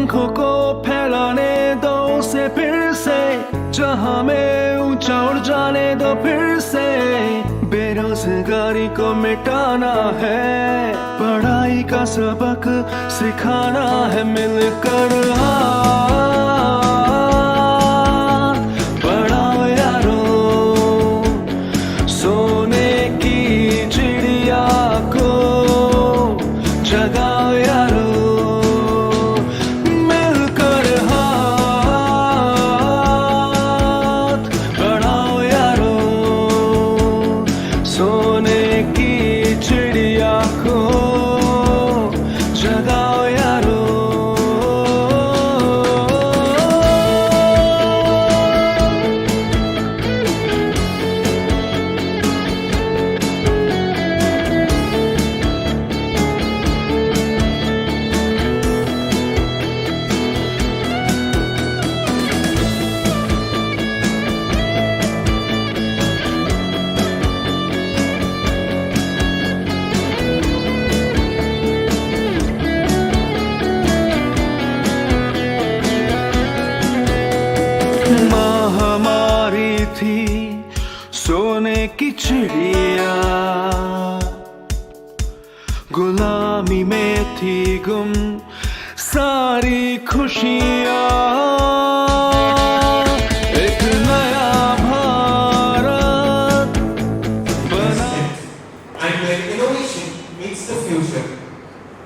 पंखों को फैलाने दो उसे फिर से, जहां में ऊंचा उड़ जाने दो फिर से। बेरोजगारी को मिटाना है, पढ़ाई का सबक सिखाना है, मिलकर बढ़ाओ यारो सोने की चिड़िया को, जगाओ यारो सोने की चिड़िया, गुलामी में थी गुम सारी खुशियाँ, एक नया भारत बना। And where innovation meets the future.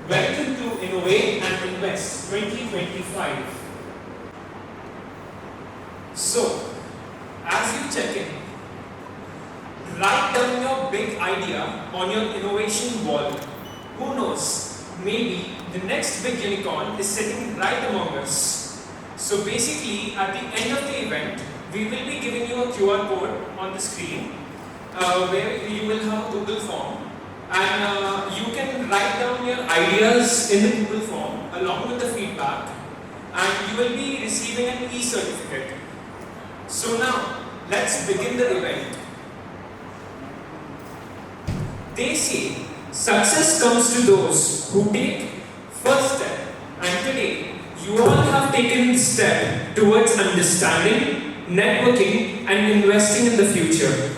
Welcome to Innovate and Invest 2025. So, as you check in, write down your big idea on your innovation wall. Who knows, maybe the next big unicorn is sitting right among us. So basically, at the end of the event, we will be giving you a QR code on the screen where you will have a Google form, and you can write down your ideas in the Google form along with the feedback, and you will be receiving an e-certificate. So now, let's begin the event. They say success comes to those who take first step, and today you all have taken step towards understanding, networking and investing in the future.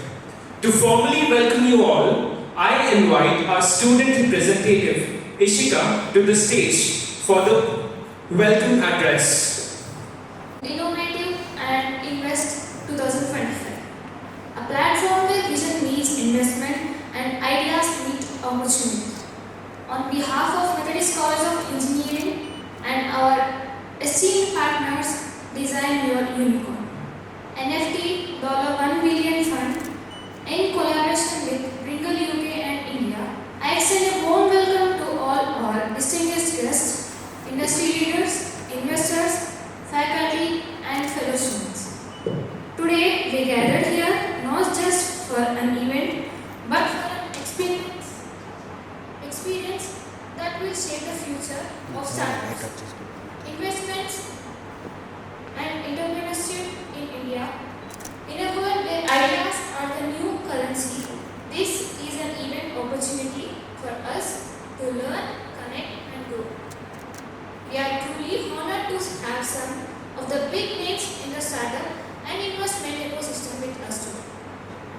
To formally welcome you all, I invite our student representative Ishika to the stage for the welcome address. Innovative and Invest 2025. A platform where vision meets investment and ideas meet opportunity. On behalf of Methodist College of Engineering and our esteemed partners, Design Your Unicorn, NFT $1 billion fund, in collaboration with Bringle UK and India, I extend a warm welcome to all our distinguished guests, industry leaders, investors, faculty and fellow students. Today we gathered here not just for an event but for an experience that will shape the future of startups, investments and entrepreneurship in India. In a world where ideas are the new currency, this is an event opportunity for us to learn, connect and grow. We are truly honored to have some of the big names in the startup and investment ecosystem with us today.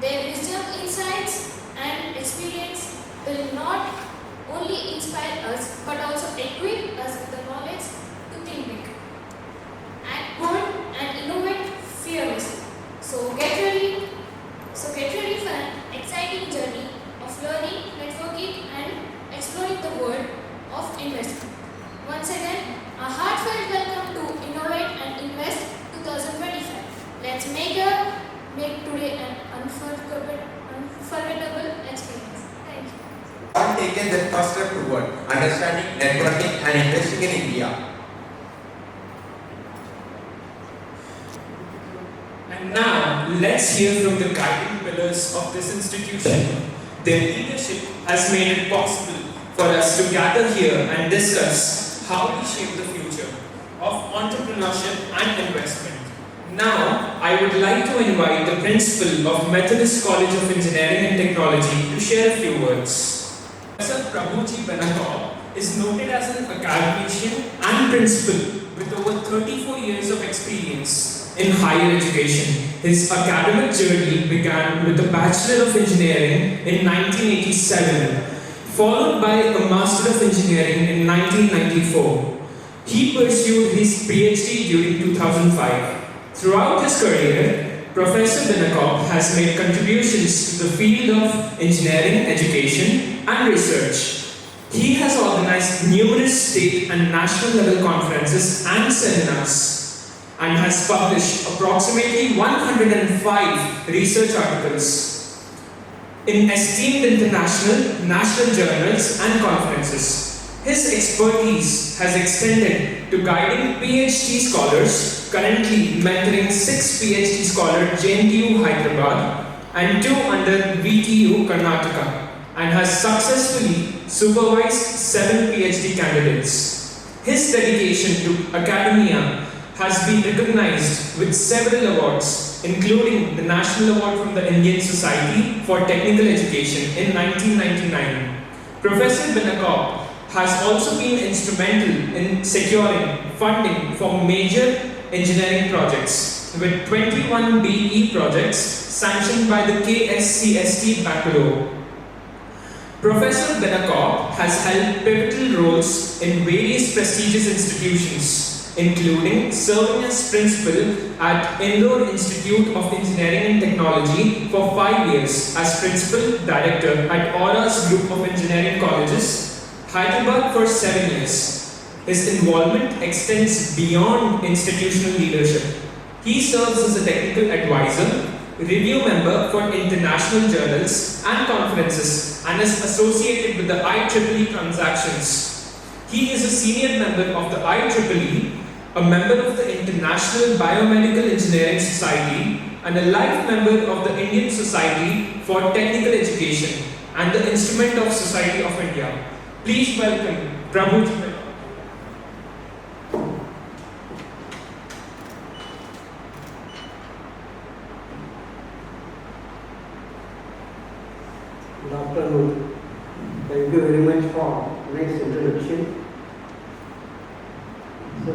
Their wisdom, insights and experience will not only inspire us but also equip us with the knowledge to think big, act bold and innovate fearlessly. So get ready for an exciting journey of learning, networking and exploring the world of investment. Once again, a heartfelt welcome to Innovate and Invest 2025. Let's make today an unforgettable experience. Thank you. All taken the first step toward understanding, networking and investing in India. And now, let's hear from the guiding pillars of this institution. Their leadership has made it possible for us to gather here and discuss how we shape the future of entrepreneurship and investment. Now, I would like to invite the Principal of Methodist College of Engineering and Technology to share a few words. Professor Prabhu Benakop is noted as an academician and principal with over 34 years of experience in higher education. His academic journey began with a Bachelor of Engineering in 1987, followed by a Master of Engineering in 1994. He pursued his PhD during 2005. Throughout his career, Professor Benakop has made contributions to the field of engineering, education, and research. He has organized numerous state and national level conferences and seminars and has published approximately 105 research articles in esteemed international, national journals and conferences. His expertise has extended to guiding PhD scholars, currently mentoring 6 PhD scholars Jain Hyderabad and 2 under VTU Karnataka, and has successfully supervised 7 PhD candidates. His dedication to academia has been recognized with several awards, including the National Award from the Indian Society for Technical Education in 1999. Professor Benakop has also been instrumental in securing funding for major engineering projects, with 21 BE projects sanctioned by the KSCST Bangalore. Professor Benakop has held pivotal roles in various prestigious institutions, including serving as principal at Indore Institute of Engineering and Technology for 5 years, as principal director at Aura's Group of Engineering Colleges, Hyderabad for 7 years. His involvement extends beyond institutional leadership. He serves as a technical advisor, review member for international journals and conferences, and is associated with the IEEE transactions. He is a senior member of the IEEE, a member of the International Biomedical Engineering Society, and a life member of the Indian Society for Technical Education and the Instrument of Society of India. Please welcome Prabhu. Good afternoon. Thank you very much for nice introduction. So,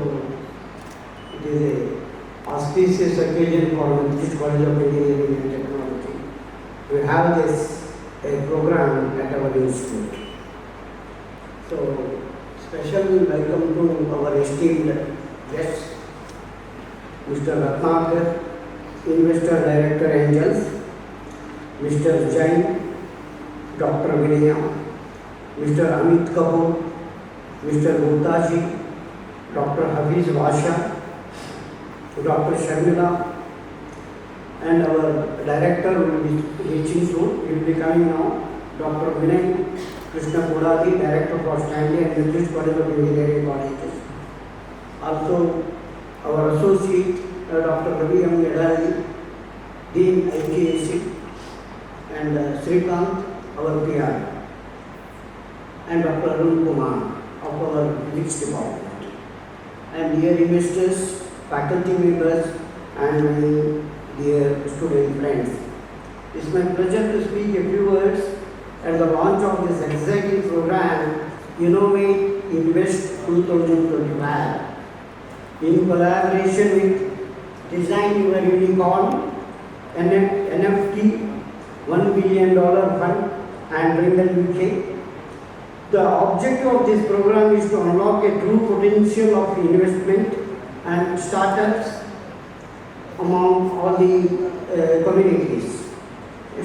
it is a auspicious occasion for Methodist College of Engineering and Technology. We have this a program at our institute. So, special welcome to our esteemed guests, Mr. Ratnakar, Investor Director Angels, Mr. Jain, Dr. Vinaya, Mr. Amit Kapoor, Mr. Guptaji, Dr. Hafiz Vasha, Dr. Sharmila, and our director will be reaching soon. He will be coming now, Dr. Vinaya, Krishna Puradi, Director for Stanley and Methodist College of Engineering Colleges. Also, our associate, Dr. Ravi Teja, Dean IKAC, and Srikant, our PR, and Dr. Arun Kumar of our Physics Department, and dear investors, faculty members, and my dear student friends. It's my pleasure to speak a few words at the launch of this exciting program, Innovate Invest 2025, in collaboration with Design Your Unicorn, NFT, $1 billion fund, and Bringle UK. The objective of this program is to unlock a true potential of investment and startups among all the communities,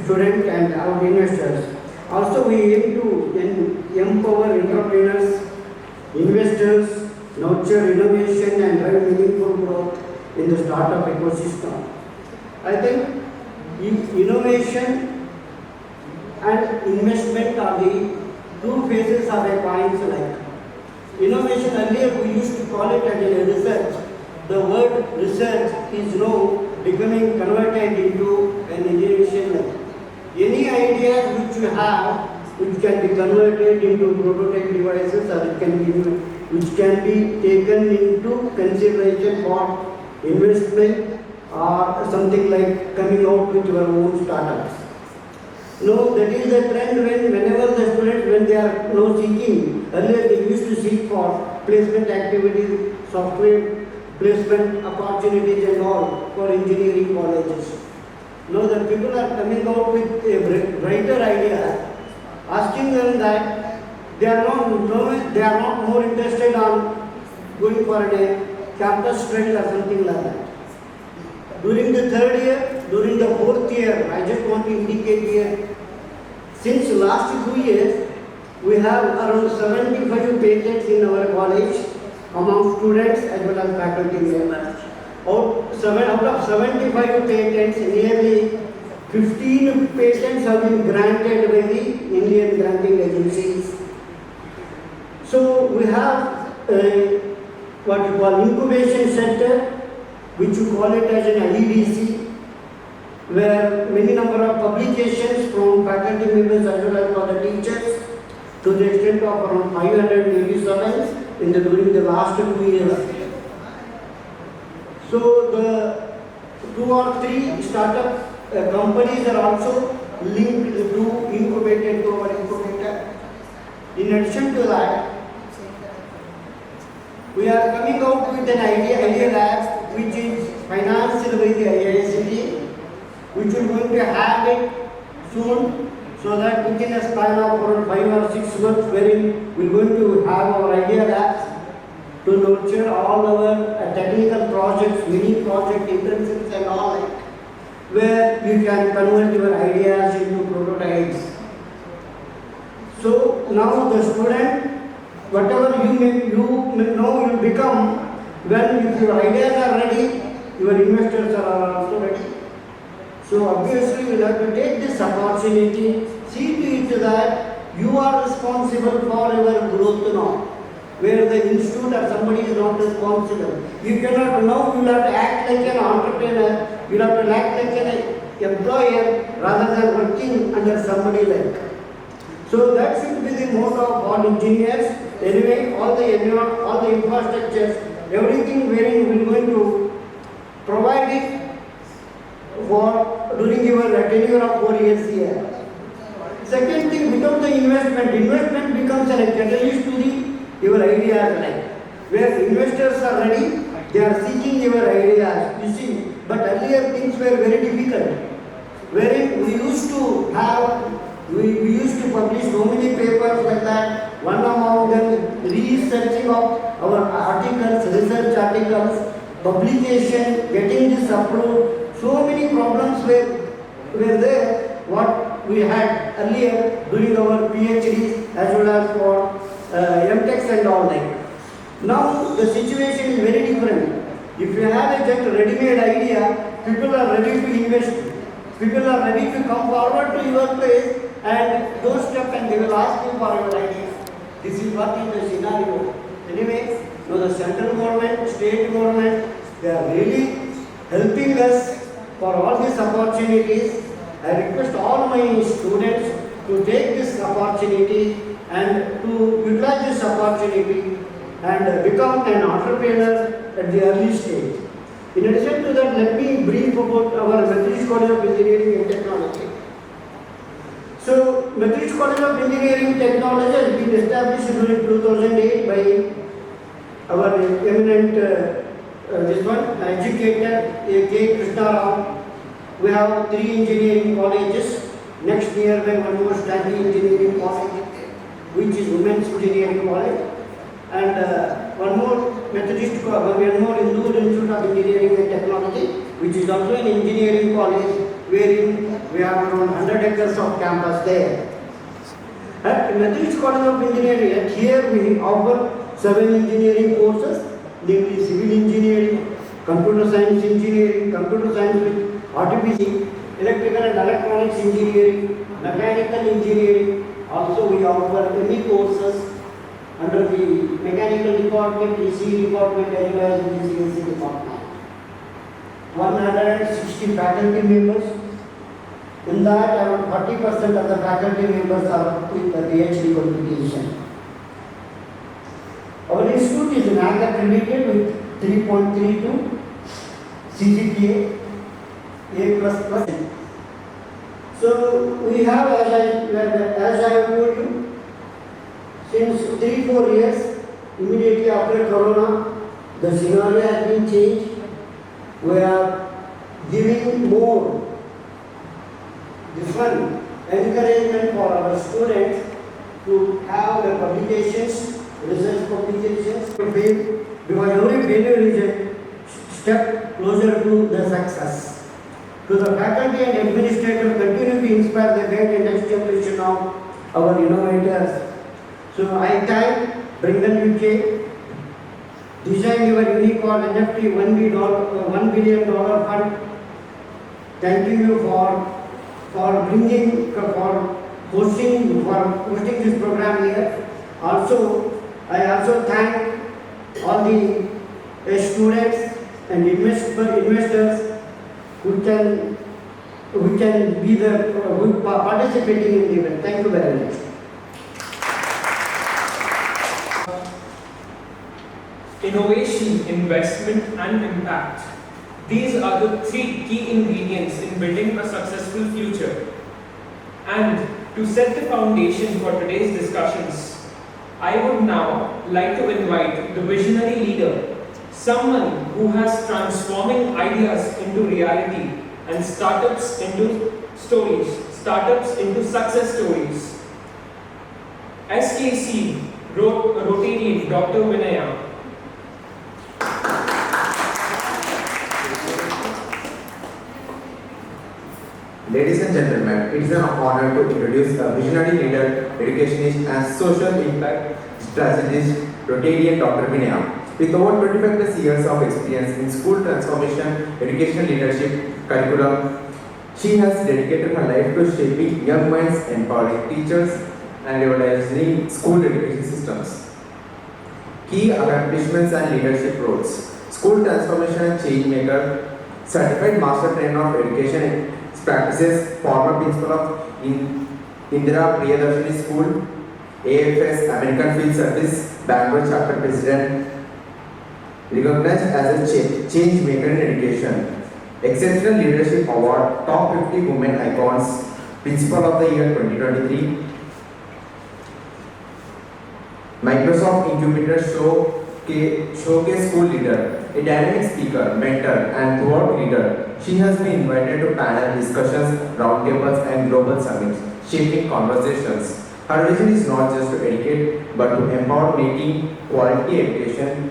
students and our investors. Also, we aim to empower entrepreneurs, investors, nurture innovation and drive meaningful growth in the startup ecosystem. I think innovation and investment are the two phases of a coin. Like innovation, earlier we used to call it as a research. The word research is now becoming converted into an innovation. Like any ideas which you have, which can be converted into prototype devices, or which can be taken into consideration for investment or something like coming out with your own startups. No, that is the trend whenever the students, when they are now seeking, earlier they used to seek for placement activities, software placement opportunities and all for engineering colleges. Now the people are coming out with a brighter idea, asking them that they are not more interested on going for a campus study or something like that. During the third year, during the fourth year, I just want to indicate here, since last 2 years, we have around 75 patents in our college among students as well as faculty members. Out of 75 patents, nearly 15 patents have been granted by the Indian granting agencies. So we have what you call incubation center, which you call it as an IEDC, where many number of publications from faculty members as well as for the teachers to the extent of around 587 during the last 2 years. So the 2 or 3 startup companies are also linked to incubated to our incubator. In addition to that, we are coming out with an idea lab which is financed by the IISc, which we are going to have it soon, so that within a span of around 5 or 6 months, wherein we are going to have our idea labs to nurture all our technical projects, mini project internships and all that, where you can convert your ideas into prototypes. So now the student, whatever you know will become, when if your ideas are ready, your investors are also ready. So obviously we will have to take this opportunity, see to it that you are responsible for your growth now. Where the institute or somebody is not responsible. You cannot know, you have to act like an entrepreneur, you have to act like an employer rather than working under somebody like. So that should be the motto of all engineers. Anyway, all the infrastructures, everything wherein we are going to provide it for during your tenure of 4 years here. Second thing, without the investment becomes a catalyst to your ideas, like where investors are ready, they are seeking your ideas, you see. But earlier things were very difficult, wherein we used to publish so many papers like that, one among them researching of our articles, research articles, publication, getting this approved, so many problems were there, what we had earlier during our PhDs as well as for MTechs and all that. Now the situation is very different. If you have a just ready-made idea, people are ready to invest. People are ready to come forward to your place and doorstep and they will ask you for your idea. This is what is the scenario. Anyway, so the central government, state government, they are really helping us for all these opportunities. I request all my students to take this opportunity and to utilize this opportunity and become an entrepreneur at the early stage. In addition to that, let me brief about our Methodist College of Engineering and Technology. So, Methodist College of Engineering and Technology has been established during 2008 by our eminent educator A.K. Krishna Rao. We have 3 engineering colleges. Next year, we have one more Stanley Engineering College, which is Women's Engineering College, and one more Methodist, one more Hindu Institute of Engineering and Technology, which is also an engineering college, wherein we have around 100 acres of campus there. At Methodist College of Engineering, here we offer 7 engineering courses, namely civil engineering, computer science engineering, computer science with artificial, electrical and electronics engineering, mechanical engineering. Also we offer ME courses under the mechanical department, ECE department as well as the CNC department. 160 faculty members. In that, around 40% of the faculty members are with the PhD qualification. Our institute is NAAC accredited with 3.32 CGPA, A++. So we have, as I have told you, since 3-4 years, immediately after Corona, the scenario has been changed. We are giving more different encouragement for our students to have the publications, research publications, because every failure is a step closer to the success. To the faculty and administrators, continue to inspire the great and next generation of our innovators. So I thank Bringle UK, design your unicorn NFT $1 billion fund. Thank you for bringing, for hosting this program here. I also thank all the students and investors who can be who participating in the event. Thank you very much. Innovation, investment and impact. These are the three key ingredients in building a successful future. And to set the foundation for today's discussions, I would now like to invite the visionary leader, someone who has transforming ideas into reality and startups into success stories. SKC Rotarian Dr. Vinaya. Ladies and gentlemen, it is an honor to introduce a visionary leader, educationist and social impact strategist, Rotarian Dr. Vinaya. With over 25 plus years of experience in school transformation, educational leadership, curriculum, she has dedicated her life to shaping young minds, empowering teachers and revolutionizing school education systems. Key accomplishments and leadership roles: school transformation and change maker, certified master trainer of education practices, former principal of Indira Priyadarshini School, AFS American Field Service, Bangalore chapter president, recognized as a change maker in education, exceptional leadership award, top 50 women icons, principal of the year 2023, Microsoft Incubator Showcase School Leader, a dynamic speaker, mentor, and thought leader. She has been invited to panel discussions, roundtables, and global summits, shaping conversations. Her vision is not just to educate, but to empower, making quality education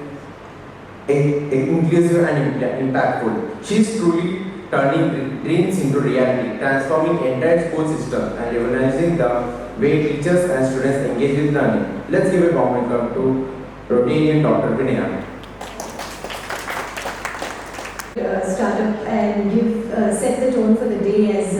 inclusive and impactful. She is truly turning dreams into reality, transforming entire school system, and revolutionizing the way teachers and students engage with learning. Let's give a warm welcome to Rotarian Dr. Vinaya. Start up and set the tone for the day as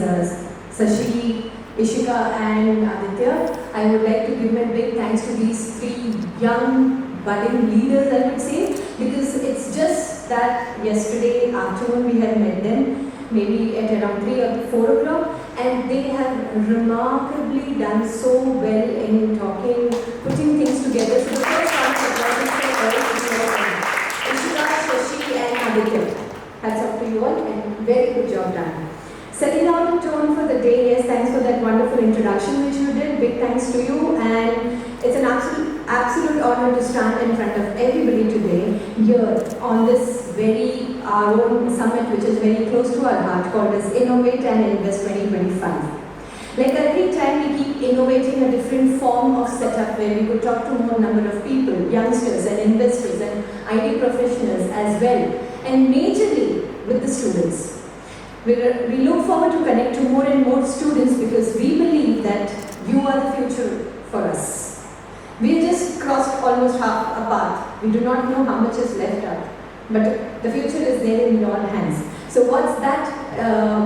Sashi, Ishika and Aditya. I would like to give my big thanks to these three young budding leaders, I would say, because it's just that yesterday afternoon we had met them, maybe at around 3 or 4 o'clock, and they have remarkably done so well in talking, putting things together. So the first round of applause is for all Ishika, Shashi and Aditya. Hats off to you all and very good job done. Setting out the tone for the day, yes, thanks for that wonderful introduction which you did. Big thanks to you, and it's an absolute honor to stand in front of everybody today here on this our own summit which is very close to our heart, called as Innovate and Invest 2025. Like every time we keep innovating a different form of setup where we could talk to more number of people, youngsters and investors and IT professionals as well, and majorly with the students. We look forward to connect to more and more students because we believe that you are the future for us. We have just crossed almost half a path. We do not know how much is left out, but the future is there in your hands. So what's that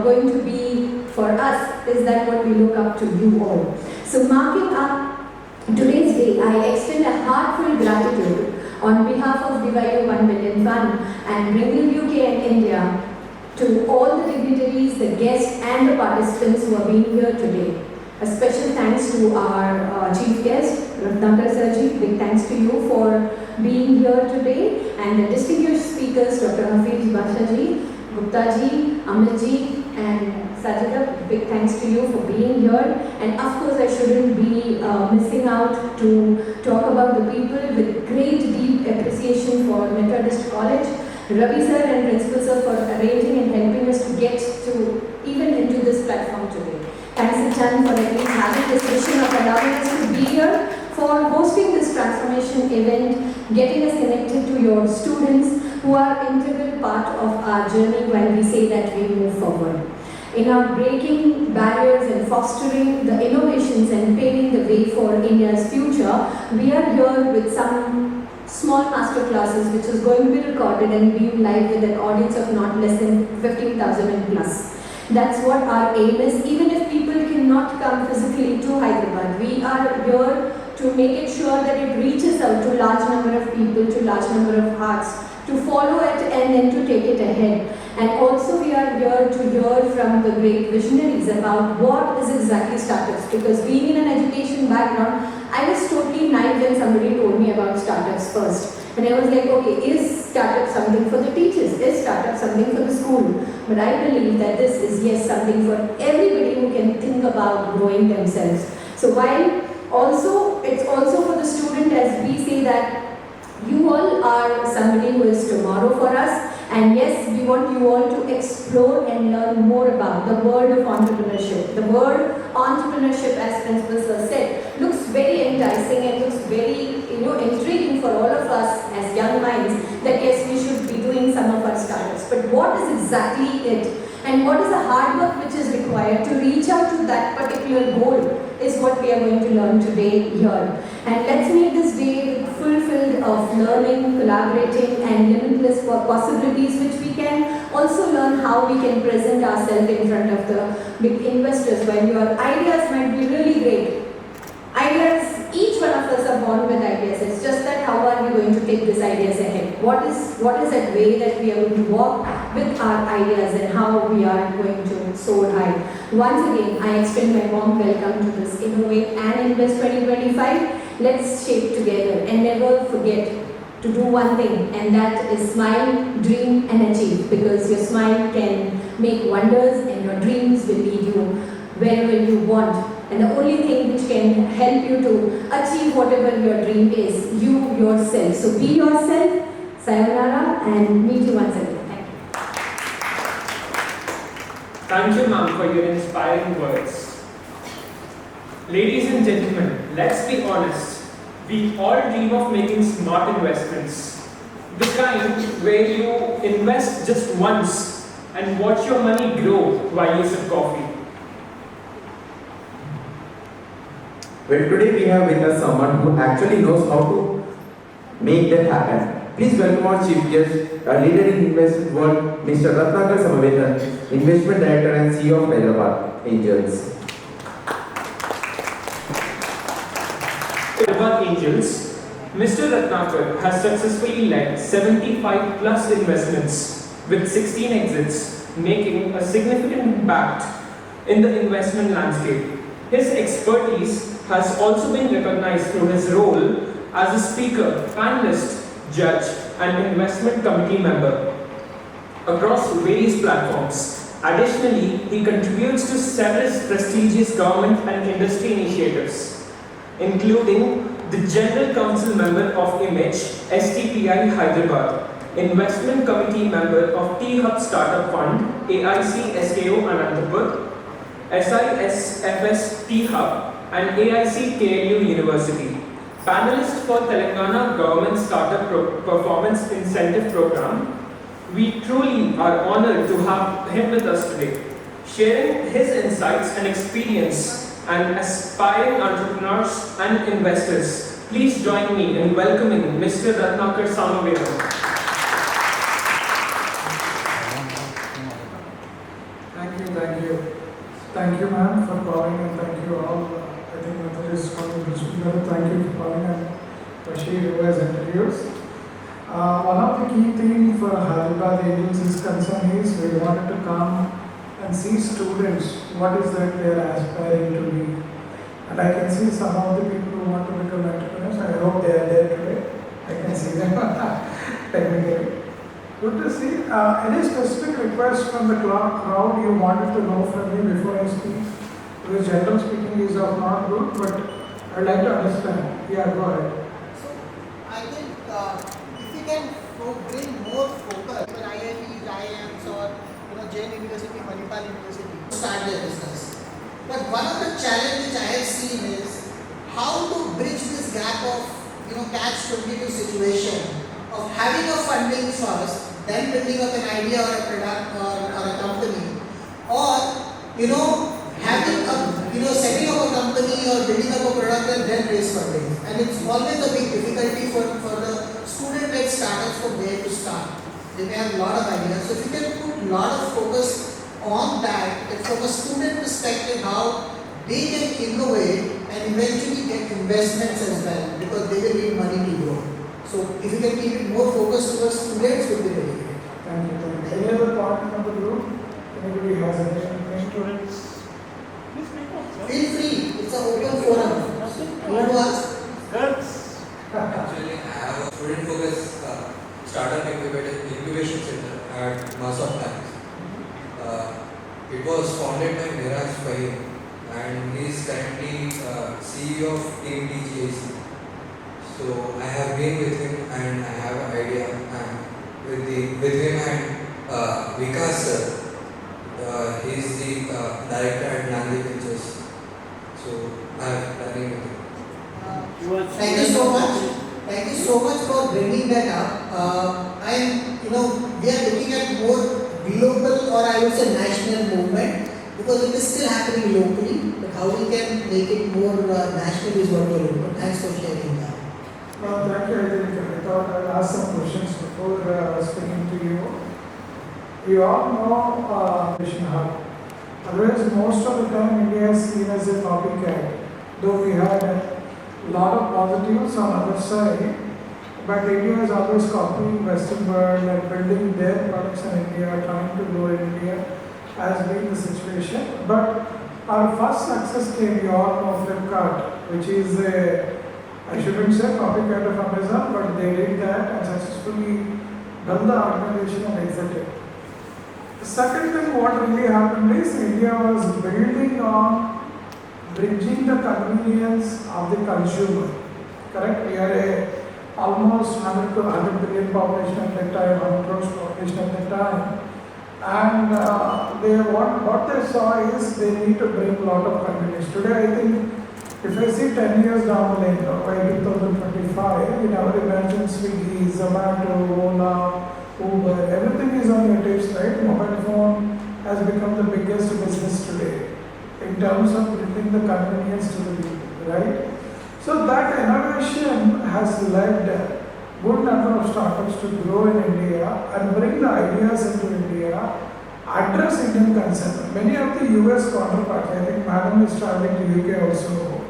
going to be for us is that what we look up to you all. So marking up today's day, I extend a heartfelt gratitude on behalf of Divider 1 Million Fund and Bringle UK and India to all the dignitaries, the guests and the participants who are being here today. A special thanks to our chief guest, Ratnakar Sarji. Big thanks to you for being here today, and the distinguished speakers, Dr. Hafiz Bashaji, Guptaji, Amitji and Sajida, big thanks to you for being here. And of course, I shouldn't be missing out to talk about the people with great deep appreciation for Methodist College, Ravi sir and Principal sir for arranging and helping us to get to even into this platform today. Thanks a ton for at least having this mission of allowing us to be here, for hosting this transformation event, getting us connected to your students who are integral part of our journey when we say that we move forward. In our breaking barriers and fostering the innovations and paving the way for India's future, we are here with some small master classes which is going to be recorded and being live with an audience of not less than 15,000 and plus. That's what our aim is. Even if people cannot come physically to Hyderabad, we are here to make it sure that it reaches out to large number of people, to large number of hearts, to follow it and then to take it ahead. And also we are here to hear from the great visionaries about what is exactly startups, because being in an education background, I was totally naive when somebody told me about startups first. And I was like, okay, is startup something for the teachers? Is startup something for the school? But I believe that this is, yes, something for everybody who can think about growing themselves. So while also, it's also for the student, as we say that you all are somebody who is tomorrow for us. And yes, we want you all to explore and learn more about the world of entrepreneurship. The word entrepreneurship, as Principal Sir said, looks very enticing and looks very, intriguing for all of us as young minds, that yes, we should be doing some of our startups. But what is exactly it? And what is the hard work which is required to reach out to that particular goal is what we are going to learn today here. And let's make this day fulfilled of learning, collaborating and limitless possibilities, which we can also learn how we can present ourselves in front of the big investors. When your ideas might be really great. Ideas, each one of us are born with ideas. It's just that how are we going to take these ideas ahead? What is that way that we are going to walk with our ideas and how we are going to soar high? Once again, I extend my warm welcome to this Innovate and Invest 2025. Let's shape together and never forget to do one thing, and that is smile, dream and achieve, because your smile can make wonders and your dreams will lead you wherever you want. And the only thing which can help you to achieve whatever your dream is, you yourself. So be yourself, sayonara, and meet you once again. Thank you. Thank you, ma'am, for your inspiring words. Ladies and gentlemen, let's be honest. We all dream of making smart investments. The kind where you invest just once and watch your money grow while you sip coffee. Well, today we have with us someone who actually knows how to make that happen. Please welcome our chief guest, a leader in investment world, Mr. Ratnakar Samavedam, Investment Director and CEO of Hyderabad Angels. Hyderabad Angels, Mr. Ratnakar has successfully led 75 plus investments with 16 exits, making a significant impact in the investment landscape. His expertise has also been recognized through his role as a speaker, panelist, judge, and investment committee member across various platforms. Additionally, he contributes to several prestigious government and industry initiatives, including the General Council member of Image, STPI Hyderabad, Investment Committee member of T-Hub Startup Fund, AIC SKO Anantapur, SISFS T-Hub, and AIC KLU University. Panelist for Telangana Government Startup Performance Incentive Program. We truly are honored to have him with us today, sharing his insights and experience and aspiring entrepreneurs and investors. Please join me in welcoming Mr. Ratnakar Samavedam. Thank you, ma'am, for calling, and thank you all. I think Methodist speaker. Thank you for calling, and Shri who has introduced. One of the key things for Hyderabad Angels is concern is we wanted to come and see students, what is that they are aspiring to be. And I can see some of the people who want to become entrepreneurs. I hope they are there today. I can see them technically. Good to see. Any specific request from the crowd you wanted to know from me before I speak? Because general speaking is not good, but I'd like to understand. Yeah, go ahead. So, I think if we can bring more focus for IITs, IIMs or Jain University, Manipal University to start their business. But one of the challenges I have seen is how to bridge this gap of catch-22 situation of having a funding first, then building up an idea or a product or a company, or having a setting up a company or building up a product and then raise funding. And it's always a big difficulty for the student-led startups from where to start. They may have a lot of ideas. So if you can put a lot of focus on that, from a student perspective, how they can innovate and eventually get investments as well, because they will need money to grow. So if you can keep it more focused towards students, would be very great. Thank you. Any other part from the group? Anybody has anything? Students? Feel free. It's an open forum. You want to ask? Actually, I have a student-focused startup incubation center at Masterclass. It was founded by Miraj Fahim, and he is currently CEO of Team DGAC. So I have been with him and I have an idea, and with him and Vikas sir, he is the director at Nandi Ventures. So I have planning with him. Thank you so much. Thank you so much for bringing that up. We are looking at more global, or I would say national movement, because it is still happening locally, but how we can make it more national is what we are looking for. Thanks for sharing that. Well, thank you. I thought I'd ask some questions before speaking to you. You all know Mission Hub. Otherwise, most of the time India is seen as a copycat, though we had a lot of positives on the other side. But India is always copying Western world and building their products in India, trying to grow in India, has been the situation. But our first success came, you all know, Flipkart, which is I shouldn't say copycat of Amazon, but they did that and successfully done the organization and exited. The second thing what really happened is India was building on bridging the convenience of the consumer. Correct? We are almost 100 to 100 billion population at that time, 100 crores population at that time. And what they saw is they need to bring a lot of convenience. Today, I think, if I see 10 years down the lane, by 2025, we never imagine Swiggy, Zomato, Ola, Uber, everything is on your tips, right? Mobile phone has become the biggest business today in terms of bringing the convenience to the people, right? So that innovation has led a good number of startups to grow in India and bring the ideas into India, address Indian concern. Many of the US counterparts, I think Madam is traveling to UK also,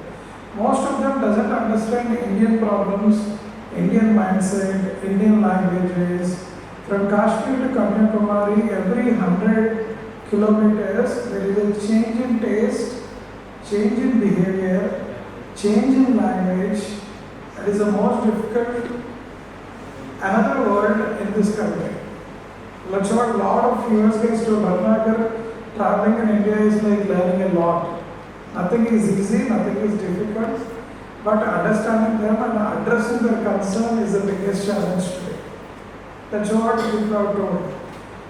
most of them doesn't understand Indian problems, Indian mindset, Indian languages. From Kashmir to Kanyakumari, every 100 kilometers, there is a change in taste, change in behavior, change in language. That is the most difficult, another word in this country. Let's not a lot of US guys to Ratnakar, traveling in India is like learning a lot. Nothing is easy, nothing is difficult, but understanding them and addressing their concern is the biggest challenge today. That's what people are told.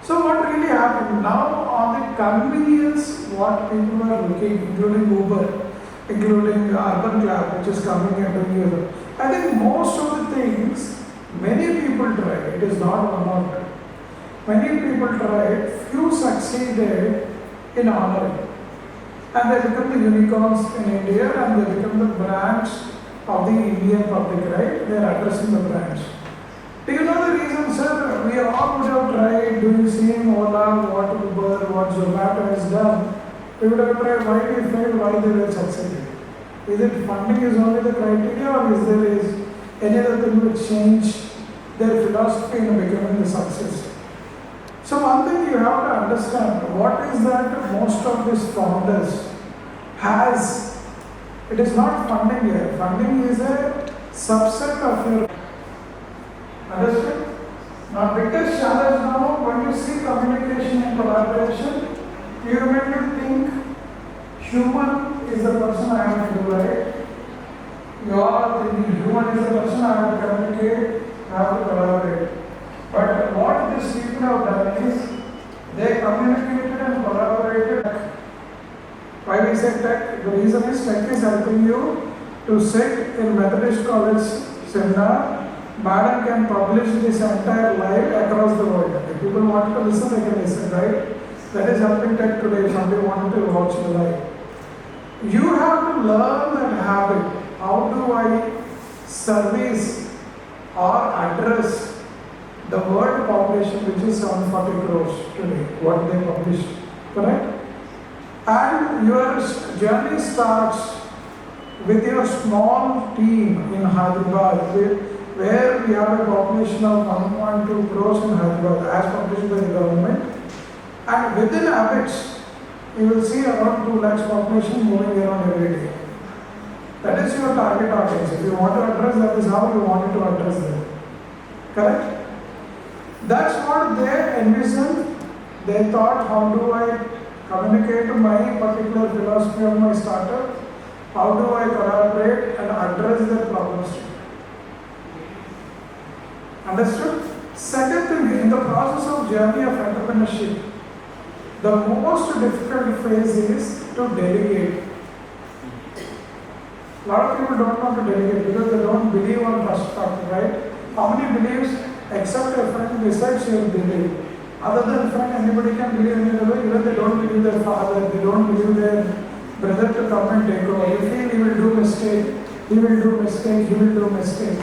So what really happened? Now on the convenience, what people are looking, including Uber, including Urban Club, which is coming and doing Uber. I think most of the things, many people tried, it is not one of them. Many people tried, few succeeded in honoring. And they become the unicorns in India and they become the branch of the Indian public, right? They are addressing the branch. Do you know the reason, sir? We all would have tried doing same Ola, what Uber, what Zomato has done. We would have tried why we failed, why they were succeeded. Is it funding is only the criteria, or is there any other thing which change their philosophy in becoming the success? So one thing you have to understand, what is that most of these founders has, it is not funding here. Funding is a subset of your, understand? Now, biggest challenge now, when you see communication and collaboration, you may think human is the person I have to do, right? You all are thinking human is the person I have to communicate, I have to collaborate. But what these people have done is, they communicated and collaborated. Why we say tech? The reason is tech is helping you to sit in Methodist college seminar. Madam can publish this entire live across the world. If people want to listen, they can listen, right? That is helping tech today if somebody wanted to watch the live. You have to learn that habit. How do I service or address the world population, which is 740 crores today, what they published, correct? And your journey starts with your small team in Hyderabad, where we have a population of 1.2 crores in Hyderabad, as published by the government. And within habits, you will see around 2 lakhs population moving around every day. That is your target audience. If you want to address, that is how you want to address them. Correct? That's what they envisioned. They thought, how do I communicate my particular philosophy of my startup? How do I collaborate and address their problems? Understood? Second thing, in the process of journey of entrepreneurship, the most difficult phase is to delegate. A lot of people don't want to delegate because they don't believe on trust factor, right? How many believes except a friend besides your belief? Other than friend, anybody can believe in another, even they don't believe their father, they don't believe their brother to come and take over. You feel he will do mistake, he will do mistake, he will do mistake.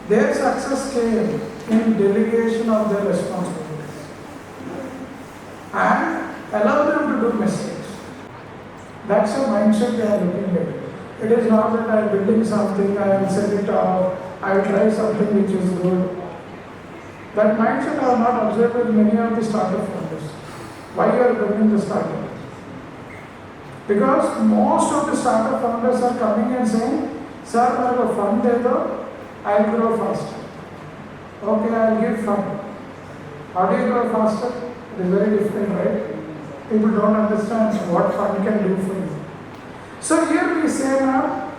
Their success came in delegation of their responsibilities and allow them to do mistakes. That's a mindset they are looking at. It is not that I am building something, I will set it off, I will try something which is good. That mindset I have not observed with many of the startup founders. Why you are building the startup? Because most of the startup founders are coming and saying, sir, I have a fund there, I will grow faster. Okay, I will give fund. How do you grow faster? It is very difficult, right? People don't understand what fund can do for you. So here we say now,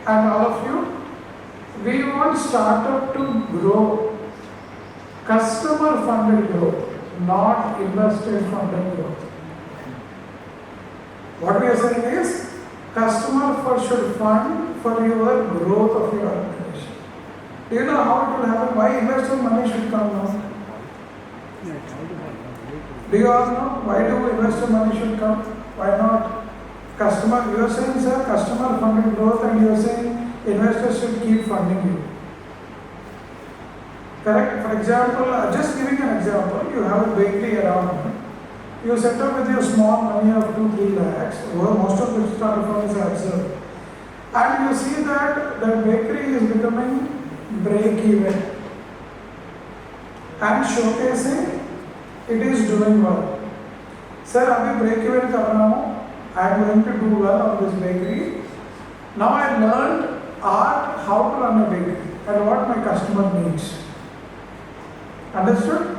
and all of you, we want startup to grow, customer funded growth, not investor funded growth. What we are saying is, customer should fund for your growth of your organization. Do you know how it will happen? Why investor money should come now? Do you all know why do investor money should come? Why not? Customer, you are saying, sir, customer funded growth, and you are saying investors should keep funding you. Correct? For example, just giving an example, you have a bakery around. You set up with your small money of 2-3 lakhs, where most of the startup firms are observed. And you see that the bakery is becoming break-even and showcasing it is doing well. Sir, abhi break-even kar raha hu. I am going to do well on this bakery. Now I learned art how to run a bakery and what my customer needs. Understood?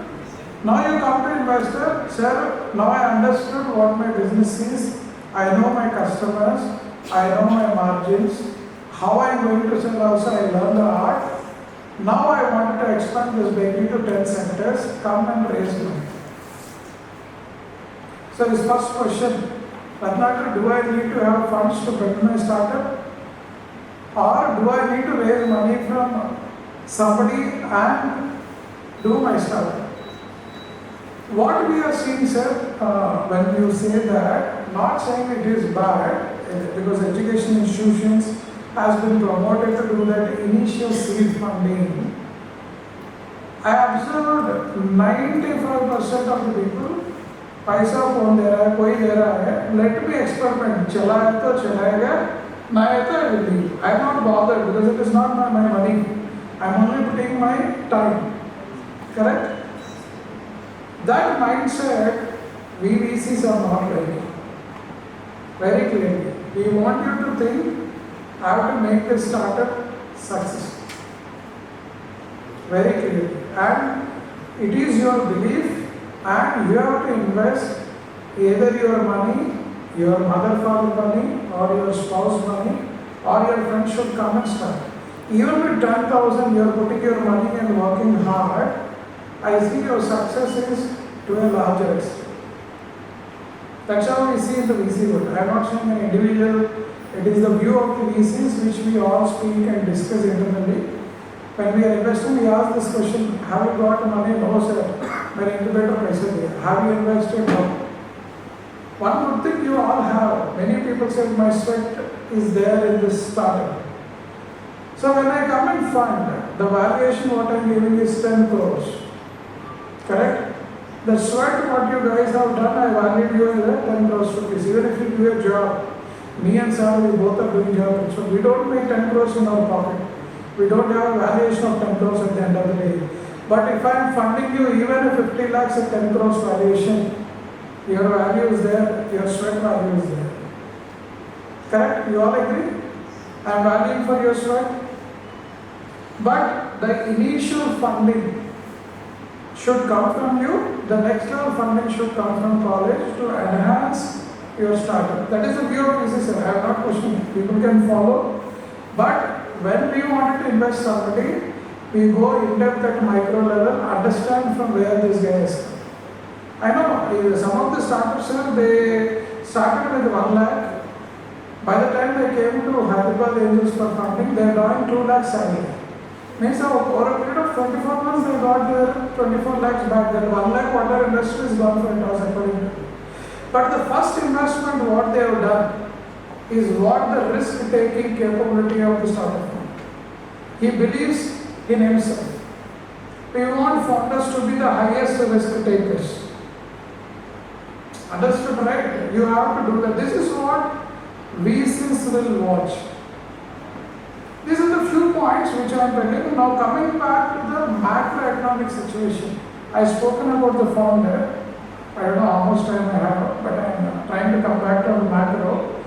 Now you come to investor, sir, now I understood what my business is. I know my customers, I know my margins, how I am going to sell also, I learned the art. Now I want to expand this bakery to 10 centers, come and raise money. So his first question, Ratnakar, do I need to have funds to build my startup? Or do I need to raise money from somebody and do my startup? What we are seeing, sir, when you say that, not saying it is bad, because education institutions has been promoted to do that initial seed funding. I observed 95% of the people, पैसा कौन दे रहा है, कोई दे रहा है, let me experiment, चला है तो चलाएगा, ना है तो I will leave. I am not bothered because it is not my money. I am only putting my time. Correct? That mindset, we VCs are not ready. Very clearly. We want you to think, I have to make this startup successful. Very clearly. and it is your belief, and you have to invest either your money, your mother father money, or your spouse money, or your friends should come and start. Even with 10,000, you are putting your money and working hard. I see your success is to a larger extent. That's how we see in the VC world. I am not saying an individual, it is the view of the VCs which we all speak and discuss internally. When we are investing, we ask this question, have you got money? No, sir. When incubator message, have you invested? No. One good thing you all have, many people say my sweat is there in this startup. So when I come and fund, the valuation what I am giving is 10 crores. Correct? The sweat what you guys have done, I valued you as 10 crores rupees. Even if you do a job, me and Sam, we both are doing jobs. So we don't make 10 crores in our pocket. We don't have a valuation of 10 crores at the end of the day. But if I am funding you even a 50 lakhs at 10 crores valuation, your value is there, your sweat value is there. Correct? You all agree? I am valuing for your sweat. But the initial funding should come from you, the next level funding should come from college to enhance your startup. That is the view of VC, sir. I am not pushing it. People can follow. But when we wanted to invest somebody, we go in depth at micro level, understand from where this guy is coming. I know some of the startups, sir, they started with 1 lakh. By the time they came to Hyderabad Angels for funding, they are drawing 2 lakhs salary. Means over a period of 24 months, they got their 24 lakhs back. Then 1 lakh water industry is gone for a toss according to me. But the first investment what they have done is what the risk-taking capability of the startup fund. He believes in himself. We want founders to be the highest risk takers. Understood, right? You have to do that. This is what VCs will watch. These are the few points which I am telling you. Now coming back to the macroeconomic situation. I have spoken about the founder. I don't know how much time I have, but I am trying to come back to the macro.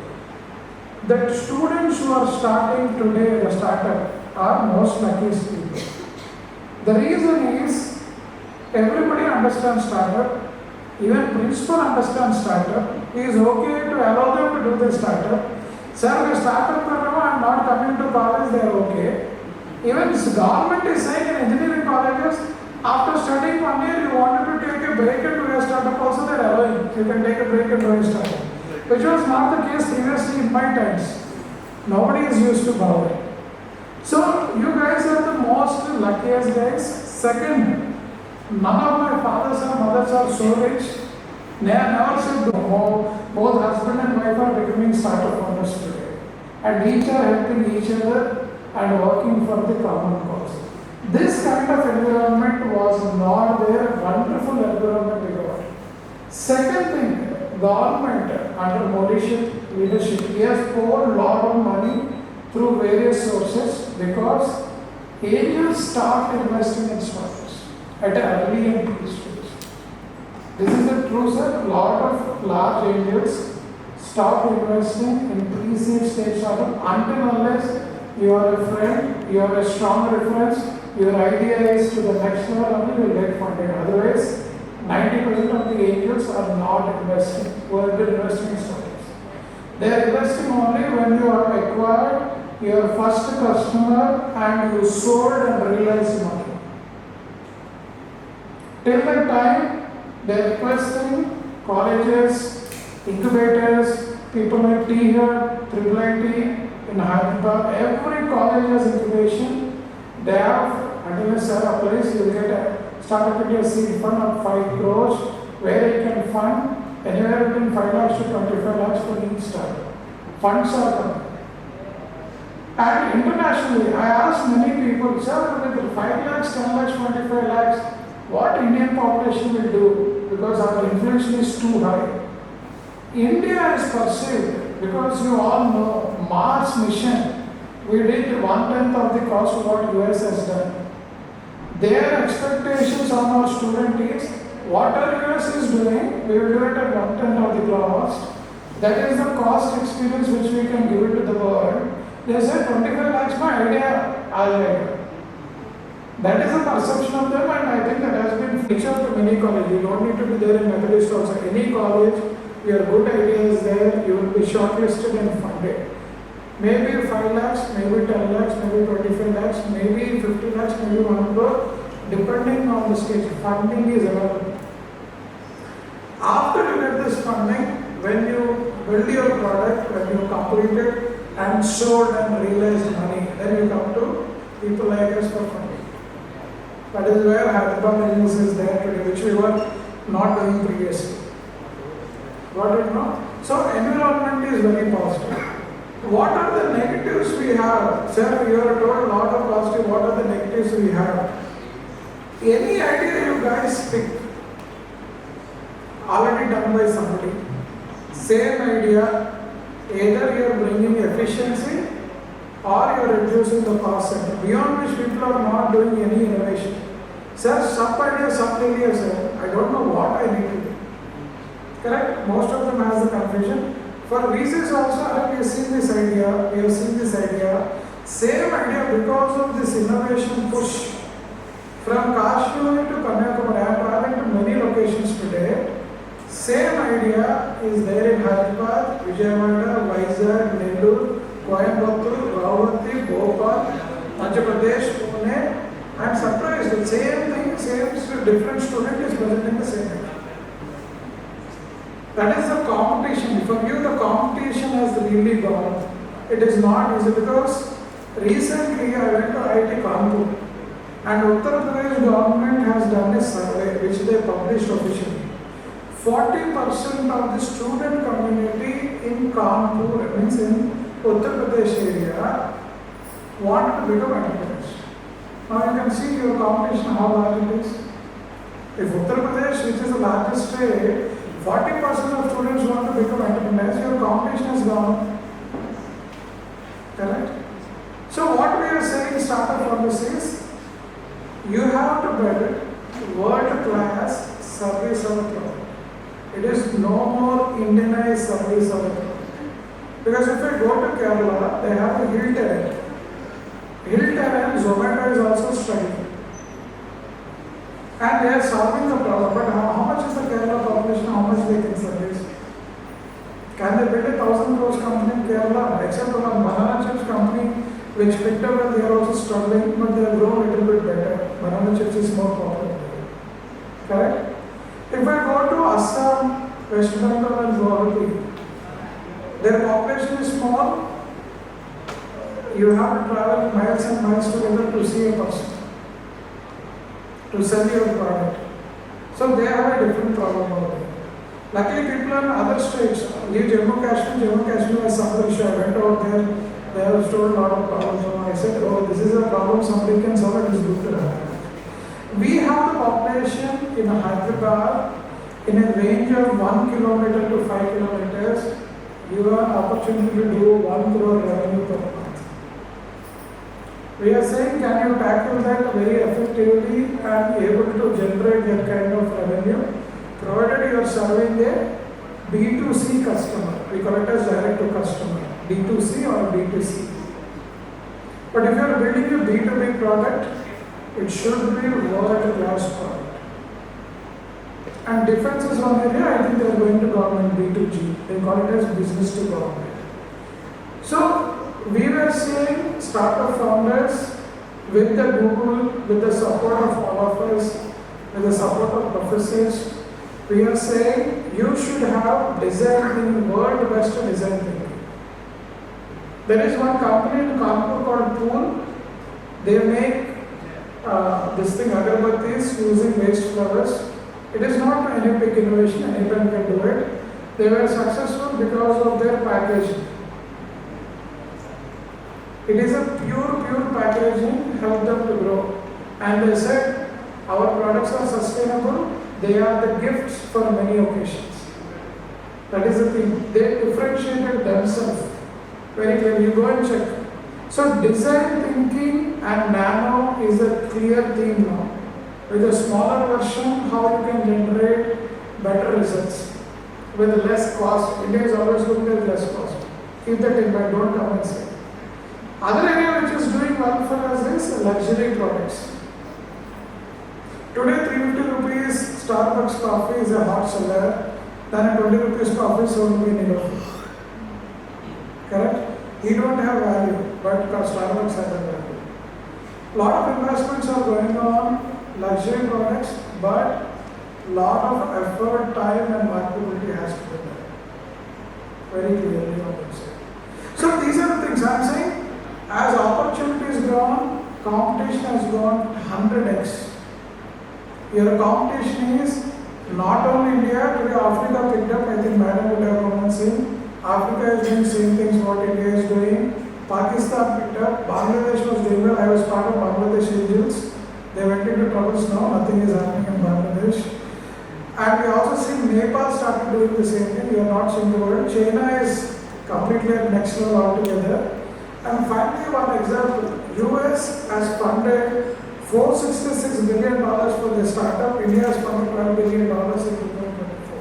The students who are starting today the startup are most luckiest people. The reason is everybody understands startup. Even principal understands startup. He is okay to allow them to do the startup. Sir, the startup program, I am not coming to college, they are okay. Even the government is saying in engineering colleges, after studying 1 year, you wanted to take a break and do a startup also, they are allowing. You can take a break and do a startup. Which was not the case previously in my times. Nobody is used to borrowing. So, you guys are the most luckiest guys. Second, none of my fathers and mothers are so rich. They have never said both husband and wife are becoming startup owners today. And each are helping each other and working for the common cause. This kind of environment was not there, a wonderful environment we got. Second thing, government under Modi's leadership, he has poured a lot of money through various sources because angels start investing in startups at an early and key stage. This is the true, sir. A lot of large angels stop investing in pre-seed stage startup until unless you are a friend, you have a strong reference, your idea is to the next level, only you will get funded. Otherwise, 90% of the angels are not investing, who have been investing in startups. They are investing only when you have acquired your first customer and you sold and realized money. Till that time, they are requesting colleges, incubators, people like T-Hub, IIIT in Hyderabad. Every college has incubation. They have, until a certain place, you will get a startup India seed fund of 5 crores where you can fund anywhere between 5 lakhs to 25 lakhs for each startup. Funds are coming. And internationally, I asked many people, sir, with 5 lakhs, 10 lakhs, 25 lakhs, what Indian population will do because our inflation is too high. India is perceived because you all know Mars mission, we did 1/10 of the cost of what US has done. Their expectations on our student is whatever US is doing, we will do it at 1/10 of the cost. That is the cost experience which we can give it to the world. They said 25 lakhs, my idea, I'll like it. That is a perception of them, and I think that has been featured to many colleges. You don't need to be there in Methodist also. Any college, your good idea is there, you will be shortlisted and funded. Maybe 5 lakhs, maybe 10 lakhs, maybe 25 lakhs, maybe 50 lakhs, maybe 1 crore, depending on the stage. Funding is available. After you get this funding, when you build your product, when you complete it and sold and realized money, then you come to people like us for funding. That is where Hyderabad business is there today, which we were not doing previously. Got it, no? So environment is very positive. What are the negatives we have? Sir, you are told a lot of positive. What are the negatives we have? Any idea you guys pick, already done by somebody, same idea, either you are bringing efficiency or you are reducing the cost center, beyond which people are not doing any innovation. Sir, some idea, some idea, sir, I don't know what I need to do. Correct? Most of them has the confusion. For VCs also, we have seen this idea, same idea because of this innovation push. From Kashmir to Kanyakumari, I am traveling to many locations today. Same idea is there in Hyderabad, Vijayawada, Vizag, Nellore, Coimbatore, Ravati, Bhopal, Madhya Pradesh, Pune. I am surprised. The same thing, same different student is presenting the same thing. That is the competition. For you, the competition has really gone. It is not easy because recently I went to IIT Kanpur and Uttar Pradesh government has done a survey which they published officially. 40% of the student community in Kanpur, means in Uttar Pradesh area, want to become entrepreneurs. Now you can see your competition how large it is. If Uttar Pradesh, which is the largest state, 40% of students want to become entrepreneurs, your competition has gone. Correct? So what we are saying, startup policy is, you have to build world-class service of a product. It is no more Indianized service of a product. Because if I go to Kerala, they have a hill terrain. Hill terrain, Zomato is also struggling. And they are solving the problem, but how much is the Kerala population, how much they can service? Can they build a 1,000 crores company in Kerala? Except for one banana chips company, which picked up and they are also struggling, but they have grown a little bit better. Banana chips is more popular. Correct? If I go to Assam, West Bengal and Guwahati, their population is small. You have to travel miles and miles together to see a person, to sell your product. So they have a different problem over there. Luckily people in other states, leave Jammu Kashmir has some issue. I went out there, they have told a lot of problems. I said, oh, this is a problem, somebody can solve it, is good to have. We have the population in Hyderabad in a range of 1 kilometer to 5 kilometers. You have an opportunity to do 1 crore revenue per month. We are saying, can you tackle that very effectively and able to generate that kind of revenue, provided you are serving a B2C customer. We call it as direct to customer, B2C or B2C. But if you are building a B2B product, it should be world-class product. And defense is one area, I think they are going to government B2G. They call it as business to government. So, we were seeing startup founders with the Google, with the support of all of us, with the support of professors, we are saying you should have design thinking, world best design thinking. There is one company in Kanpur called Pool. They make this thing, agarbattis, using waste flowers. It is not any big innovation, anyone can do it. They were successful because of their packaging. It is a pure packaging, help them to grow. And they said, our products are sustainable, they are the gifts for many occasions. That is the thing. They differentiated themselves very clearly. You go and check. So design thinking and nano is a clear theme now. With a smaller version, how you can generate better results with less cost. India is always looking at less cost. Keep that in mind, don't come and say. Other area which is doing well for us is luxury products. Today 350 rupees Starbucks coffee is a hot seller than a 20 rupees coffee sold in Innovate. Correct? He don't have value, but Starbucks has a value. Lot of investments are going on luxury products, but lot of effort, time and marketability has to be done. Very clearly on that side. So these are the things I am saying. As opportunities gone, competition has gone 100x. Your competition is not only India, today Africa picked up, I think Madam would have come and seen. Africa is doing same things what India is doing. Pakistan picked up, Bangladesh was doing well. I was part of Bangladesh Angels. They went into troubles now, nothing is happening in Bangladesh. And we also see Nepal started doing the same thing. You are not seeing the world. China is completely at next level altogether. And finally, one example, US has funded $466 billion for the startup. India has funded $12 billion in 2024.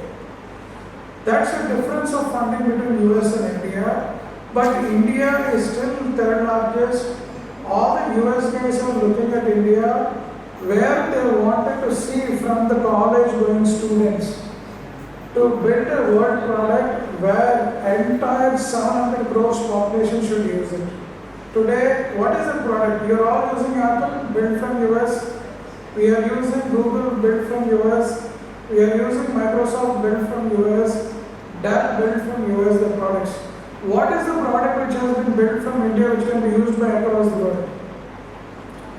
That's the difference of funding between US and India. But India is still third largest. All the US guys are looking at India where they wanted to see from the college going students to build a world product where entire 700 crores population should use it. Today, what is the product? You are all using Apple, built from US. We are using Google, built from US. We are using Microsoft, built from US. Dell, built from US, the products. What is the product which has been built from India which can be used by across the world?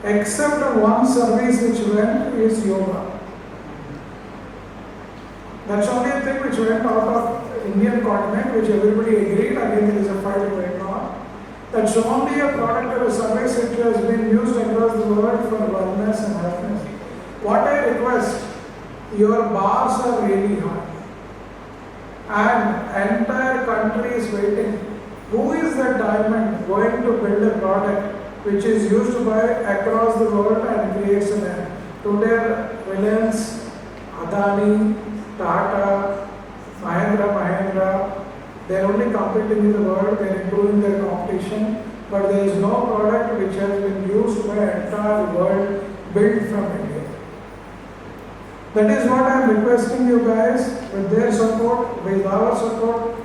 Except one service which went is yoga. That's only a thing which went out of Indian continent, which everybody agreed. Again, there is a fight going on. That's only a product or a service which has been used across the world for wellness and happiness. What I request, your bars are really high. And entire country is waiting. Who is the diamond going to build a product which is used by across the world and creates an end? Today, Reliance, Adani, Tata, Mahindra, they are only competing in the world, they are improving their competition, but there is no product which has been used by entire world built from India. That is what I am requesting you guys, with their support, with our support,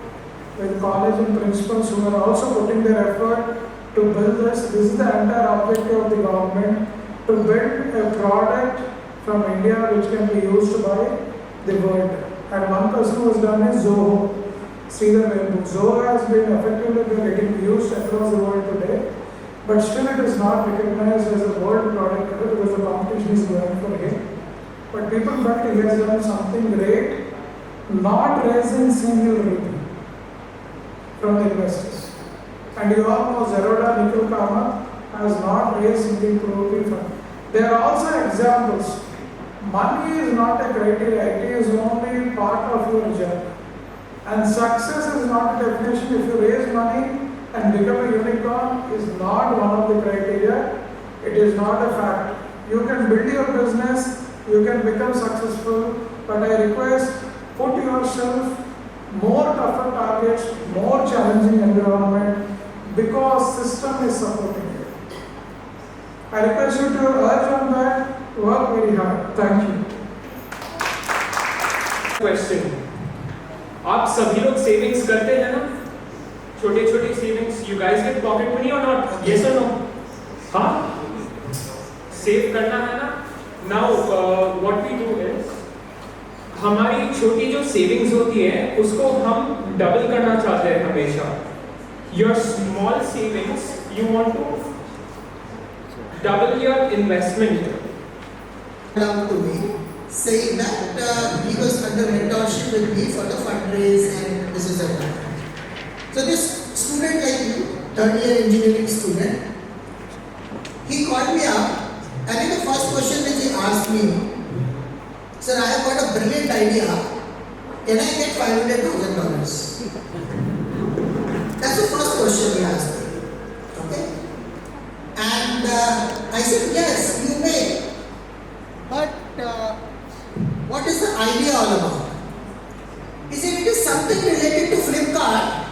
with college and principals who are also putting their effort to build this. This is the entire objective of the government, to build a product from India which can be used by the world. And one person who has done is Zoho. Shri Ravi. Zoho has been effectively getting used across the world today, but still it is not recognized as a world product today because the competition is going for him. But people felt he has done something great, not raising single rupee from the investors. And you all know Zerodha Nikhil Kamath has not raised single rupee from. There are also examples. Money is not a criteria, it is only part of your journey. And success is not a definition. If you raise money and become a unicorn is not one of the criteria, it is not a fact. You can build your business, you can become successful, but I request, put yourself more tougher targets, more challenging environment, because system is supporting you. I request you to urge on that, work very hard. Thank you. Question. आप सभी लोग savings करते हैं ना? छोटे छोटे savings. You guys get pocket money or not? Yes or no? हाँ? Save करना है ना? Now what we do is हमारी छोटी जो सेविंग्स होती है उसको हम डबल करना चाहते हैं हमेशा. Your small savings you want to double your investment. Come to me saying that he was under mentorship with me for the fundraise and this is that. So this student like you, third year engineering student, he called me up and in the first question which he asked me, sir, I have got a brilliant idea, can I get $500,000? That's the first question he asked me. Okay? And I said, yes, you may. But what is the idea all about? He said, it is something related to Flipkart.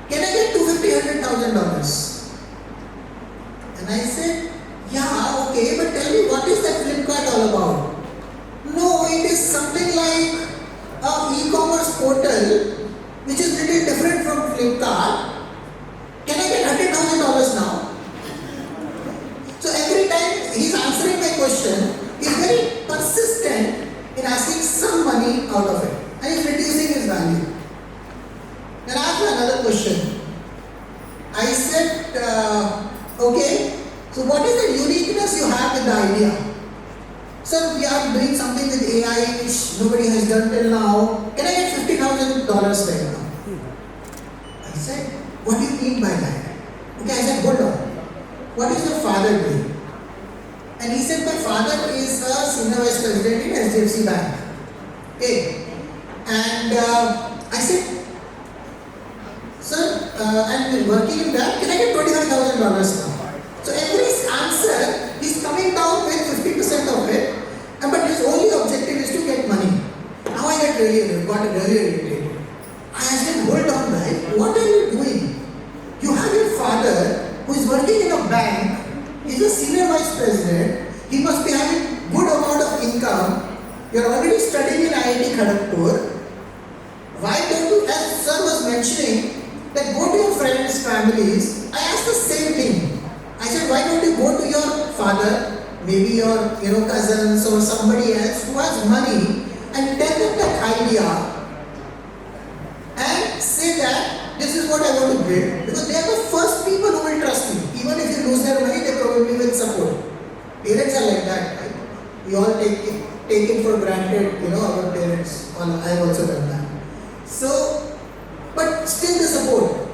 Can I get $250,000? And I said, yeah, okay, but tell me what is that Flipkart all about? out of it. And he's reducing his value. Then I asked another question. I said, okay, so what is the uniqueness you have with the idea? Sir, we are doing something with AI which nobody has done till now. Can I get $50,000 right now? I said, what do you mean by that? Okay, I said, hold on. What is your father doing? And he said, my father is a senior vice president in HDFC Bank. Okay. And I said, sir, I'm working in that. Can I get $25,000 now? So every answer is coming down with 50% of it. But his only objective is to get money. Now I got really irritated. I said, hold on guys, what are you doing? You have your father who is working in a bank, he's a senior vice president, he must be having good amount of income, you're already studying in IIT Kharagpur. Why don't you, as sir was mentioning, that go to your friends' families. I asked the same thing. I said, why don't you go to your father, maybe your cousins or somebody else who has money, and tell them that idea and say that this is what I want to build, because they are the first people who will trust you. Even if you lose their money, they probably will support. Parents are like that, right? We all take it for granted, our parents. I have also done that. So, but still the support.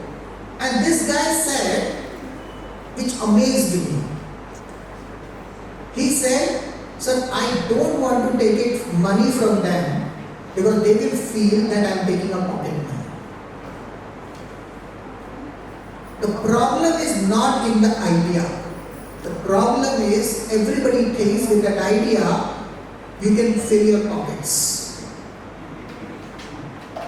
And this guy said, which amazed me. He said, sir, I don't want to take money from them because they will feel that I am taking a pocket money. The problem is not in the idea. The problem is everybody thinks with that idea you can fill your pockets.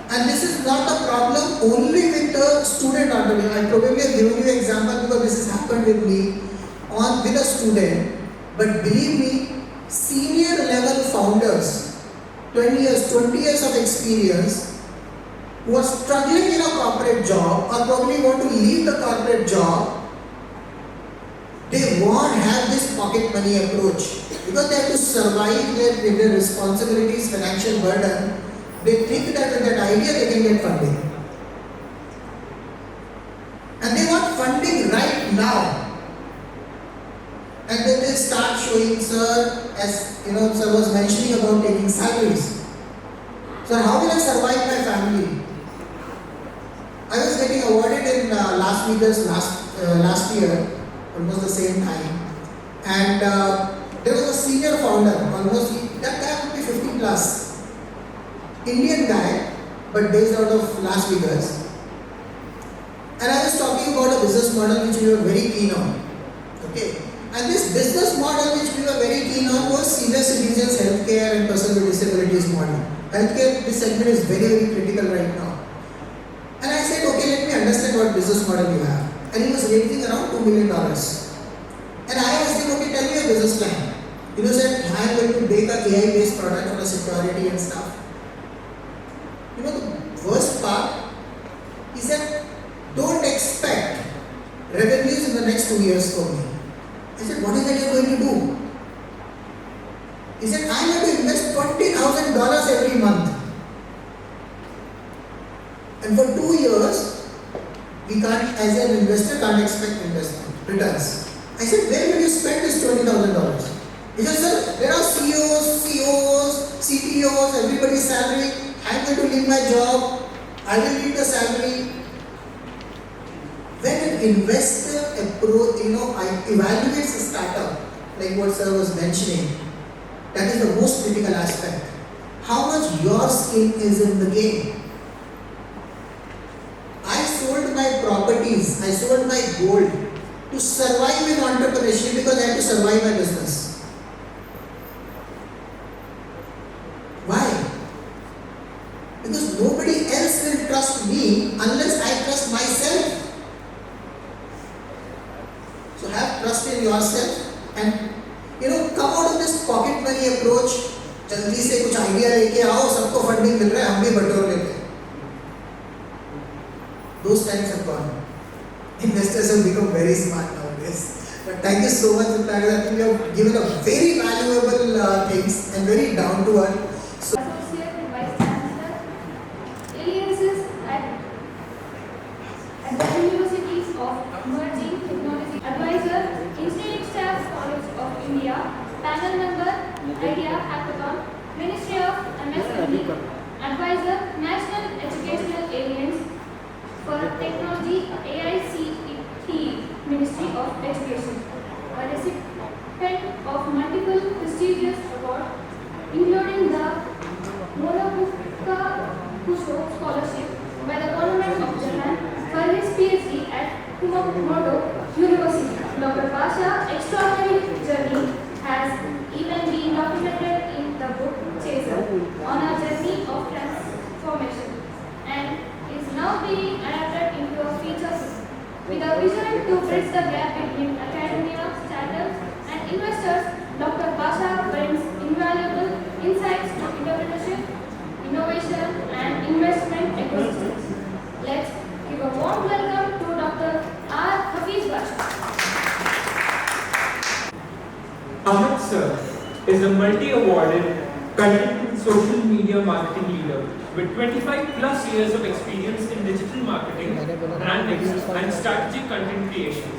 And this is not a problem only with the student entrepreneur. I probably have given you an example because this has happened with me with a student. But believe me, senior level founders, 20 years of experience, who are struggling in a corporate job or probably want to leave the corporate job, they won't have this pocket money approach because they have to survive their responsibilities, financial burden. They think that with that idea they can get funding. And they want funding right now. And then they start showing, sir, as sir was mentioning about taking salaries. Sir, how will I survive my family? I was getting awarded in last year, almost the same time. And there was a senior founder, that guy would be 50 plus. Indian guy, but based out of Las Vegas. And I was talking about a business model which we were very keen on. Okay. And this business model which we were very keen on was senior citizens healthcare and person with disabilities model. Healthcare, this segment is very, very critical right now. And I said, okay, let me understand what business model you have. And he was raising around $2 million. And I asked him, okay, tell me your business plan. He said, I am going to make an AI-based product for the security and stuff. The worst part, he said, don't expect revenues in the next 2 years for me. I said, what is that you are going to do? He said, I am going to invest $20,000 every month. And for 2 years, we can't, as an investor, can't expect returns. I said, where will you spend this $20,000? He said, sir, there are CEOs, COOs, CTOs, everybody's salary. I am going to leave my job. I will leave the salary. When an investor evaluates a startup, like what sir was mentioning, that is the most critical aspect. How much your skin is in the game. I sold my properties, I sold my gold to survive in entrepreneurship because I had to survive my business. Why? Because nobody else will trust me unless I trust myself. So have trust in yourself and come out of this pocket money approach. जल्दी से कुछ idea लेके आओ, सबको funding मिल रहा है, हम भी बटोर लेते हैं. Those times have gone. Investors have become very smart nowadays. But thank you so much, Ratnakar. I think you have given a very valuable things and very down to earth. Associate and Vice Chancellor Idea Hackathon, Ministry of MSME, Advisor, National Educational Alliance for Technology, AICTE, Ministry of Education, a recipient of multiple prestigious awards, including the Monobuka Kusho Scholarship by the Government of Japan for his PhD at Kumamoto University. Dr. Pasha's extraordinary journey has even been documented in the book Chaser on a journey of transformation and is now being adapted into a feature film. With a vision to bridge the gap between academia, startups, and investors, Dr. Pasha brings invaluable insights to entrepreneurship, innovation, and investment ecosystems. Let's give a warm welcome to Dr. R. Hafiz Pasha. Amit sir is a multi-awarded content and social media marketing leader with 25 plus years of experience in digital marketing, branding, and strategic content creation.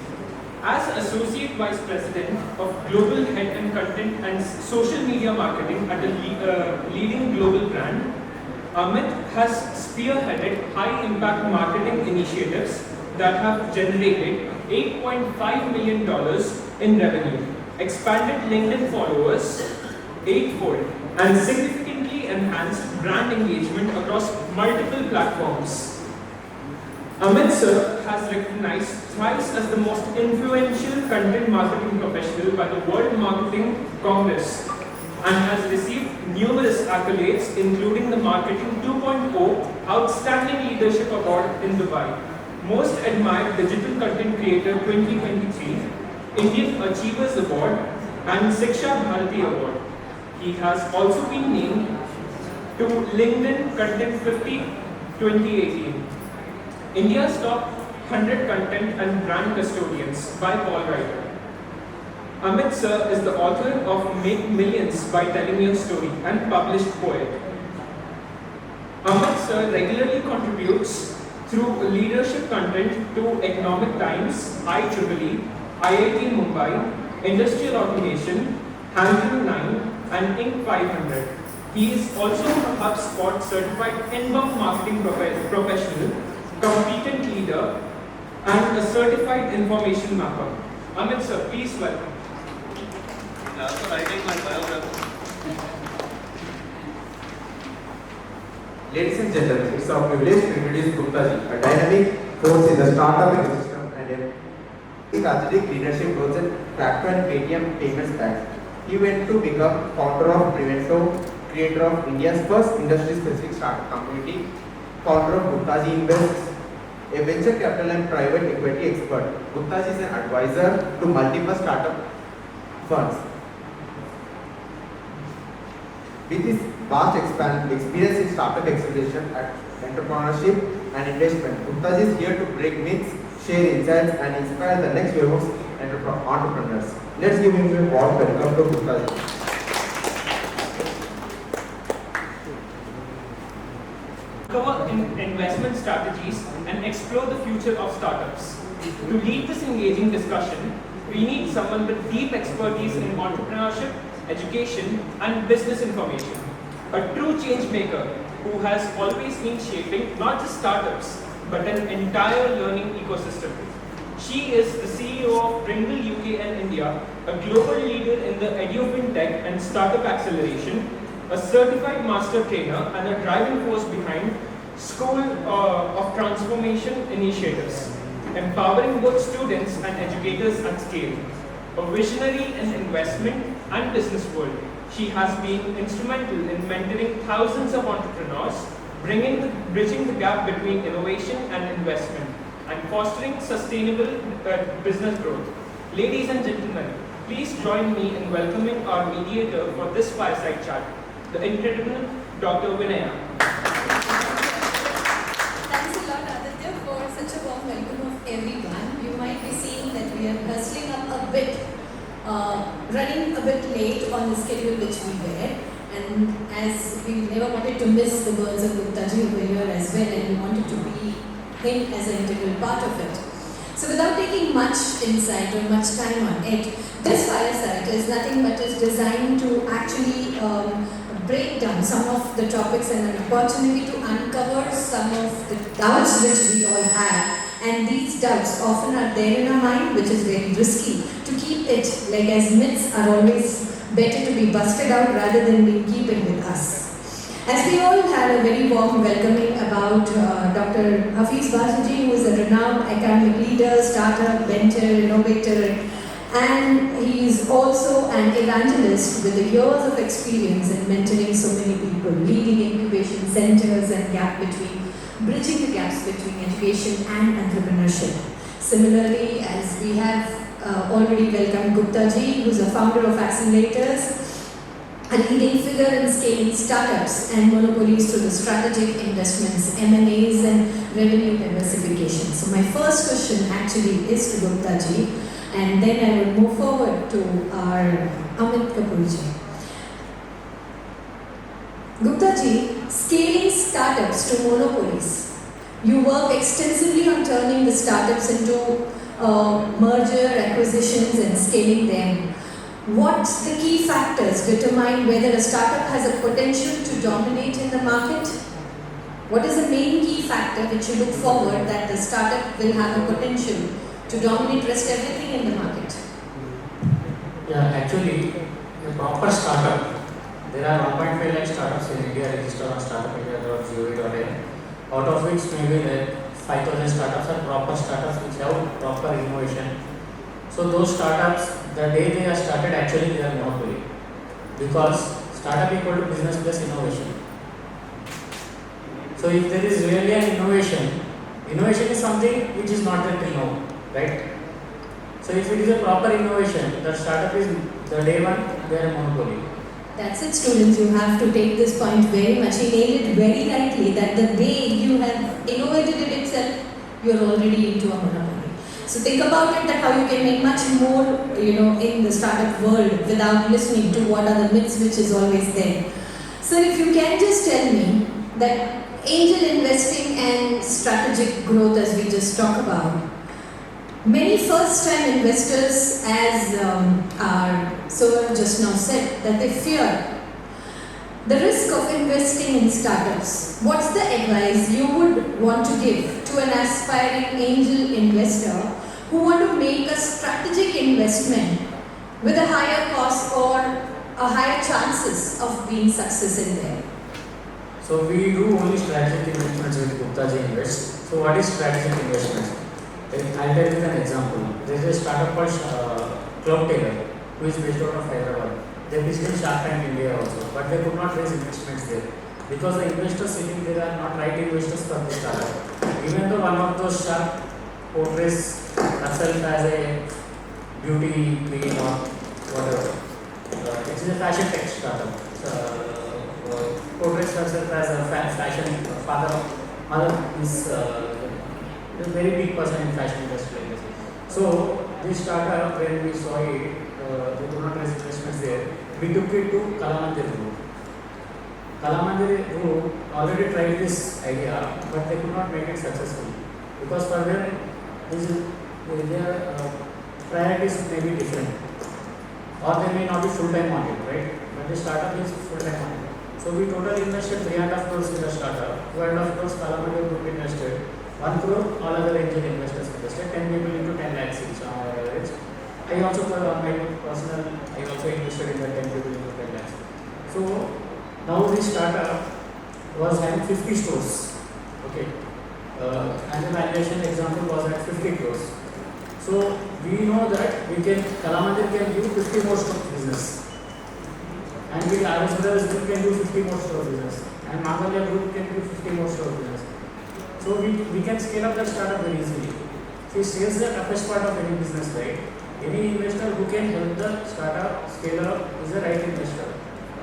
As Associate Vice President of Global Head and Content and Social Media Marketing at a leading global brand, Amit has spearheaded high-impact marketing initiatives that have generated $8.5 million in revenue, expanded LinkedIn followers eightfold, and significantly enhanced brand engagement across multiple platforms. Amit sir has recognized thrice as the most influential content marketing professional by the World Marketing Congress and has received numerous accolades including the Marketing 2.0 Outstanding Leadership Award in Dubai, Most Admired Digital Content Creator 2023, Indian Achievers Award and Shiksha Bharati Award. He has also been named to LinkedIn Content 50 2018. India's top 100 content and brand custodians by Paul Writer. Amit sir is the author of Make Millions by Telling Your Story and published poet. Amit sir regularly contributes through leadership content to Economic Times, IEEE, IIT Mumbai, Industrial Automation, Handle 9 and Inc. 500. He is also a HubSpot certified inbound marketing professional, competent leader, and a certified information mapper. Amit sir, please welcome. For writing my biography. Ladies and gentlemen, it's our privilege to introduce Guptaji, a dynamic force in the startup ecosystem and a strategic leadership roles at Tractor and Paytm Payments Bank. He went to become founder of Prevento, creator of India's first industry-specific startup community, founder of Guptaji Invests, a venture capital and private equity expert. Guptaji is an advisor to multiple startup funds. With his vast experience in startup acceleration, entrepreneurship and investment, Guptaji is here to break myths, share insights and inspire the next wave of entrepreneurs. Let's give him a warm welcome to Guptaji. Cover investment strategies and explore the future of startups. To lead this engaging discussion, we need someone with deep expertise in entrepreneurship, education, and business information. A true change maker who has always been shaping not just startups, but an entire learning ecosystem. She is the CEO of Bringle UK India, a global leader in the edu-fintech and startup acceleration, a certified master trainer, and a driving force behind School of Transformation initiatives, empowering both students and educators at scale. A visionary in investment and business world, she has been instrumental in mentoring thousands of entrepreneurs, bridging the gap between innovation and investment, and fostering sustainable business growth. Ladies and gentlemen, please join me in welcoming our mediator for this fireside chat, the incredible Dr. Vinaya. Thanks a lot, Aditya, for such a warm welcome of everyone. You might be seeing that we are hustling up a bit, running a bit late on the schedule which we were. And as we never wanted to miss the words of Guptaji over here as well, and we wanted to be him as an integral part of it. So without taking much insight or much time on it, this fireside is nothing but is designed to actually break down some of the topics and an opportunity to uncover some of the doubts which we all have. And these doubts often are there in our mind, which is very risky. To keep it, like as myths are always better to be busted out rather than be keeping with us. As we all had a very warm welcoming about Dr. Hafiz Basaji, who is a renowned academic leader, startup, venture, innovator, and he is also an evangelist with the years of experience in mentoring so many people, leading incubation centers and bridging the gaps between education and entrepreneurship. Similarly, as we have already welcomed Guptaji, who is a founder of Accelerators, a leading figure in scaling startups and monopolies through the strategic investments, M&As and revenue diversification. So my first question actually is to Guptaji, and then I will move forward to our Amit Kapoor. Guptaji, scaling startups to monopolies. You work extensively on turning the startups into merger, acquisitions and scaling them. What's the key factors determine whether a startup has a potential to dominate in the market? What is the main key factor which you look forward that the startup will have a potential to dominate rest everything in the market? Yeah, actually, a proper startup, there are 1.5 lakh startups in India registered on startupindia.gov.in, out of which maybe like 5,000 startups are proper startups which have proper innovation. So those startups, the day they are started, actually they are monopoly, because startup equal to business plus innovation. So if there is really an innovation is something which is not there till now, right? So if it is a proper innovation, the startup is the day one, they are a monopoly. That's it, students. You have to take this point very much. He nailed it very rightly that the day you have innovated it itself, you are already into a monopoly. So think about it, that how you can make much more, in the startup world without listening to what are the myths which is always there. So if you can just tell me that angel investing and strategic growth, as we just talked about, many first-time investors, as our Sir just now said, that they fear the risk of investing in startups. What's the advice you would want to give to an aspiring angel investor who want to make a strategic investment with a higher cost or a higher chances of being success in there? So we do only strategic investments with Guptaji Invest. So what is strategic investment? I'll tell you an example. There is a startup called Cloud Tailor, who is based out of Hyderabad. They visited Shark Tank India also, but they could not raise investments there because the investors sitting there are not right investors for the startup. Even though one of those shark portrays herself as a beauty queen or whatever, it is a fashion tech startup. Portrays herself as a fashion mother is a very big person in fashion industry. So this startup, when we saw it, they could not raise investments there. We took it to Kalamandir Group. Kalamandir Group already tried this idea, but they could not make it successful because for them, their priorities may be different, or they may not be full-time on it, right? But the startup is full-time on it. So we totally invested 3.5 crores in the startup. 2.5 crores Kalamandir Group invested. 1 crore all other angel investors invested. 10 people into 10 lakhs each on average. I also invested in the 10 people into 10 lakhs. So now this startup was having 50 stores. Okay. And the valuation example was at 50 crores. So we know that Kalamandir can give 50 more stores business. And we RS Brothers Group can do 50 more store business. And Mangalya Group can do 50 more store business. So we can scale up the startup very easily. See, sales is the toughest part of any business, right? Any investor who can help the startup scale up is the right investor.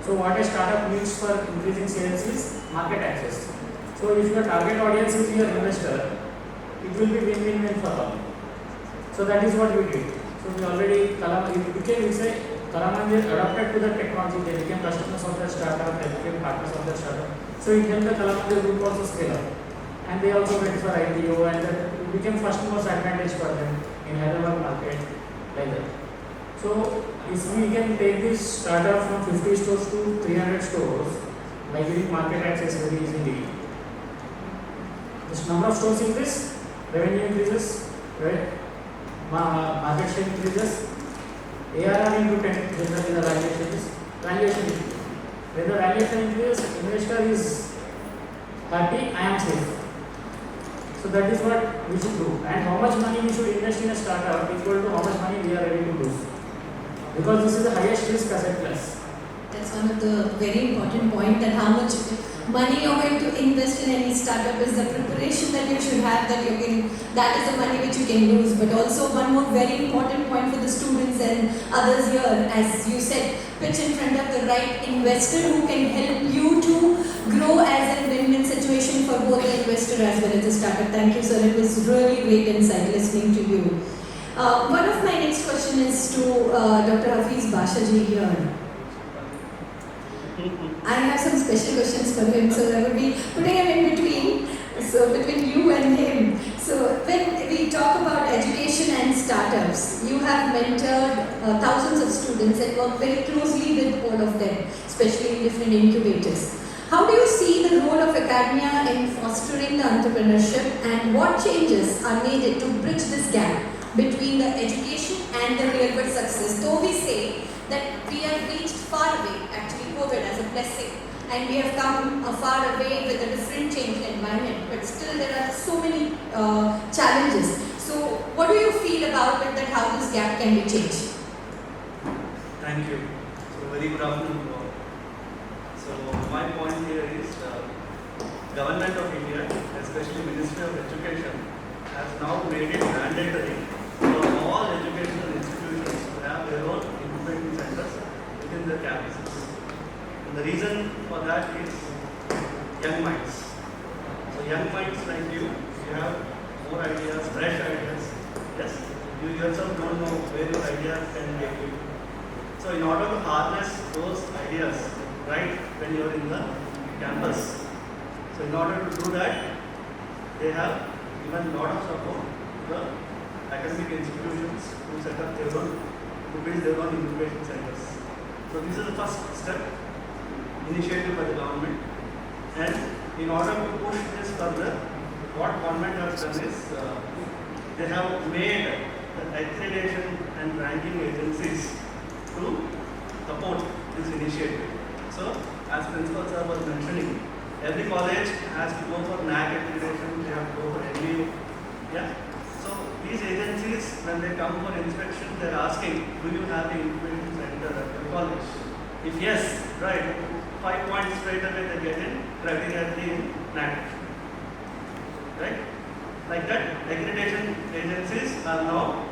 So what a startup needs for increasing sales is market access. So if your target audience is your investor, it will be win-win-win for all. So that is what we did. So we already, Kalamandir adapted to the technology, they became customers of the startup, they became partners of the startup. So it helped the Kalamandir Group also scale up. and they also went for IPO, and that became first most advantage for them in Hyderabad market, like that. So if we can take this startup from 50 stores to 300 stores by giving market access very easily, this number of stores increase, revenue increases, right? Market share increases, ARR into 10, generally the valuation increases. When the valuation increases, investor is happy, I am safe. So that is what we should do. And how much money we should invest in a startup equal to how much money we are ready to lose. Because this is the highest risk asset class. That's one of the very important point, that how much money you're going to invest in any startup is the preparation that you should have, that that is the money which you can lose. But also one more very important point for the students and others here, as you said, pitch in front of the right investor who can help you to grow as a win-win situation for both the investor as well as the startup. Thank you, sir. It was really great insight listening to you. One of my next question is to Dr. Hafiz Bashaji here. I have some special questions for him, so I would be putting him in between, so between you and him. So when we talk about education and startups, you have mentored thousands of students and work very closely with all of them, especially in different incubators. How do you see the role of academia in fostering the entrepreneurship, and what changes are needed to bridge this gap between the education and the real world success? Though we say that we have reached far away, actually COVID as a blessing, and we have come far away with a different changed environment, but still there are so many challenges. So what do you feel about it, that how this gap can be changed? Thank you. So very good afternoon. So my point here is Government of India, especially Ministry of Education, has now made it mandatory for all educational institutions to have their own incubating centers within their campuses. And the reason for that is young minds. So young minds like you have more ideas, fresh ideas. Yes, you yourself don't know where your ideas can take you. So in order to harness those ideas, right, when you are in the campus, so in order to do that, they have given a lot of support to the academic institutions to set up their own, to build their own incubation centers. So this is the first step, initiated by the government. And in order to push this further, what government has done is they have made the accreditation and ranking agencies to support this initiative. So as Principal Sir was mentioning, every college has to go for NAC accreditation, they have to go for MBA. Yeah. So these agencies, when they come for inspection, they are asking, do you have the incubation center at your college? If yes, right, 5 points straight away they get in criteria 3 in NAC. Right? Like that, accreditation agencies are now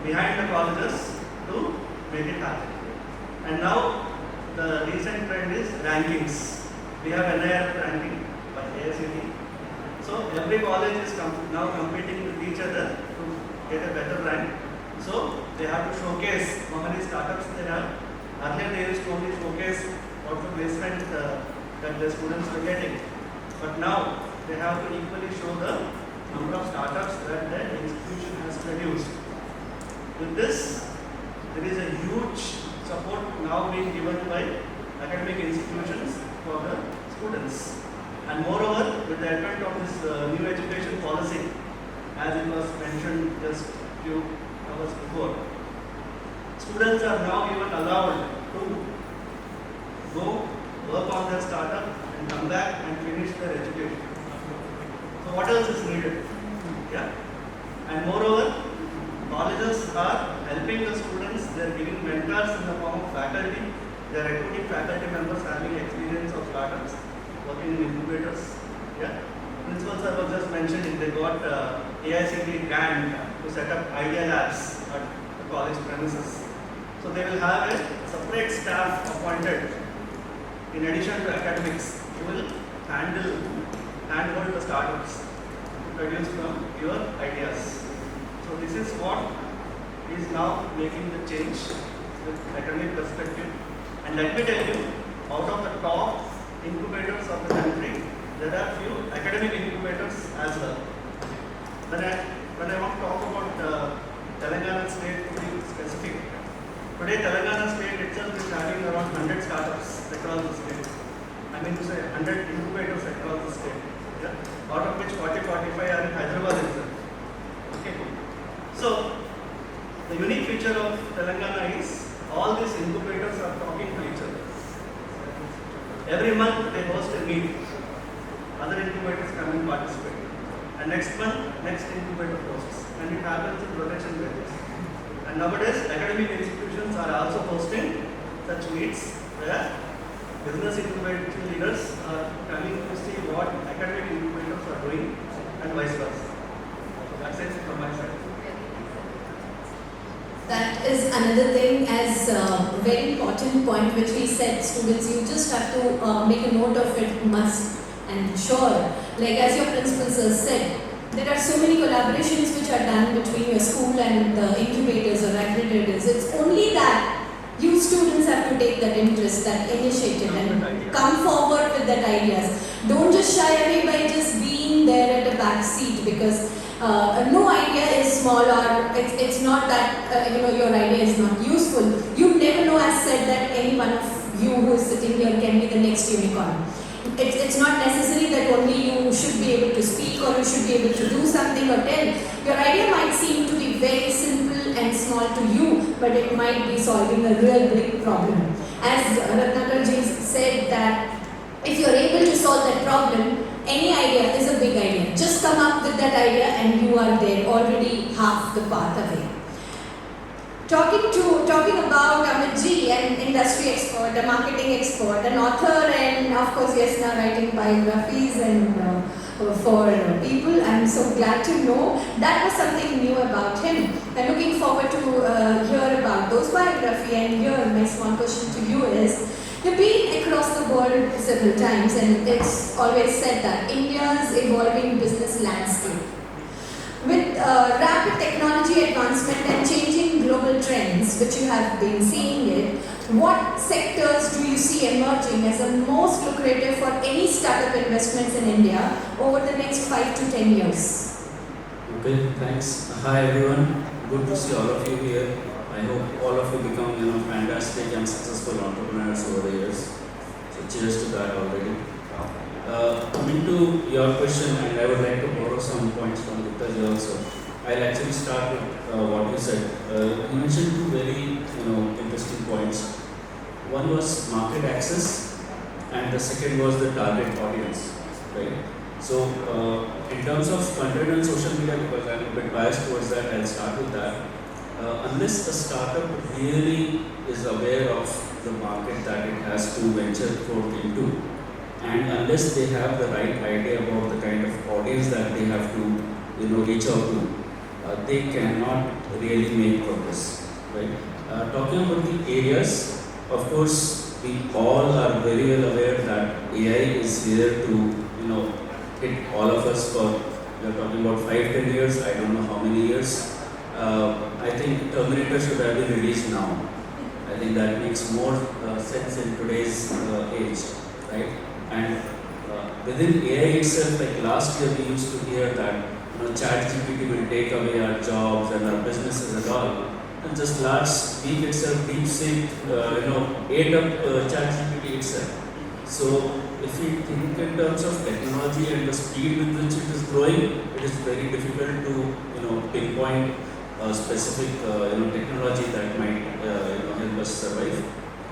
behind the colleges to make it happen. And now the recent trend is rankings. We have NIR ranking by AICTE. So every college is now competing with each other to get a better rank. So they have to showcase how many startups they have. Earlier they used to only showcase what the placement that the students were getting. But now they have to equally show the number of startups that the institution has produced. With this, there is a huge support now being given by academic institutions for the students. And moreover, with the advent of this new education policy, as it was mentioned just a few hours before, students are now even allowed to go work on their startup and come back and finish their education. So what else is needed? Yeah. And moreover, colleges are helping the students. They are giving mentors in the form of faculty. They are recruiting faculty members having experience of startups, working in incubators. Yeah. Principal Sir was just mentioning they got AICTE grant to set up idea labs at the college premises. So they will have a separate staff appointed in addition to academics who will handle the startups to produce from your ideas. So this is what is now making the change with academic perspective. And let me tell you, out of the top incubators of the country, there are few academic incubators as well. When I want to talk about Telangana state to be specific, today Telangana state itself is having around 100 startups across the state. I mean to say 100 incubators across the state. Yeah? Out of which 40-45 are in Hyderabad itself. Okay. So the unique feature of Telangana is all these incubators are talking to each other. Every month they host a meet. Other incubators come and participate. And next month, next incubator hosts. And it happens in rotation basis. And nowadays, academic institutions are also hosting such meets where business incubation leaders are coming to see what academic incubators are doing and vice versa. So that's it from my side. That is another thing, as a very important point which we said, students, you just have to make a note of it, must and sure. Like as your principal sir said, there are so many collaborations which are done between your school and the incubators or accreditators. It's only that you students have to take that interest, that initiative and come forward with that ideas. Don't just shy away by just being there at the back seat, because no idea is small, or it's not that your idea is not useful. You never know, as said, that any one of you who is sitting here can be the next unicorn. It's not necessary that only you should be able to speak or you should be able to do something or tell. Your idea might seem to be very simple and small to you, but it might be solving a real big problem. As Ratnakar ji said, that if you're able to solve that problem, any idea is a big idea. Just come up with that idea and you are there, already half the path away. Talking about Amit ji, an industry expert, a marketing expert, an author, and of course, yes, now writing biographies and for people. I'm so glad to know that was something new about him. I'm looking forward to hear about those biography. And here, my small question to you is, you've been across the world several times, and it's always said that India's evolving business landscape, with rapid technology advancement and changing global trends, which you have been seeing it, what sectors do you see emerging as the most lucrative for any startup investments in India over the next 5 to 10 years? Okay, thanks. Hi everyone. Good to see all of you here. I hope all of you become fantastic and successful entrepreneurs over the years. So cheers to that already. Coming to your question, and I would like to borrow some points from Guptaji also. I'll actually start with what you said. You mentioned two very interesting points. One was market access, and the second was the target audience, right? So in terms of content and social media, because I'm a bit biased towards that, I'll start with that. Unless a startup really is aware of the market that it has to venture forth into, and unless they have the right idea about the kind of audience that they have to reach out to, they cannot really make progress, right? Talking about the areas, of course, we all are very well aware that AI is here to hit all of us for, we are talking about 5-10 years, I don't know how many years. I think Terminator should have been released now. I think that makes more sense in today's age, right? And within AI itself, like last year we used to hear that ChatGPT will take away our jobs and our businesses and all. And just last week itself, DeepSeek ate up ChatGPT itself. So if we think in terms of technology and the speed with which it is growing, it is very difficult to pinpoint a specific technology that might help us survive.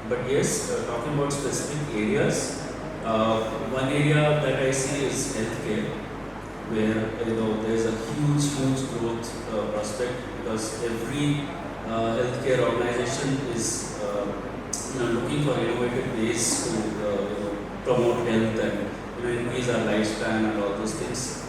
But yes, talking about specific areas, one area that I see is healthcare, where there is a huge growth prospect, because every healthcare organization is looking for innovative ways to promote health and increase our lifespan and all those things.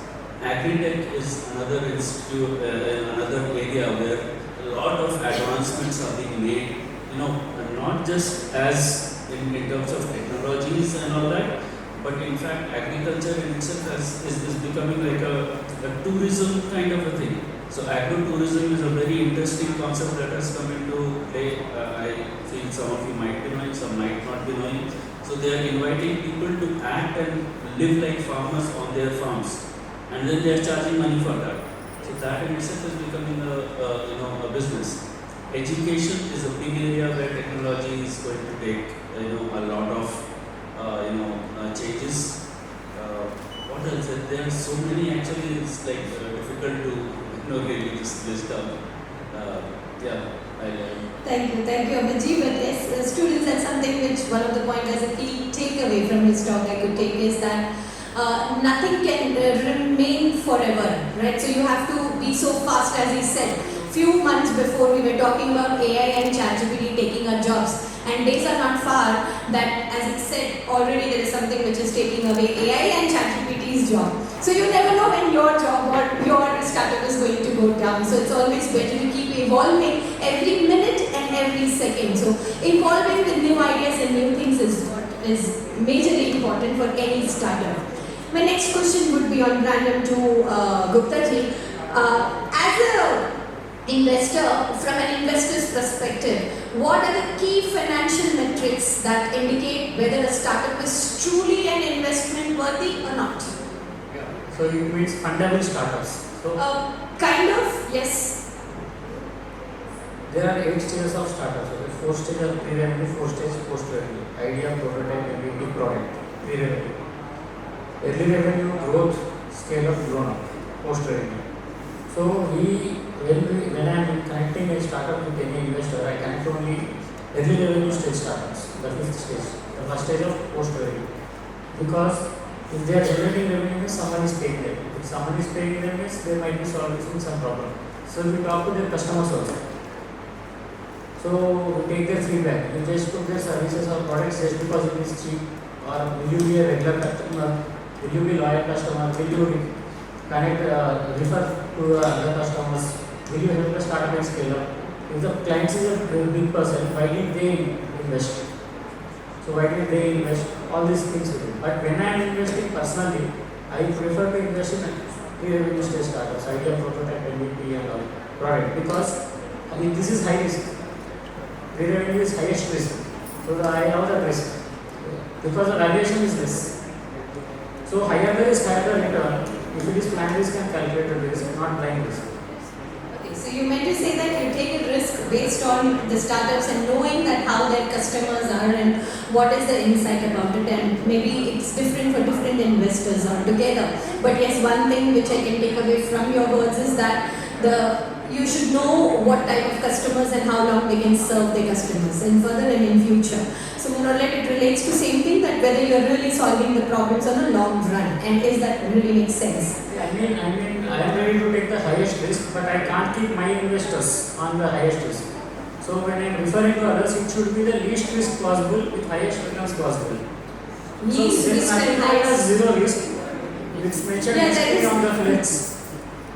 Agri-tech is another another area where a lot of advancements are being made, and not just as in terms of technologies and all that, but in fact agriculture in itself is becoming like a tourism kind of a thing. So agro-tourism is a very interesting concept that has come into play. I feel some of you might be knowing, some might not be knowing. So they are inviting people to act and live like farmers on their farms, and then they are charging money for that. So that in itself is becoming a business. Education is a big area where technology is going to take a lot of changes. What else? There are so many actually. It's like difficult to really just list out. Thank you, Amitji. But yes, students, that's something which one of the points as a key takeaway from his talk I could take is that nothing can remain forever, right? So you have to be so fast, as he said. Few months before we were talking about AI and ChatGPT taking our jobs, and days are not far that, as he said, already there is something which is taking away AI and ChatGPT's job. So you never know when your job or your startup is going to go down. So it's always better to keep evolving every minute and every second. So evolving with new ideas and new things is what is majorly important for any startup. My next question would be on random to Guptaji. As a investor, from an investor's perspective, what are the key financial metrics that indicate whether a startup is truly an investment worthy or not? So it means fundable startups. So kind of, yes. There are 8 stages of startups. So there's 4 stages of pre-revenue, 4 stages post-revenue. Idea, prototype, MVP, product. Pre-revenue. Early revenue, growth, scale up, grown up. Post-revenue. So when I am connecting a startup with any investor, I connect only early revenue stage startups, the 5th stage, the first stage of post-revenue. Because if they are generating revenue, someone is paying them. If someone is paying them, they might be solving some problem. So we talk to their customers also. So we take their feedback. You just took their services or products just because it is cheap, or will you be a regular customer? Will you be loyal customer? Will you refer to other customers? Will you help the startup and scale up? If the client is a big person, why did they invest? So why did they invest? All these things. But when I am investing personally, I prefer to invest in pre-revenue stage startups, idea, prototype, MVP and all product, because this is high risk. Pre-revenue is highest risk. So I have that risk. Because the valuation is less. So higher the risk, higher the return. If it is planned risk and calculated risk, not blind risk. Okay, so you meant to say that you take a risk based on the startups and knowing that how their customers are and what is the insight about it, and maybe it's different for different investors altogether. But yes, one thing which I can take away from your words is that you should know what type of customers and how long they can serve their customers and further and in future. So more or less it relates to same thing, that whether you're really solving the problems on a long run, and is that really makes sense. I mean, I am ready to take the highest risk, but I can't keep my investors on the highest risk. So when I am referring to others, it should be the least risk possible with highest returns possible. Least risk and highest. Zero risk. It's mentioned on the flex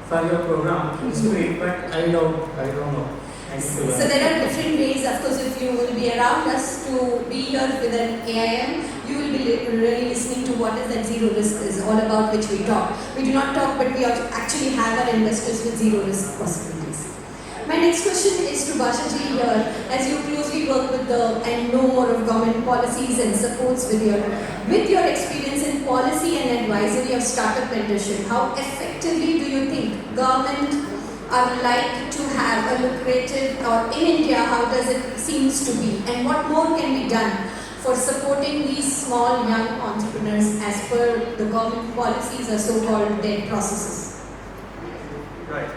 for your program. It's free, but I don't know. So there are different ways. Of course, if you will be around us to be here with an AIM, you will be really listening to what is that zero risk is all about, which we talk. We do not talk, but we actually have our investors with zero risk possibilities. My next question is to Bashaji here. As you closely work with and know more of government policies and supports with your experience in policy and advisory of startup mentorship, how effectively do you think government are like to have a lucrative, or in India, how does it seems to be, and what more can be done for supporting these small young entrepreneurs as per the government policies or so-called dead processes? Right.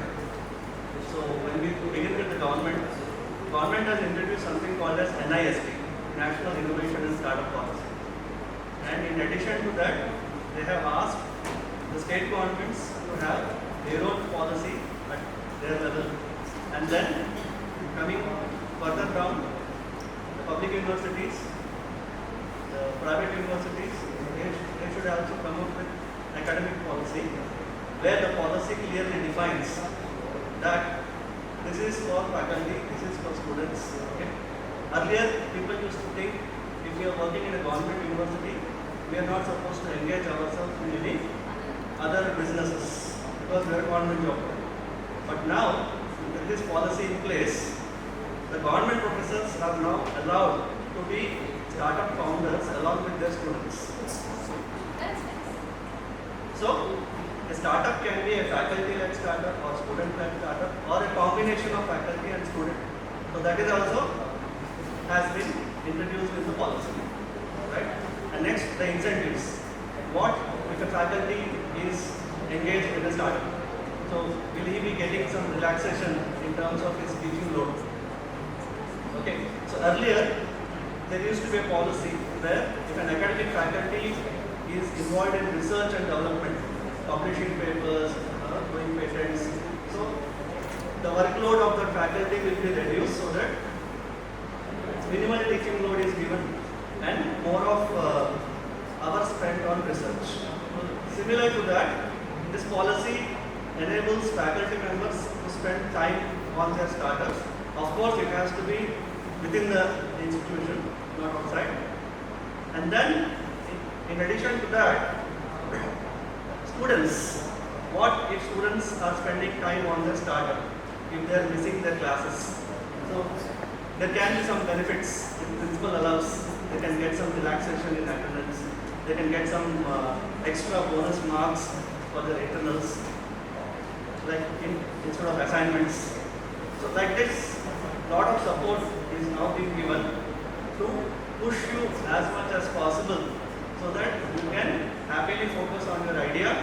So when we begin with the government has introduced something called as NISP, National Innovation and Startup Policy. And in addition to that, they have asked the state governments to have their own policy at their level. And then coming further down, the public universities, the private universities, they should also come up with academic policy where the policy clearly defines that this is for faculty, this is for students. Okay? Earlier, people used to think if we are working in a government university, we are not supposed to engage ourselves in any other businesses because we are government job. But now, with this policy in place, the government professors are now allowed to be startup founders along with their students. So a startup can be a faculty-led startup or student-led startup or a combination of faculty and student. So that is also has been introduced in the policy, right? And next, the incentives. What if a faculty is engaged in a startup? So will he be getting some relaxation in terms of his teaching load? Okay. So earlier there used to be a policy where if an academic faculty is involved in research and development, publishing papers, doing patents, so the workload of the faculty will be reduced so that minimal teaching load is given and more of hours spent on research. So, similar to that, this policy enables faculty members to spend time on their startups. Of course, it has to be within the institution, not outside. And then, in addition to that, students. What if students are spending time on their startup? If they are missing their classes? So, there can be some benefits. If the principal allows, they can get some relaxation in attendance. They can get some extra bonus marks for their internals, like instead of assignments. So like this, lot of support is now being given to push you as much as possible so that you can happily focus on your idea,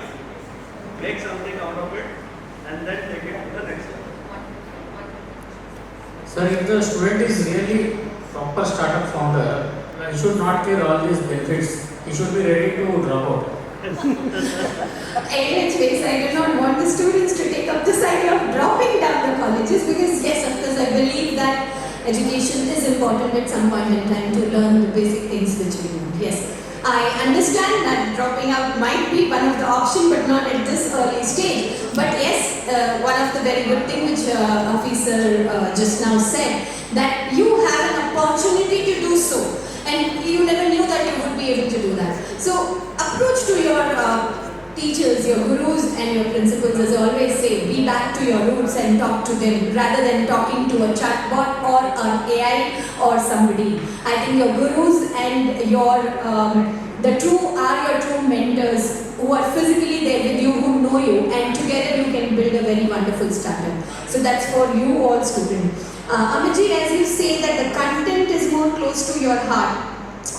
make something out of it, and then take it to the next level. So if the student is really proper startup founder, he should not care all these benefits. He should be ready to drop out. Anyways, I do not want the students to take up this idea of dropping down the colleges because yes, of course, I believe that education is important at some point in time to learn the basic things which we want. Yes, I understand that dropping out might be one of the options, but not at this early stage. But yes, one of the very good thing which officer just now said, that you have an opportunity to do so. And you never knew that you would be able to do that. So, approach to your teachers, your gurus and your principals, as I always say, be back to your roots and talk to them rather than talking to a chatbot or an AI or somebody. I think your gurus and your your true mentors who are physically there with you, who know you, and together you can build a very wonderful startup. So that's for you all students. Amitji, as you say that the content is more close to your heart,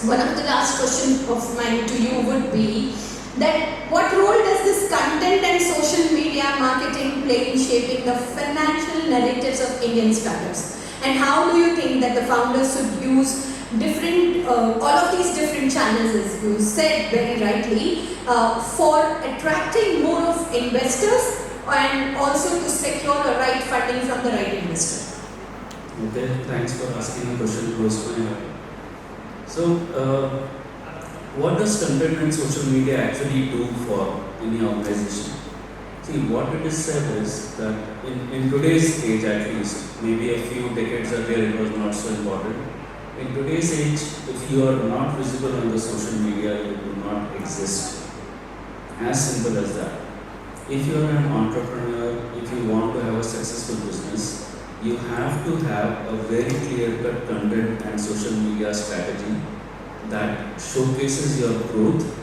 one of the last questions of mine to you would be that what role does this content and social media marketing play in shaping the financial narratives of Indian startups? And how do you think that the founders should use all of these different channels, as you said very rightly, for attracting more of investors and also to secure the right funding from the right investor? Okay, thanks for asking a question close to my heart. So, what does content and social media actually do for any organization? See, what it is said is that in today's age at least, maybe a few decades earlier it was not so important. In today's age, if you are not visible on the social media, you do not exist. As simple as that. If you are an entrepreneur, if you want to have a successful business, you have to have a very clear-cut content and social media strategy that showcases your growth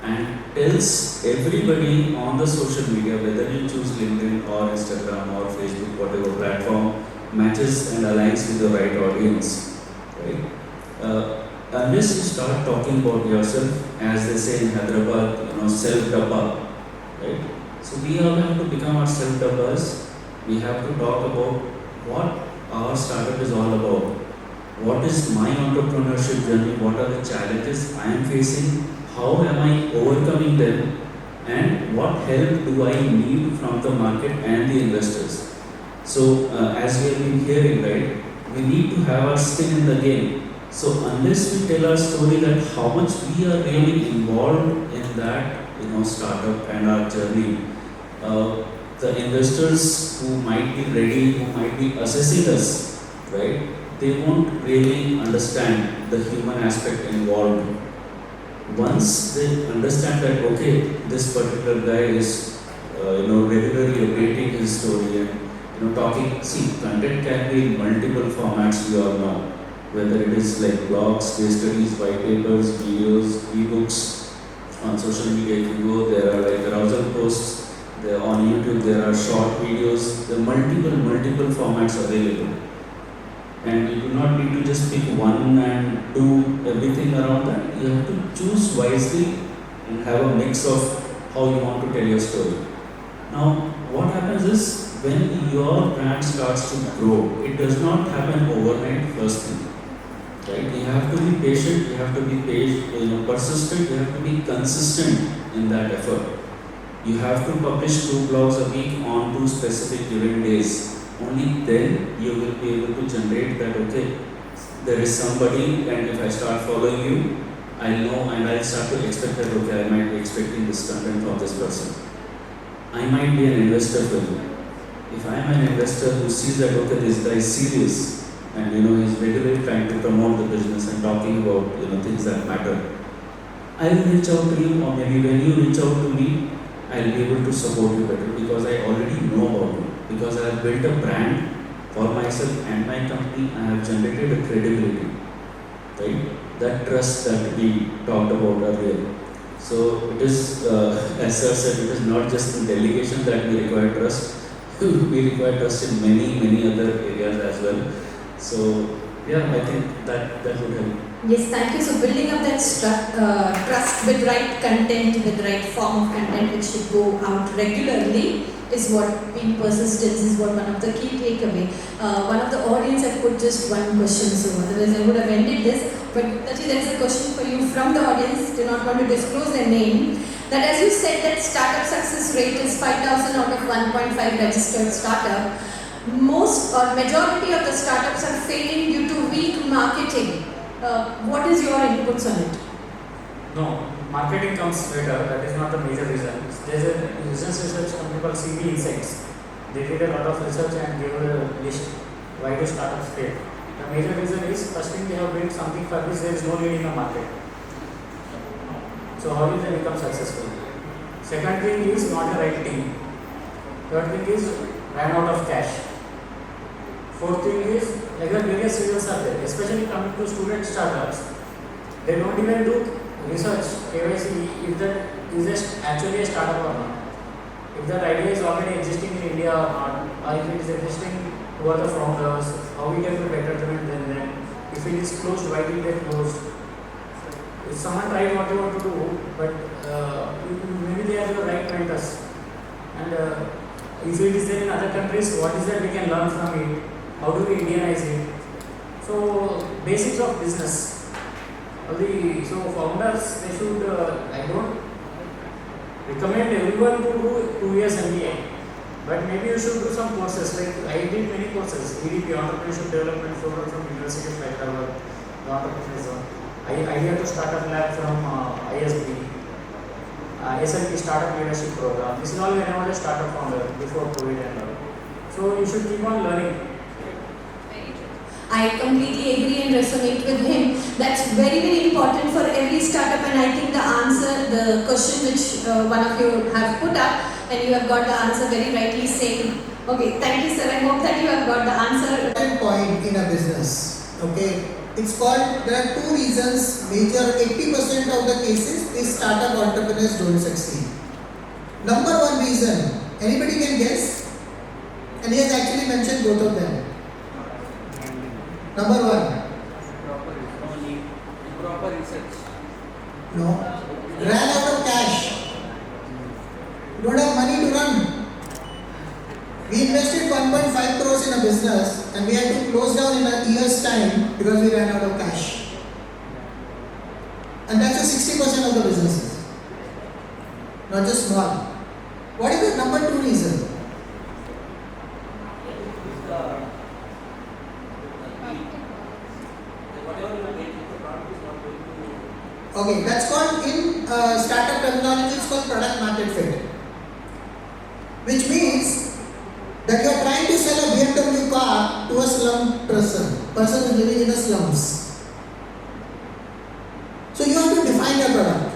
and tells everybody on the social media, whether you choose LinkedIn or Instagram or Facebook, whatever platform matches and aligns with the right audience, right? Unless you start talking about yourself, as they say in Hyderabad, self-dabba, right? So we all have to become our self-dabbas. We have to talk about what our startup is all about. What is my entrepreneurship journey? What are the challenges I am facing? How am I overcoming them? And what help do I need from the market and the investors? So, as we have been hearing, right, we need to have our skin in the game. So, unless we tell our story that how much we are really involved in that, startup and our journey, the investors who might be ready, who might be assessing us, right, they won't really understand the human aspect involved. Once they understand that, okay, this particular guy is, regularly updating his story and, talking, see, content can be in multiple formats, we all know, whether it is like blogs, case studies, white papers, videos, ebooks, on social media. If you go, there are like 1,000 posts. There on YouTube, there are short videos. There are multiple formats available. And you do not need to just pick one and do everything around that. You have to choose wisely and have a mix of how you want to tell your story. Now, what happens is when your brand starts to grow, it does not happen overnight first thing. Right? You have to be patient, you have to be persistent, you have to be consistent in that effort. You have to publish 2 blogs a week on 2 specific given days. Only then you will be able to generate that, okay, there is somebody, and if I start following you, I know and I'll start to expect that, okay, I might be expecting this content from this person. I might be an investor for you. If I am an investor who sees that, okay, this guy is serious and he's regularly trying to promote the business and talking about things that matter, I will reach out to you, or maybe when you reach out to me, I'll be able to support you better because I already know about you. Because I have built a brand for myself and my company, I have generated a credibility, right? That trust that we talked about earlier. So it is, as Sir said, it is not just in delegation that we require trust. We require trust in many other areas as well. So yeah, I think that would help. Yes, thank you. So building up that trust with right content, with right form of content which should go out regularly is what being persistence is what one of the key takeaway. One of the audience had put just one question, so otherwise I would have ended this. But Guptaji, there is a question for you from the audience. Do not want to disclose their name. That as you said that startup success rate is 5,000 out of 1.5 registered startup. Most or majority of the startups are failing due to weak marketing. What is your inputs on it? No, marketing comes later. That is not the major reason. There is a business research company called CB Insights. They did a lot of research and gave a list why do startups fail. The major reason is first thing they have built something for which there is no need in the market. So how will they become successful? Second thing is not the right team. Third thing is ran out of cash. Fourth thing is there are various reasons are there, especially coming to student startups. They don't even do research, KYC, if that is actually a startup or not. If that idea is already existing in India or not, or if it is existing, who are the founders, how we can be better than them. If it is closed, why did they close? If someone tried what they want to do, but maybe they are the right mentors. And if it is there in other countries, what is that we can learn from it? How do we Indianize it? So, basics of business. So, founders, they should, I don't recommend everyone to do 2 years MBA. But maybe you should do some courses, like I did many courses, EDP, Entrepreneurship Development Program from University of Hyderabad, the Entrepreneurship Zone. Idea to Startup Lab from ISB, SLP Startup Leadership Program. This is all when I was a startup founder before COVID and all. So you should keep on learning. I completely agree and resonate with him. That's very important for every startup, and I think the question which one of you have put up, and you have got the answer very rightly saying. Okay, thank you sir, I hope that you have got the answer. Point in a business, okay, it's called, there are 2 reasons, major 80% of the cases, these startup entrepreneurs don't succeed. Number 1 reason, anybody can guess? And he has actually mentioned both of them. Number 1. Proper research. No. Ran out of cash. You don't have money to run. We invested 1.5 crores in a business and we had to close down in a year's time because we ran out of cash. And that's a 60% of the businesses. Not just small. What is the number 2 reason? Okay, that's called in startup terminology, it's called product market fit. Which means that you are trying to sell a BMW car to a slum person who is living in the slums. So you have to define your product.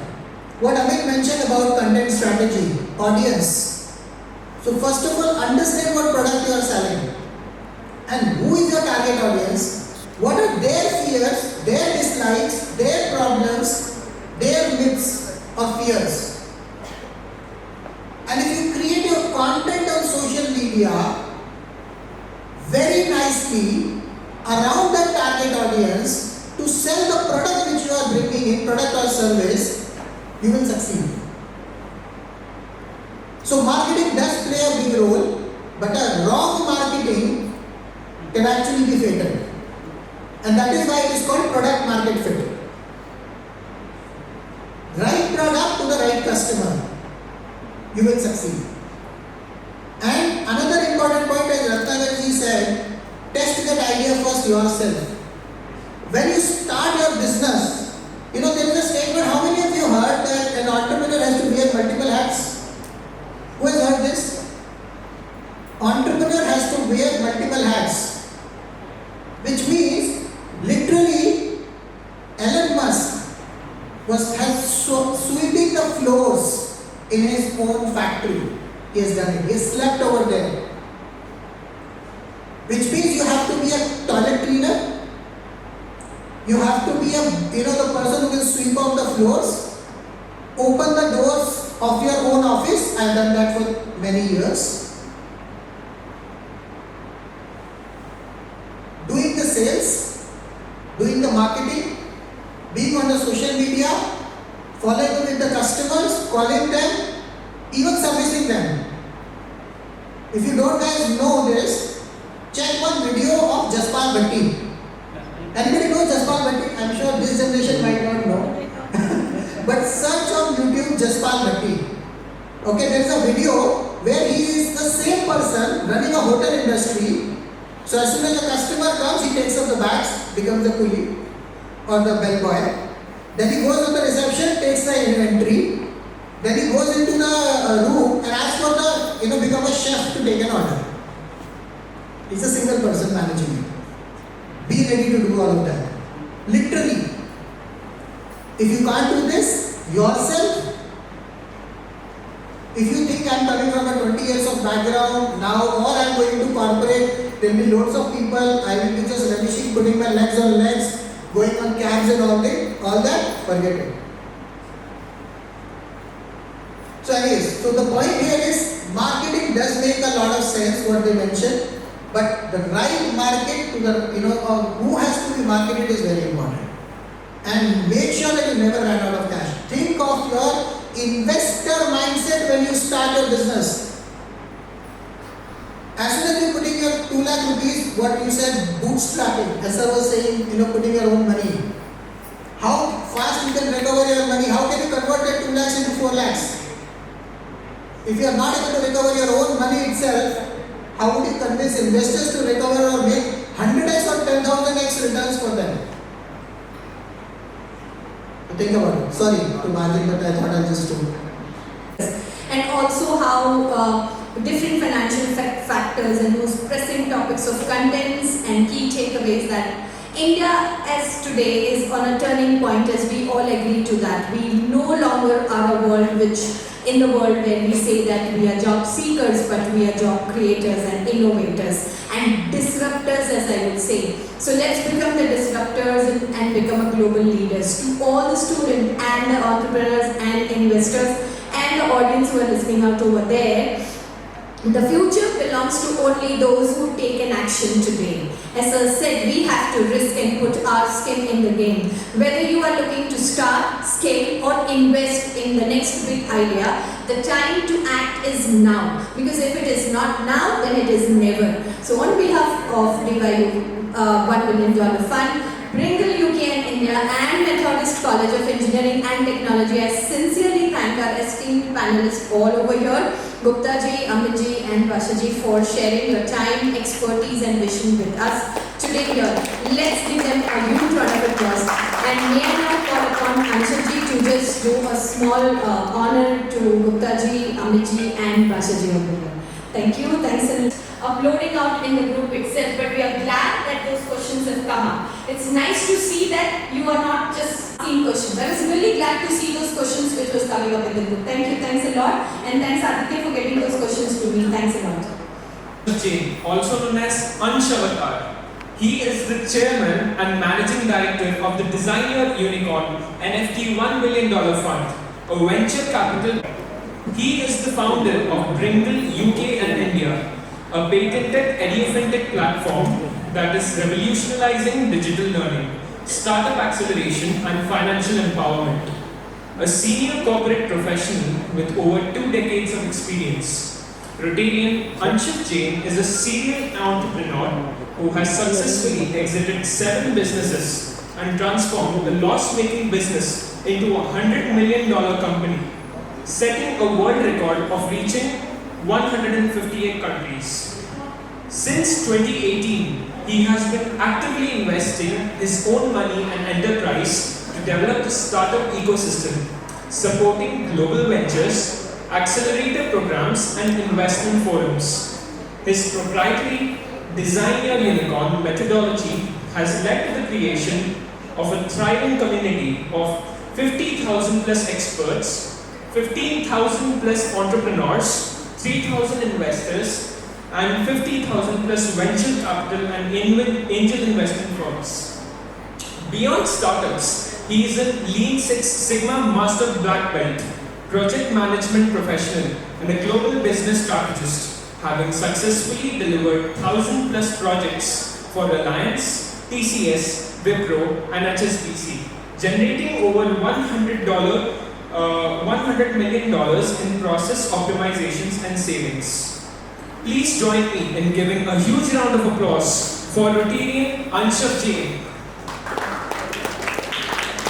What Amit mentioned about content strategy, audience. So first of all, understand what product you are selling. And who is your target audience? What are their fears, their dislikes, their problems, their myths or fears. And if you create your content on social media very nicely around that target audience to sell the product which you are bringing in, product or service, you will succeed. So marketing does play a big role, but a wrong marketing can actually be fatal. And that is why it is called product market fit. Right product to the right customer, you will succeed. And another important point, as Ratnakar ji said, test that idea first yourself. When you start your business, there is a statement, how many of you heard that an entrepreneur has to wear multiple hats? Who has heard this? Entrepreneur has to wear multiple hats. Which means, literally, Elon Musk has sweeping the floors in his own factory. He has done it. He has slept over there. Which means you have to be a toilet cleaner. You have to be the person who will sweep out the floors, open the doors of your own office. I have done that for many years. Doing the sales, doing the marketing, being on the social media, following with the customers, calling them, even servicing them. If you don't guys know this, check one video of Jaspal Bhatti. Anybody know Jaspal Bhatti? I'm sure this generation might not know. But search on YouTube Jaspal Bhatti. Okay, there's a video where he is the same person running a hotel industry. So as soon as the customer comes, he takes up the bags, becomes the coolie or the bellboy. Then he goes to the reception, takes the inventory. Then he goes into the room and asks for the, become a chef to take an order. He's a single person managing it. Be ready to do all of that. Literally. If you can't do this yourself, if you think I'm coming from a 20 years of background now, or I'm going to corporate, there will be loads of people, I will be just ravishing, putting my legs on legs, going on cabs and all that, forget it. So anyways, so the point here is marketing does make a lot of sense what they mentioned, but the right market to the, who has to be marketed is very important. And make sure that you never run out of cash. Think of your investor mindset when you start your business. As soon as you put in your 2 lakh rupees, what you said, bootstrapping, as I was saying, putting your own money. How fast you can recover your money? How can you convert that 2 lakhs into 4 lakhs? If you are not able to recover your own money itself, how would you convince investors to recover or make 100x or 10,000x returns for them? Think about it. Sorry to margin, but I thought I'll just do it. And also how different financial factors and those pressing topics of contents and key takeaways that India as today is on a turning point, as we all agree to that. We no longer are a world where we say that we are job seekers, but we are job creators and innovators and disruptors, as I would say. So let's become the disruptors and become a global leaders. To all the students and the entrepreneurs and investors and the audience who are listening out over there, the future belongs to only those who take an action today. As I said, we have to risk and put our skin in the game. Whether you are looking to start, scale or invest in the next big idea, the time to act is now. Because if it is not now, then it is never. So on behalf of the $1 million fund, Bringle UK India and Methodist College of Engineering and Technology, I sincerely thank our esteemed panelists all over here, Guptaji, Amitji and Vashaji, for sharing your time, expertise and vision with us today here. Let's give them a huge round of applause. And may I now call upon Anshav to just do a small honor to Guptaji, Amitji and Vashaji over here. Thank you. Thanks a lot. Uploading out in the group itself, but we are glad that those questions have come up. It's nice to see that you are not just asking questions. I was really glad to see those questions which was coming up in the group. Thank you, thanks a lot. And thanks Aditya for getting those questions to me. Thanks a lot. Jain, also known as Anshav. He is the chairman and managing director of the Designer Unicorn NFT $1 million fund. a venture capital. He is the founder of Bringle UK India, a patented edufintech platform that is revolutionizing digital learning, startup acceleration and financial empowerment. A senior corporate professional with over 2 decades of experience, Rotarian Anshav Jain is a serial entrepreneur who has successfully exited 7 businesses and transformed a loss-making business into a $100 million company, setting a world record of reaching 158 countries. Since 2018, he has been actively investing his own money and enterprise to develop the startup ecosystem, supporting global ventures, accelerator programs, and investment forums. His proprietary Design Your Unicorn methodology has led to the creation of a thriving community of 50,000 plus experts, 15,000 plus entrepreneurs, 3,000 investors, and 50,000 plus venture capital and angel investment firms. Beyond startups, he is a Lean Six Sigma Master Black Belt, project management professional, and a global business strategist, having successfully delivered 1,000 plus projects for Reliance, TCS, Wipro, and HSBC, generating over $100 million in process optimizations and savings. Please join me in giving a huge round of applause for Rotarian Anshav Jain.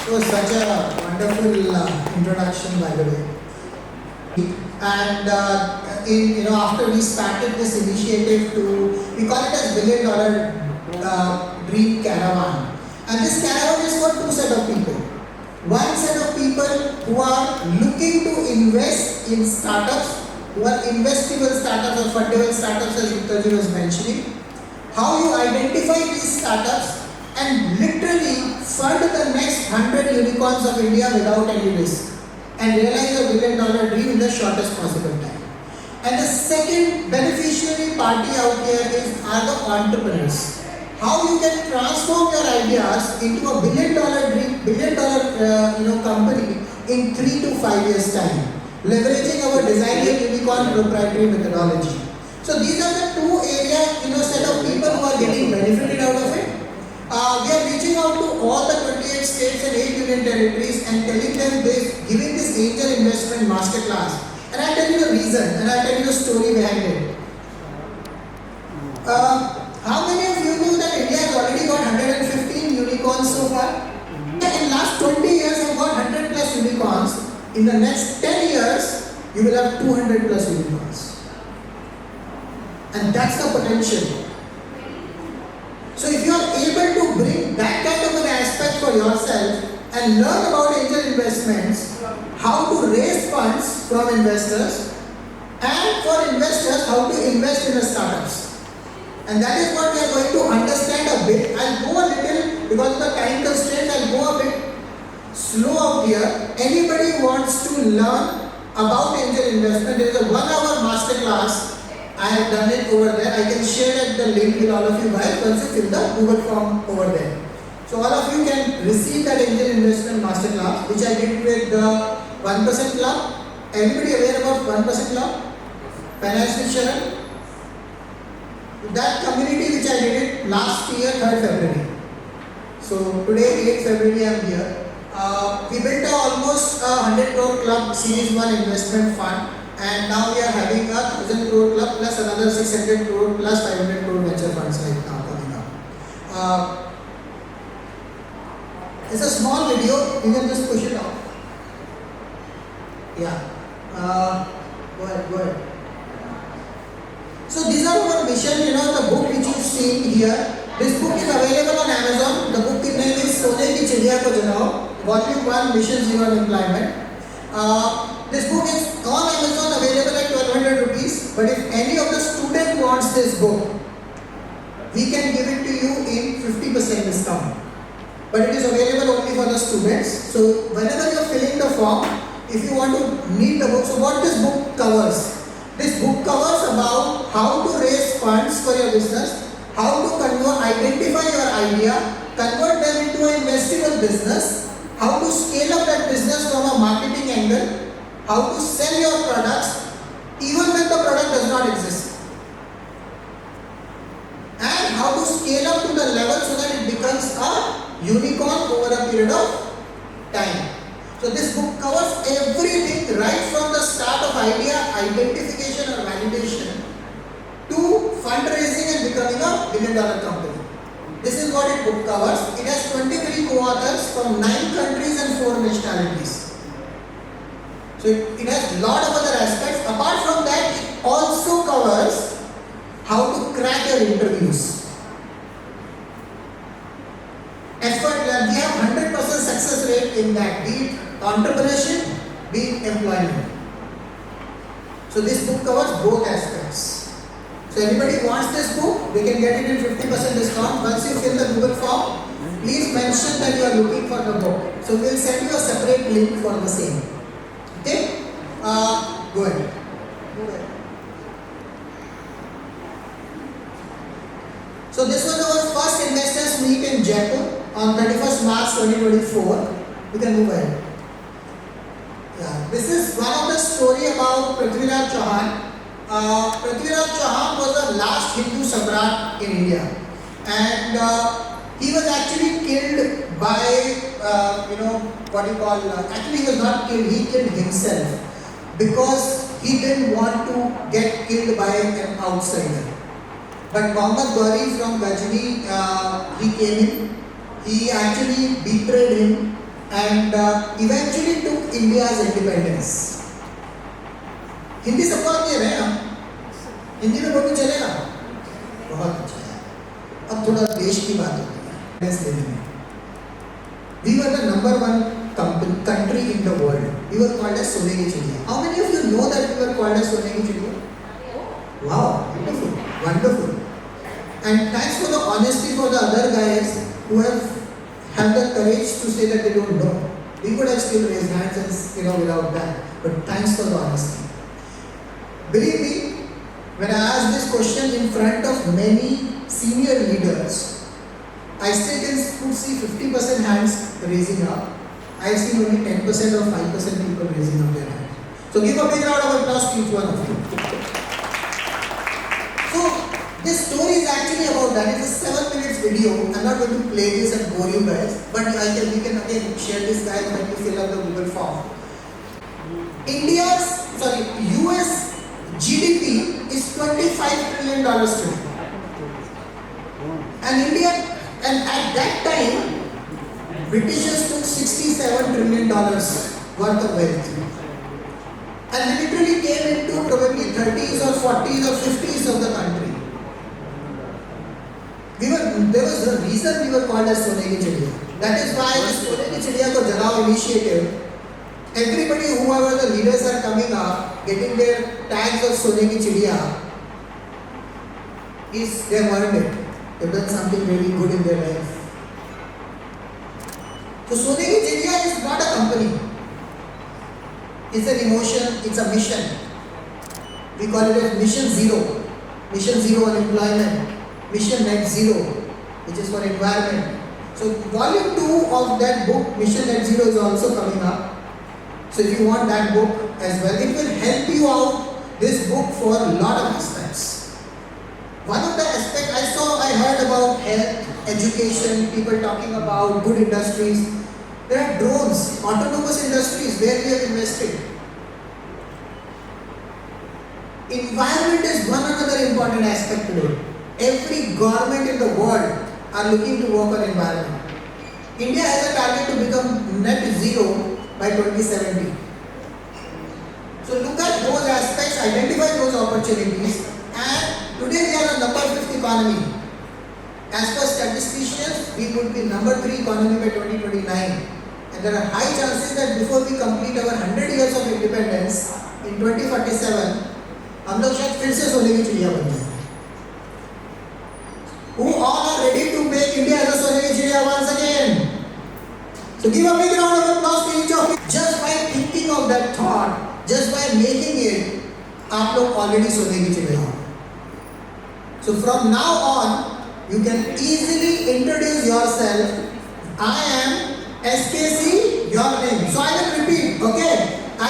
It was such a wonderful introduction, by the way. And after we started this initiative we call it as $1 billion Dream Caravan. And this caravan is for 2 sets of people. One set of people who are looking to invest in startups, who are investable startups or fundable startups, as Guptaji was mentioning. How you identify these startups and literally fund the next 100 unicorns of India without any risk and realize a $1 billion dream in the shortest possible time. And the second beneficiary party out here are the entrepreneurs. How you can transform your ideas into a $1 billion company in 3 to 5 years time, leveraging our Design Your Unicorn proprietary methodology. So these are the 2 areas, set of people who are getting benefited out of it. We are reaching out to all the 28 states and 8 union territories and telling them this, giving this angel investment masterclass. And I'll tell you the reason and I'll tell you the story behind it. How many of you know that India has already got 115 unicorns so far? In the last 20 years, I've got 100 plus unicorns. In the next 10 years, you will have 200 plus unicorns. And that's the potential. So if you are able to bring that kind of an aspect for yourself and learn about angel investments, how to raise funds from investors, and for investors, how to invest in the startups. And that is what we are going to understand a bit. I'll go a little, because of the time constraints, I'll go a bit slow out here. Anybody who wants to learn about angel investment, there is a 1-hour masterclass. I have done it over there. I can share the link with all of you guys once you fill the Google form over there. So all of you can receive that angel investment masterclass, which I did with the 1% Club. Everybody aware about 1% Club? Finance with Sharon? That community which I did it last year, 3rd February. So today, 8th February, I am here. We built almost a 100 crore club series 1 investment fund, and now we are having a 1000 crore club plus another 600 crore plus 500 crore venture funds right now coming up. It's a small video, you can just push it off. Yeah. Go ahead. So these are our mission, the book which you've seen here. This book is available on Amazon. The book name is Sone Ki Chidiya Ko Jagao, Volume 1, Mission Zero Employment. This book is on Amazon, available at 1200 rupees. But if any of the student wants this book, we can give it to you in 50% discount. But it is available only for the students. So whenever you are filling the form, if you want to need the book, so what this book covers? This book covers about how to raise funds for your business, how to identify your idea, convert them into an investable business, how to scale up that business from a marketing angle angle, how to sell your products even when the product does not exist, and how to scale up to the level so that it becomes a unicorn over a period of time. So this book covers everything right from the start of idea, identification or validation to fundraising and becoming a billion-dollar company. This is what it book covers. It has 23 co-authors from 9 countries and 4 nationalities. So it has a lot of other aspects. Apart from that, it also covers how to crack your interviews. Effort, we have 100% success rate in that, be it entrepreneurship, be it employment. So this book covers both aspects. So anybody wants this book, they can get it in 50% discount. Once you fill the Google form, please mention that you are looking for the book. So we'll send you a separate link for the same. Okay? Go ahead. So this was our first investors meet in Jaipur on 31st March 2024. You can move ahead. Yeah, this is one of the story about Prithviraj Chauhan. Prithviraj Chauhan was the last Hindu Samrat in India, and he was actually killed by, actually he was not killed, he killed himself because he didn't want to get killed by an outsider. But Muhammad Ghori from Gajni, he came in, he actually betrayed him and eventually took India's independence. Hindi सबको आती है ना? हिंदी में बोलना चलेगा? बहुत अच्छा है। अब थोड़ा देश की बात होती है। We were the number 1 country in the world. We were called as Sone ki Chidiya. How many of you know that we were called as Sone ki Chidiya? Wow, beautiful, wonderful. And thanks for the honesty for the other guys who have the courage to say that they don't know. We could have still raised hands and without that. But thanks for the honesty. Believe me, when I ask this question in front of many senior leaders, I still could see 50% hands raising up. I have seen only 10% or 5% people raising up their hands. So give a big round of applause to each one of you. So this story is actually about that. It's a 7 minutes video. I'm not going to play this and bore you guys, but we can again share this guys when you fill out the Google form. US GDP is $25 trillion today. And at that time, Britishers took $67 trillion worth of wealth. And they literally came into probably 30s or 40s or 50s of the country. There was a reason we were called as Sone ki Chidiya. That is why the Sone ki Chidiya ko Jagao initiative, everybody, whoever the leaders are coming up, getting their tags of Sone ki Chidiya, they've earned it. They've done something really good in their life. So Sone ki Chidiya is not a company. It's an emotion, it's a mission. We call it as Mission Zero. Mission Zero on employment. Mission Net Zero, which is for environment. So volume 2 of that book, Mission Net Zero, is also coming up. So if you want that book as well, it will help you out, this book, for a lot of aspects. One of the aspects I heard about health, education, people talking about good industries. There are drones, autonomous industries where we have invested. Environment is one another important aspect today. Every government in the world are looking to work on environment. India has a target to become net zero by 2070. So look at those aspects, identify those opportunities, and today we are on number 5th economy. As per statisticians, we would be number 3 economy by 2029. And there are high chances that before we complete our 100 years of independence, in 2047, हम लोग शायद फिर से सोने की चिड़िया बन जाएंगे. Who all are ready to make India as a Sone ki Chidiya once again? So give a big round of applause to each of you. Just by thinking of that thought, just by making it, आप लोग already Sone ki Chidiya हो. So from now on, you can easily introduce yourself. I am SKC, your name. So I will repeat, okay? I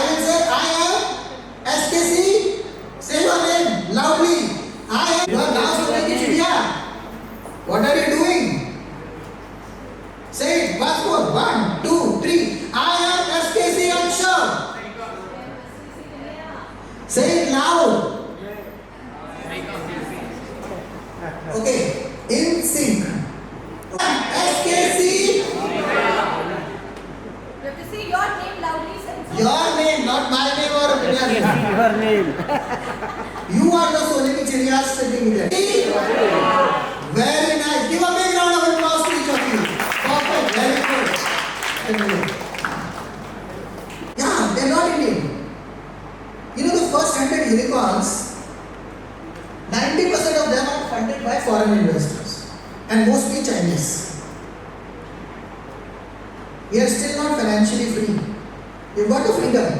challenges. We are still not financially free. We've got the freedom,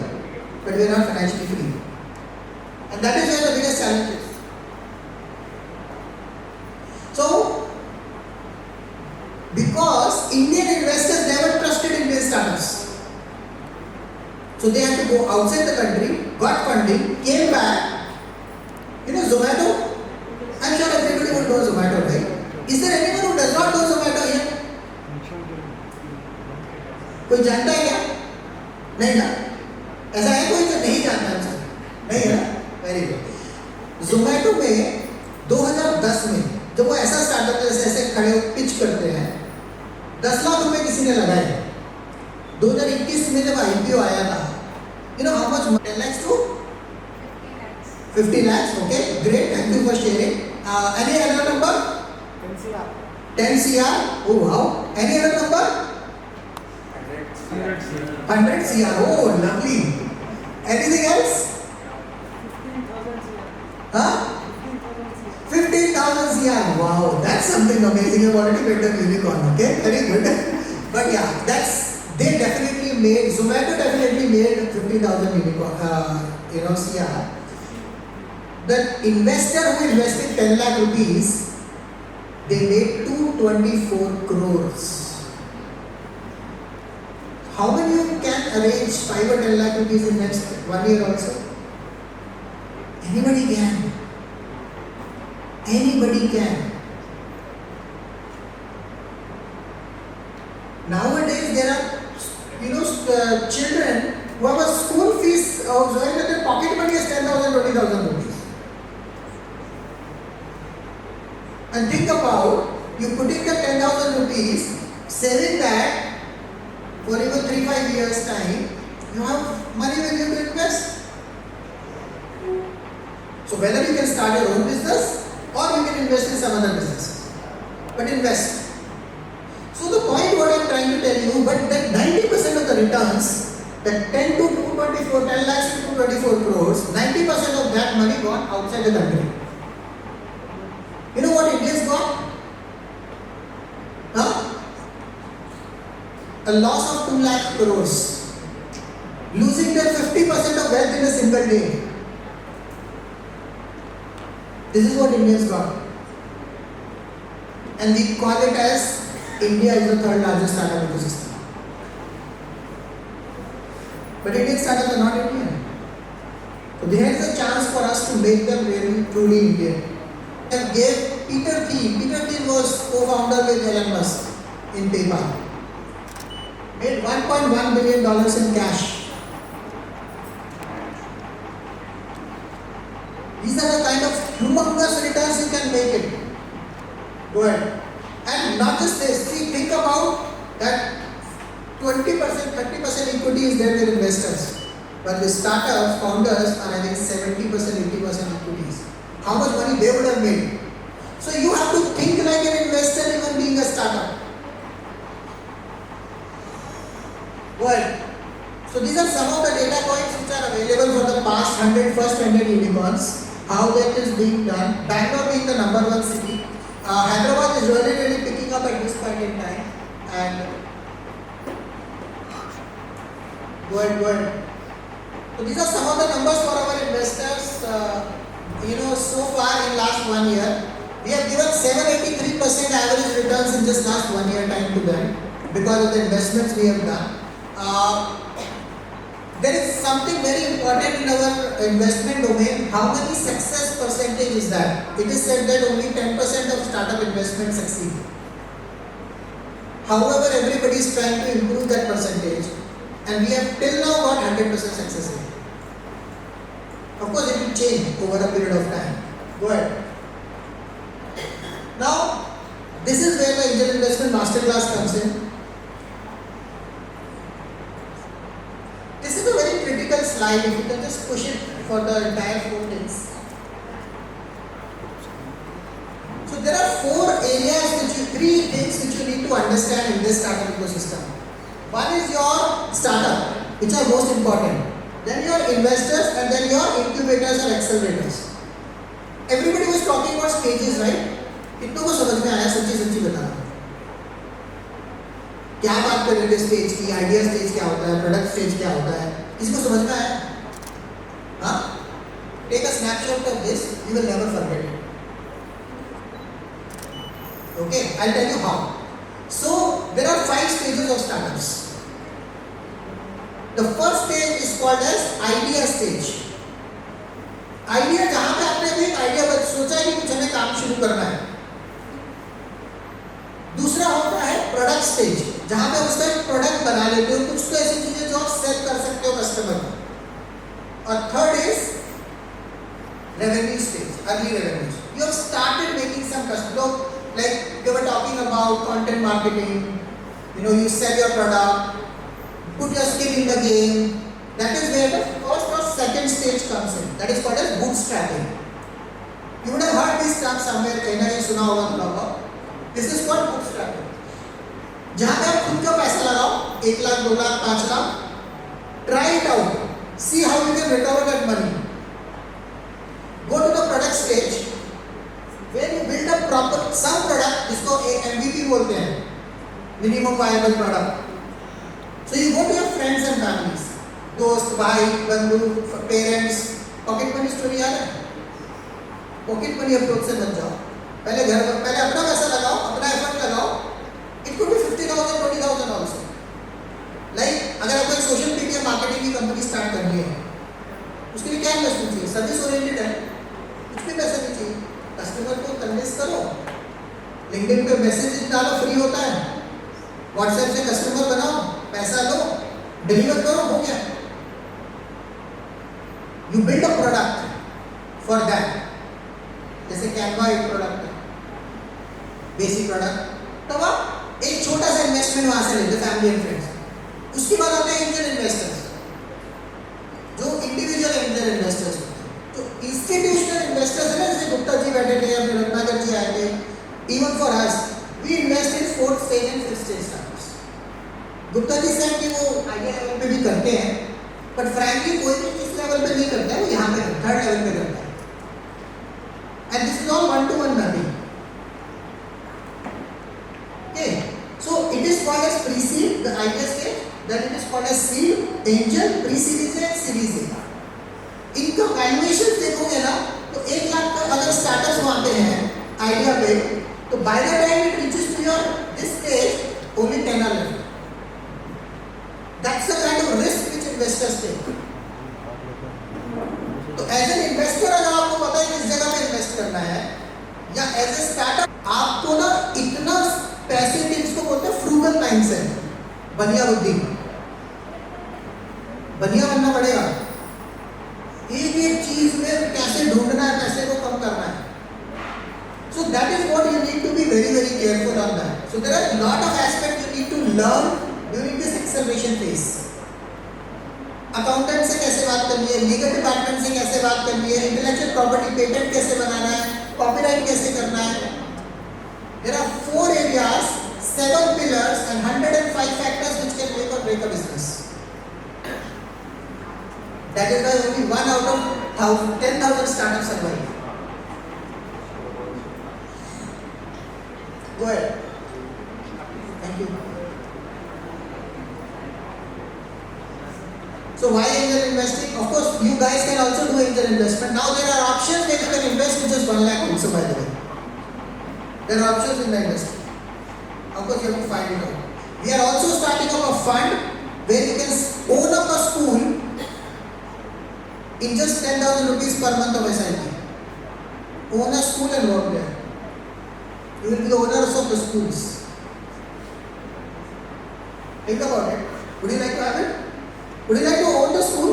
but we are not financially free. And that is where the biggest challenge is. So, because Indian investors never trusted Indian startups, so they had to go outside the country, got funding, came back. You know Zomato? I'm sure everybody would know Zomato, right? Is there anyone who does not know Zomato here? कोई जानता है क्या? नहीं ना? ऐसा है कोई जो नहीं जानता है? नहीं है ना? Very good. Zomato में 2010 में जब वो ऐसा स्टार्टअप जैसे ऐसे खड़े हो पिच करते हैं, 10 लाख रुपए किसी ने लगाए. 2021 में जब IPO आया था, you know how much? 10 lakhs to 50 lakhs. Okay, great. Thank you for sharing. Any other number? 10 CR. Oh wow. Any other number? 100 CR. Oh, lovely. Anything else? 15,000 CR. Wow, that's something amazing. You've already made the unicorn. Okay, very good. But yeah, they definitely made, Zomato definitely made 50,000 unicorn, CR. The investor who invested 10 lakh rupees, they made 224 crores. How many of you can arrange 5 or 10 lakh rupees in next 1 year also? Anybody can. Anybody can. Nowadays there are, children who have a school fees of their pocket money is 10,000, 20,000 rupees. And think about you putting the 10,000 rupees, saving that for even 3-5 years time, you have money with you to invest. So whether you can start your own business or you can invest in some other businesses, but invest. So the point what I am trying to tell you, but that 90% of the returns, that 10 lakhs to 224 crores, 90% of that money gone outside the country. You know what Indians got? A loss of 2 lakh crores. Losing their 50% of wealth in a single day. This is what Indians got. And we call it as India is the third largest startup ecosystem. But Indian startups are not Indian. So there is a chance for us to make them really truly Indian. And gave Peter Thiel was co-founder with Elon Musk in PayPal. Made $1.1 billion in cash. These are the kind of humongous returns you can make it. Go ahead. And not just this, see, think about that 20%, 30% equity is there with investors. But the startup founders are having 70%, 80% equities. How much money they would have made. So you have to think like an investor even being a startup. Go ahead. So these are some of the data points which are available for the past first 100 unicorns. How that is being done. Bangalore being the number 1 city. Hyderabad is really picking up at this point in time. And go ahead. So these are some of the numbers for our investors. So far in last 1 year, we have given 783% average returns in just last 1 year time to them because of the investments we have done. There is something very important in our investment domain. How many success percentage is that? It is said that only 10% of startup investments succeed. However, everybody is trying to improve that percentage, and we have till now got 100% success rate. Of course, it will change over a period of time. Go ahead. Now, this is where the Angel Investment Masterclass comes in. This is a very critical slide. If you can just push it for the entire 4 things. So there are 3 things which you need to understand in this startup ecosystem. One is your startup, which are most important. Then your investors, and then your incubators or accelerators. Everybody was talking about stages, right? इतनों को समझ में आया, सच्ची बता रहा हूँ. क्या बात कर रहे थे स्टेज की, आइडिया स्टेज क्या होता है, प्रोडक्ट स्टेज क्या होता है, किसी को समझ में आया? हाँ? Take a snapshot of this, you will never forget it. Okay, I'll tell you how. So, there are 5 stages of startups. The first stage is called as idea stage. Idea जहाँ पे आपने भी एक आइडिया सोचा है कि कुछ हमें काम शुरू करना है. दूसरा होता है प्रोडक्ट स्टेज, जहाँ पे उसका एक प्रोडक्ट बना लेते हो, कुछ तो ऐसी चीजें जो आप सेल कर सकते हो कस्टमर को. और third is revenue stage, early revenues. You have started making some customers, like they were talking about content marketing, you sell your product, put your skin in the game. That is where the first or second stage comes in. That is called as bootstrapping. You would have heard this term somewhere, कहीं ना कहीं सुना होगा थोड़ा बहुत. This is called bootstrapping. जहाँ पे आप खुद का पैसा लगाओ, 1 lakh, 2 lakh, 5 lakh, try it out, see how you can recover that money. Go to the product stage where you build a proper some product, जिसको MVP बोलते हैं, minimum viable product. So you go to your friends and families, दोस्त, भाई, बंधु, parents. Pocket money story याद है? Pocket money approach से बच जाओ. पहले अपना पैसा लगाओ, अपना एफर्ट लगाओ. It could be 50,000, 20,000 also. Like अगर आपको एक सोशल मीडिया मार्केटिंग की कंपनी स्टार्ट करनी है, उसके लिए क्या इन्वेस्टमेंट चाहिए? सर्विस ओरिएंटेड है, कुछ भी पैसा नहीं चाहिए. कस्टमर को कन्विंस करो, लिंक्डइन पे मैसेज डालो, फ्री होता है. व्हाट्सएप से कस्टमर बनाओ, पैसा लो, डिलीवर करो, हो गया. You build a product for that. जैसे कैनवा एक प्रोडक्ट है, बेसिक प्रोडक्ट. तब आप एक छोटा सा इन्वेस्टमेंट वहां से लेते, फैमिली एंड फ्रेंड्स. उसके बाद आते हैं एंजल इन्वेस्टर्स, जो इंडिविजुअल एंजल इन्वेस्टर्स होते हैं. तो इंस्टीट्यूशनल इन्वेस्टर्स है ना, जैसे गुप्ता जी बैठे थे, अपने रत्नाकर जी आए थे. Even for us, we invest in 4th stage and 5th stage startups. Gupta ji से कि वो आइडिया लेवल पे भी करते हैं, बट फ्रैंकली कोई भी इस लेवल पे नहीं करता है, वो यहाँ पे 3rd लेवल पे करता है. And this is all 1-to-1 mapping. Okay, so it is called as pre-seed, the idea stage. Then it is called as seed, angel, pre-series and series A. इनका वैल्यूएशन देखोगे ना, तो 1 लाख का अगर स्टार्टअप्स वहाँ पे हैं आइडिया पे, तो by the time it reaches to your this stage, only 10 are left. That's the kind of risk which investors take. तो as an investor अगर आपको पता है किस जगह पे इन्वेस्ट करना है, या as a startup आपको ना इतना पैसे के, इसको बोलते हैं फ्रूगल माइंडसेट, बनिया बुद्धि, बनिया बनना पड़ेगा. एक एक चीज में कैसे ढूंढना है, पैसे को कम करना है. So that is what you need to be very very careful on that. So there are lot of aspects you need to learn during this acceleration phase. Accountant से कैसे बात करनी है, लीगल डिपार्टमेंट से कैसे बात करनी है, इंटेलेक्चुअल प्रॉपर्टी पेटेंट कैसे बनाना है, कॉपीराइट कैसे करना है. There are 4 areas, 7 pillars and 105 factors which can make or break a business. That is why only 1 out of 10,000 startups survive. Go ahead. Thank you. So why angel investing? Of course, you guys can also do angel investment. Now there are options where you can invest with just 1 lakh also, by the way. There are options in the industry. Of course, you have to find it out. We are also starting up a fund where you can own up a school in just 10,000 rupees per month of SIP. Own a school and work there. You will be the owners of the schools. Think about it. Would you like to have it? Would you like to own the school?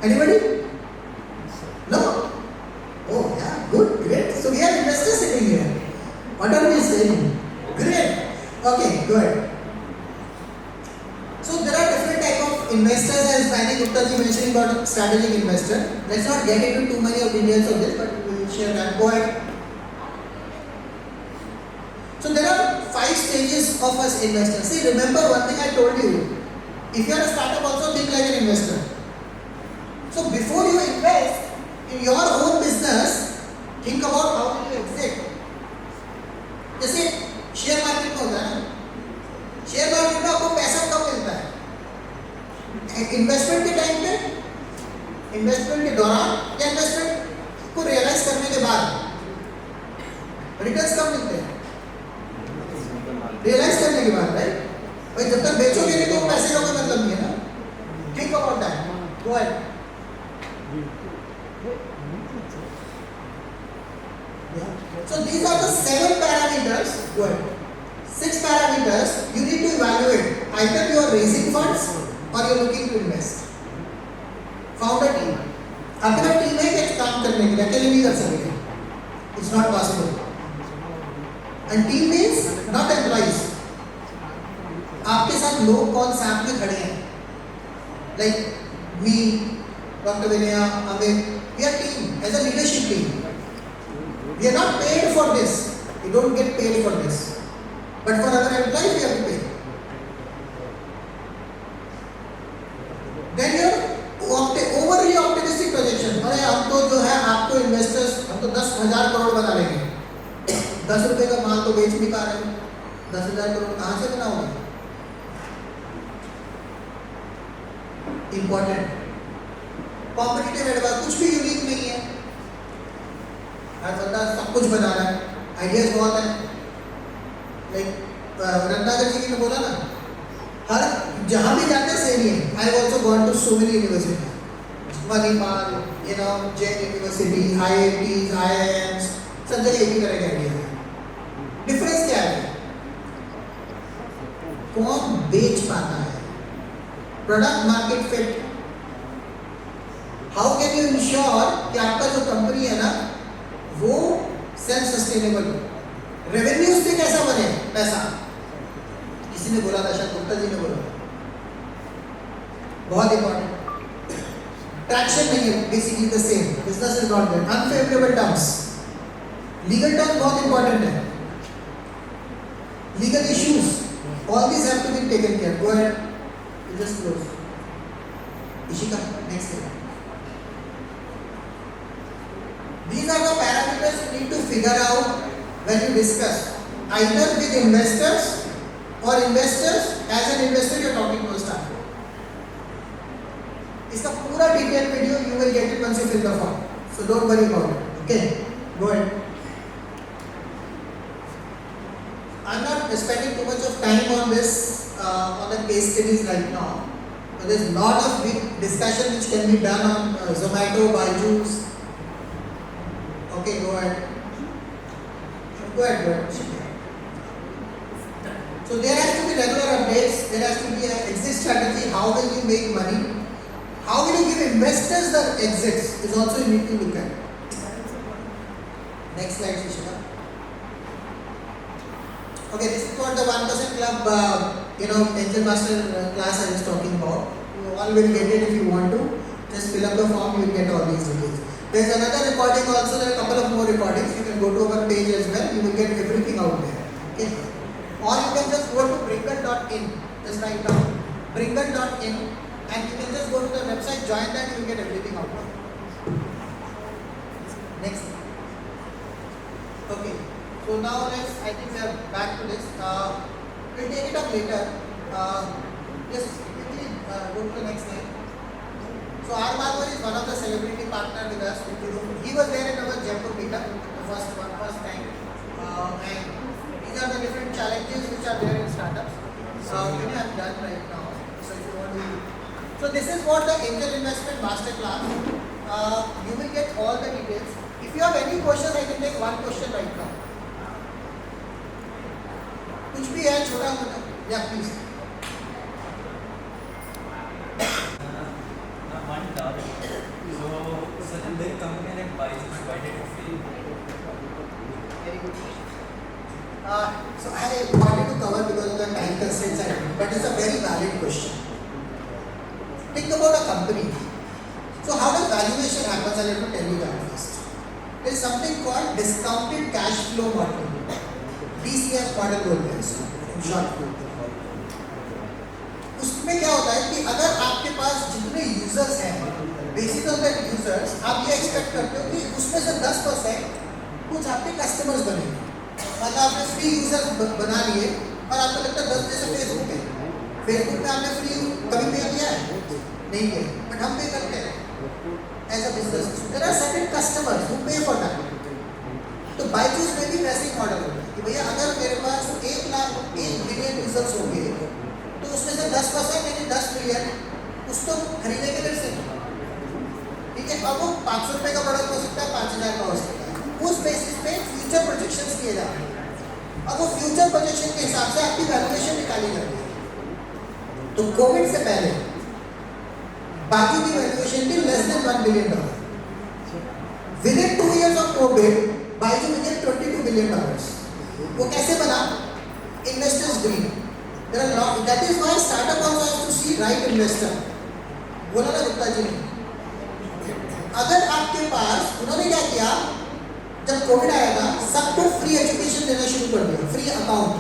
Anybody? No? Oh yeah, good, great. So we are investors sitting here. What are we saying? Great. Okay, go ahead. So there are different type of investors, as Vinaya Guptaji mentioned about strategic investor. Let's not get into too many of details of this, but we will share that. Go ahead. So there are 5 stages of us investors. See, remember one thing I told you. If you are a startup, also think like an investor. So before you invest in your own business, think about how will you exit. जैसे share market में होता है ना, share market investment के time पे, investment के दौरान या इन्वेस्टमेंट को रियलाइज करने के बाद रिटर्न्स कब मिलते हैं? रियलाइज करने के बाद, राइट? भाई जब तक बेचोगे नहीं तो पैसे का कोई मतलब नहीं है ना. Think about that. Go ahead. So these are the 7 parameters. Go ahead. 6 parameters you need to evaluate. Either you are raising funds or you are looking to invest. Found a team. अपना team है कि काम करने के लिए अकेले नहीं कर सकते. It's not possible. And team means not employees. आपके साथ लोग कौन साथ में खड़े हैं? Like me, Dr. Vinaya, Amit. We are team as a leadership team. We are not paid for this. We don't get paid for this. But for our employees, we have to pay. Then your overly optimistic projection. अरे हम तो जो है आपको investors हम तो 10,000 करोड़ बना लेंगे. 10 रुपए का माल तो बेच नहीं पा रहे हो. 10,000 करोड़ कहाँ से बनाओगे? Important. Competitive advantage कुछ भी यूनिक नहीं है. हर बंदा सब कुछ बना रहा है. आइडियाज बहुत है. लाइक रत्नाकर जी ने बोला ना, हर जहाँ भी जाते सेम ही है. I have also gone to so many university. Manipal, Jain university, IITs, IIMs, सब जगह एक ही तरह के आइडिया है. डिफरेंस क्या है? कौन बेच पाता है? Product market fit. How can you ensure कि आपका जो कंपनी है ना वो सेल्फ सस्टेनेबल हो. रेवेन्यू से कैसा बने पैसा? किसी ने बोला था, शायद गुप्ता जी ने बोला, बहुत इंपॉर्टेंट. ट्रैक्शन नहीं है, basically the same. Business is not there. Unfavourable terms. Legal terms बहुत इंपॉर्टेंट है. Legal issues, all this have to be taken care. Go ahead. Just close. Ishika, next slide. These are the parameters you need to figure out when you discuss either with investors or investors. As an investor you are talking to a startup. इसका पूरा detailed video you will get it once you fill the form. So don't worry about it. Okay, go ahead. I'm not spending too much of time on this on the case studies right now. But there's a lot of big discussion which can be done on Zomato, Byju's. Okay, go ahead. Go ahead. So there has to be regular updates. There has to be an exit strategy. How will you make money? How will you give investors the exits? Is also you need to look at. Next slide, Shishika. Okay, this is what the 1% Club, Angel Master class I was talking about. You all will get it if you want to. Just fill up the form. You will get all these details. There is another recording also. There are a couple of more recordings. You can go to our page as well. You will get everything out there. Okay. Or you can just go to bringle.in. Just write down bringle.in, and you can just go to the website. Join that. You will get everything out there. Next. Okay. So now I think we are back to this. We'll take it up later. Just quickly go to the next slide. So R. Bhargava is one of the celebrity partner with us. He was there in our Jaipur meetup, the first time. And these are the different challenges which are there in startups. Which I have done right now. So if you want to, so this is what the Angel Investment Masterclass. You will get all the details. If you have any questions, I can take one question right now. कुछ भी है छोटा मोटा? Yeah, please. One doubt. So, such a big company like Byju's, why did it fail? Very good. So I wanted to cover because of the time constraints, but it's a very valid question. Think about a company. So how does valuation happen? I'll let me tell you that first. There is something called discounted cash flow model. DCF model बोलते हैं इसको, in short. उसमें क्या होता है कि अगर आपके पास जितने यूजर्स हैं, बेसिस ऑन दैट यूजर्स, आप ये एक्सपेक्ट करते हो कि उसमें से 10% कुछ आपके कस्टमर्स बनेंगे. मतलब आपने फ्री यूजर्स बना लिए और आपको लगता है 10 जैसे फेसबुक है. फेसबुक में आपने फ्री कभी पे किया है? नहीं गए, बट हम पे करते हैं as a business. There are certain customers who pay for that. तो बायजूस में भी वैसे ही मॉडल होता है कि भैया अगर मेरे पास 1 बिलियन यूजर्स होंगे तो उसमें से 10% यानी 10 मिलियन उसको खरीदेंगे मेरे से. ठीक है, अब वो 500 रुपये का प्रोडक्ट हो सकता है, 5000 का हो सकता है. उस बेसिस पे फ्यूचर प्रोजेक्शंस किए जा रहे हैं. अब वो फ्यूचर प्रोजेक्शन के हिसाब से आपकी वैल्यूएशन निकाली जाती है. तो कोविड से पहले बाकी की वैल्यूएशन थी less than $1 billion. Within 2 years of Covid Byju became $22 billion. वो कैसे बना? Investors greed. That is why startup also has to see right investor. बोला ना गुप्ता जी ने, अगर आपके पास, उन्होंने क्या किया जब कोविड आया था, सबको फ्री एजुकेशन देना शुरू कर दिया, फ्री अकाउंट.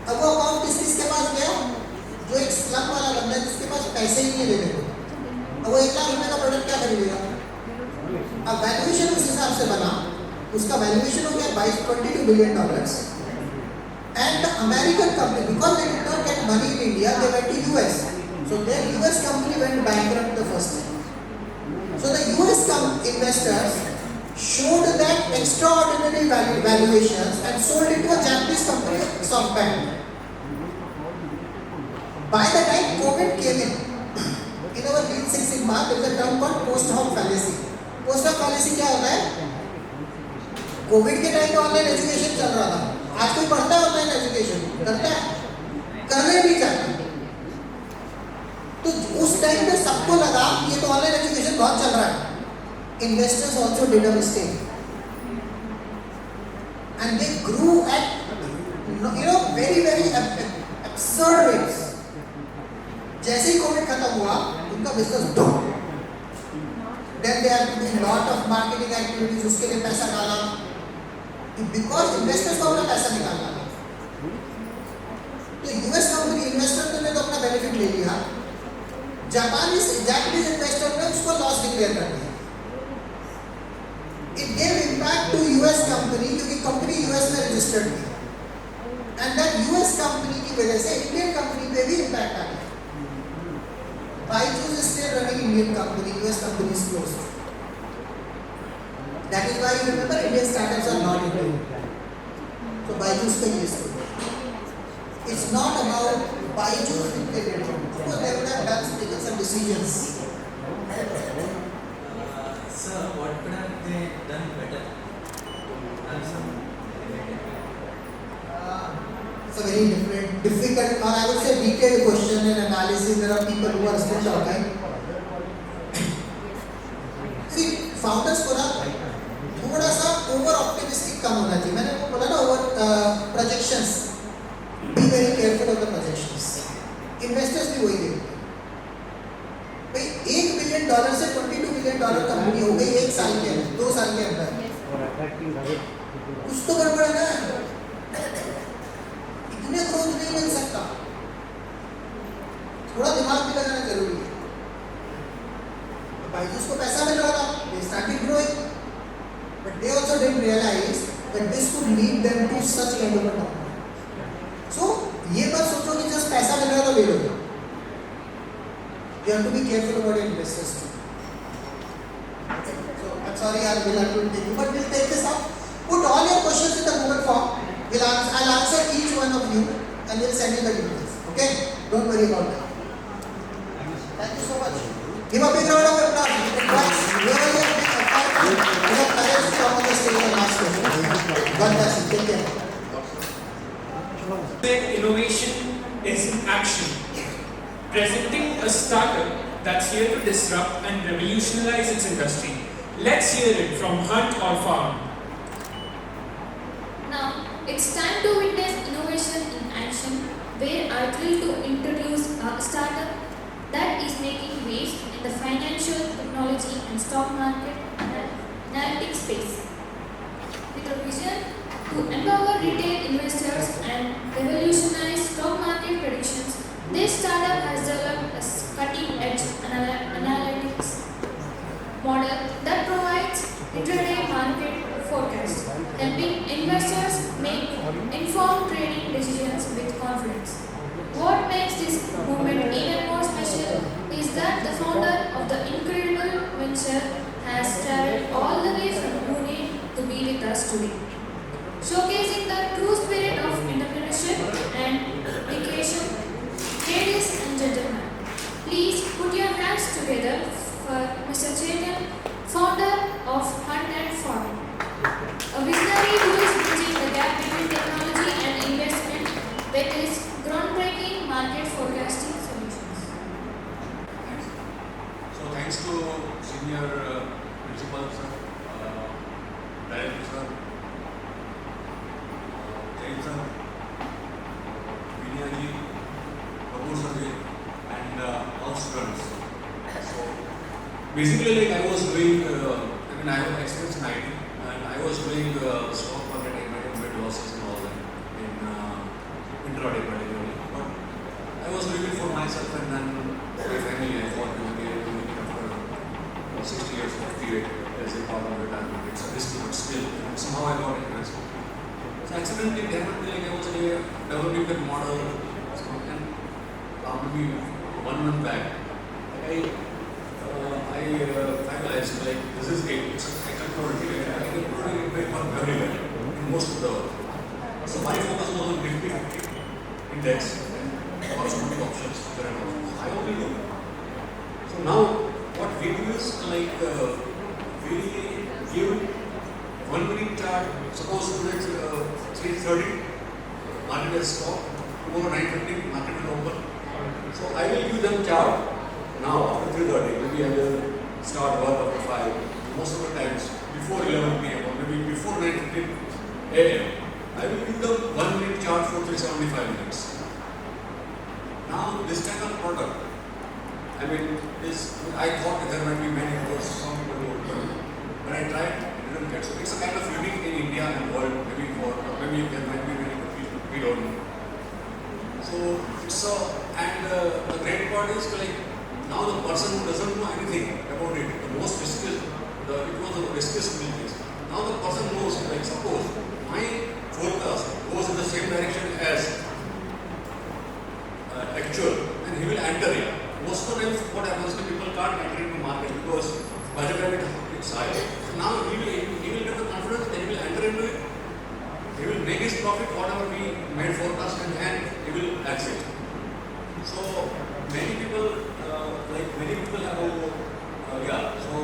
अब वो अकाउंट किस के पास गया? जो एक स्लम वाला बंदा है जिसके पास पैसे ही नहीं है देने को. अब वो 1 लाख रुपए का प्रोडक्ट क्या खरीदेगा? अब वैल्यूएशन उस हिसाब से बना, उसका वैल्यूएशन हो गया $22 billion. And the American company, because they did not get money in India, they went to US. So their US company went bankrupt the first time. So the US investors showed that extraordinary valuations and sold it to a Japanese company, SoftBank. By the time COVID came in our Lean Six Sigma, there is a term called post hoc fallacy. Post hoc fallacy क्या होता है? Covid के time में online education चल रहा था. आज कोई पढ़ता है ऑनलाइन एजुकेशन? करता है? करना ही नहीं चाहता. तो उस टाइम पे सबको लगा ये तो ऑनलाइन एजुकेशन बहुत चल रहा है. Investors also did a mistake and they grew at very absurd rates. जैसे ही कोविड खत्म हुआ उनका बिजनेस डूब. Then they have to do lot of marketing activities, उसके लिए पैसा डाला, बिकॉज इन्वेस्टर्स को अपना पैसा निकालना था. तो यूएस कंपनी इन्वेस्टर ने तो अपना बेनिफिट ले लिया, जापानीज इन्वेस्टर ने उसको लॉस डिक्लेयर कर दिया. It gave impact to US company, क्योंकि कंपनी यूएस में रजिस्टर्ड थी. एंड दैट यूएस कंपनी की वजह से इंडियन कंपनी पे भी इम्पैक्ट आ गया. Byju's is still running Indian company, US company is closed. That is why you remember Indian startups are not Indian. तो बायजूस का ये स्टोरी. It's not about Byju's integrity. Of course, they would have taken some decisions. Sir, what could have they done better? It's a very difficult, or I would say detailed question and analysis. There are people who are still talking. See, founders को ना थोड़ा सा over optimistic कम होना चाहिए. मैंने वो बोला ना over projections. Be very careful of the projections. Investors भी वही देखते हैं. भाई $1 बिलियन से $22 बिलियन कंपनी हो गई 1 साल के अंदर, 2 साल के अंदर. कुछ तो गड़बड़ है ना. इतने ग्रोथ नहीं मिल सकता. थोड़ा दिमाग भी लगाना जरूरी है. बायजूस को पैसा मिल रहा था, they started growing, but they also didn't realize that this could lead them to such kind of a number. So ये बात सोचो कि जस्ट पैसा मिल रहा है तो ले लो. You have to be careful about your investors too. So I'm sorry, I'll have to take you, but we'll take this up. Put all your questions in the Google form. I'll answer each one of you and we'll send you the details. Okay? Don't worry about that. Thank you so much. Give a big round of applause. Guys, whoever you have courage to come on the stage and ask questions. God bless you. Take care. Innovation is in action, presenting a startup that's here to disrupt and revolutionize its industry. Let's hear it from Hunt or Farm. Now, it's time to witness innovation in action, where I thrilled to introduce a startup that is making waves in the financial technology and stock market analytics space. With a vision to empower retail investors and revolutionize stock market predictions, this startup has developed a cutting-edge analytics model that provides intraday market forecasts, helping investors make informed trading decisions with confidence. What makes this movement even more special is that founder of the incredible venture, has traveled all the way from Pune to be with us today, showcasing the true spirit of entrepreneurship and dedication. Ladies and gentlemen, please put your hands together for Mr. Jain, founder of Hunt and Farm, a visionary who is bridging the gap between technology and investment with his groundbreaking market forecasting solutions. So thanks to senior principal sir, director sir, Jain sir, Vinaya, Kapoor sir, and all students. So basically, like I was doing, I have experience in IT, and I was doing stock market and losses and all that in intraday particularly. But I was doing it for myself and then my family. I thought we would be able to make it after 60 years of period as a part of retirement. It's a risky, but still, somehow I got interested. So accidentally, it happened like I was developing that model, and probably 1 month back, I finalized like this is it. It's a technology. I can put it everywhere in most of the world. So my focus was on Nifty 50 index and corresponding options, current options. I only do. So now what we do is like we give 1 minute chart. Suppose today it's 3:30, market has stopped. Tomorrow 9:50, market will open. So I will give them chart. Now after 3:30, maybe I will start work after 5. Most of the times before 11 p.m. or maybe before 9:15 a.m. I will give them 1 minute chart for 375 minutes. Now this kind of product, I thought there might be many others, some people would do. When I tried, it didn't get so. It's a kind of unique in India and world, maybe there might be many people we don't know. So the great part is like now the person who doesn't know anything about it, the most riskiest, it was the riskiest business. Now the person knows, like suppose my forecast goes in the same direction as actual, and he will enter it. Most of the times what happens is people can't enter into market because budget limit is high. So now he will get the confidence that he will enter into it. He will make his profit whatever we made forecast and he will exit. So many people have so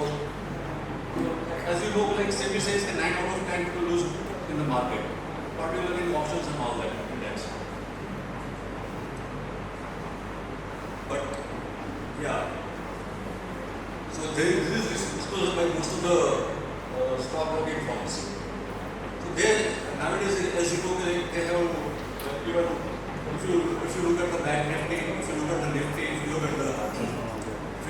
as you know, like SEBI says that 9 out of 10 people lose in the market, particularly in options and all that index. But so this is disclosed by most of the stock broking firms. So there nowadays, as you know, they have even if you look at the bank Nifty, if you look at the Nifty, if you look at the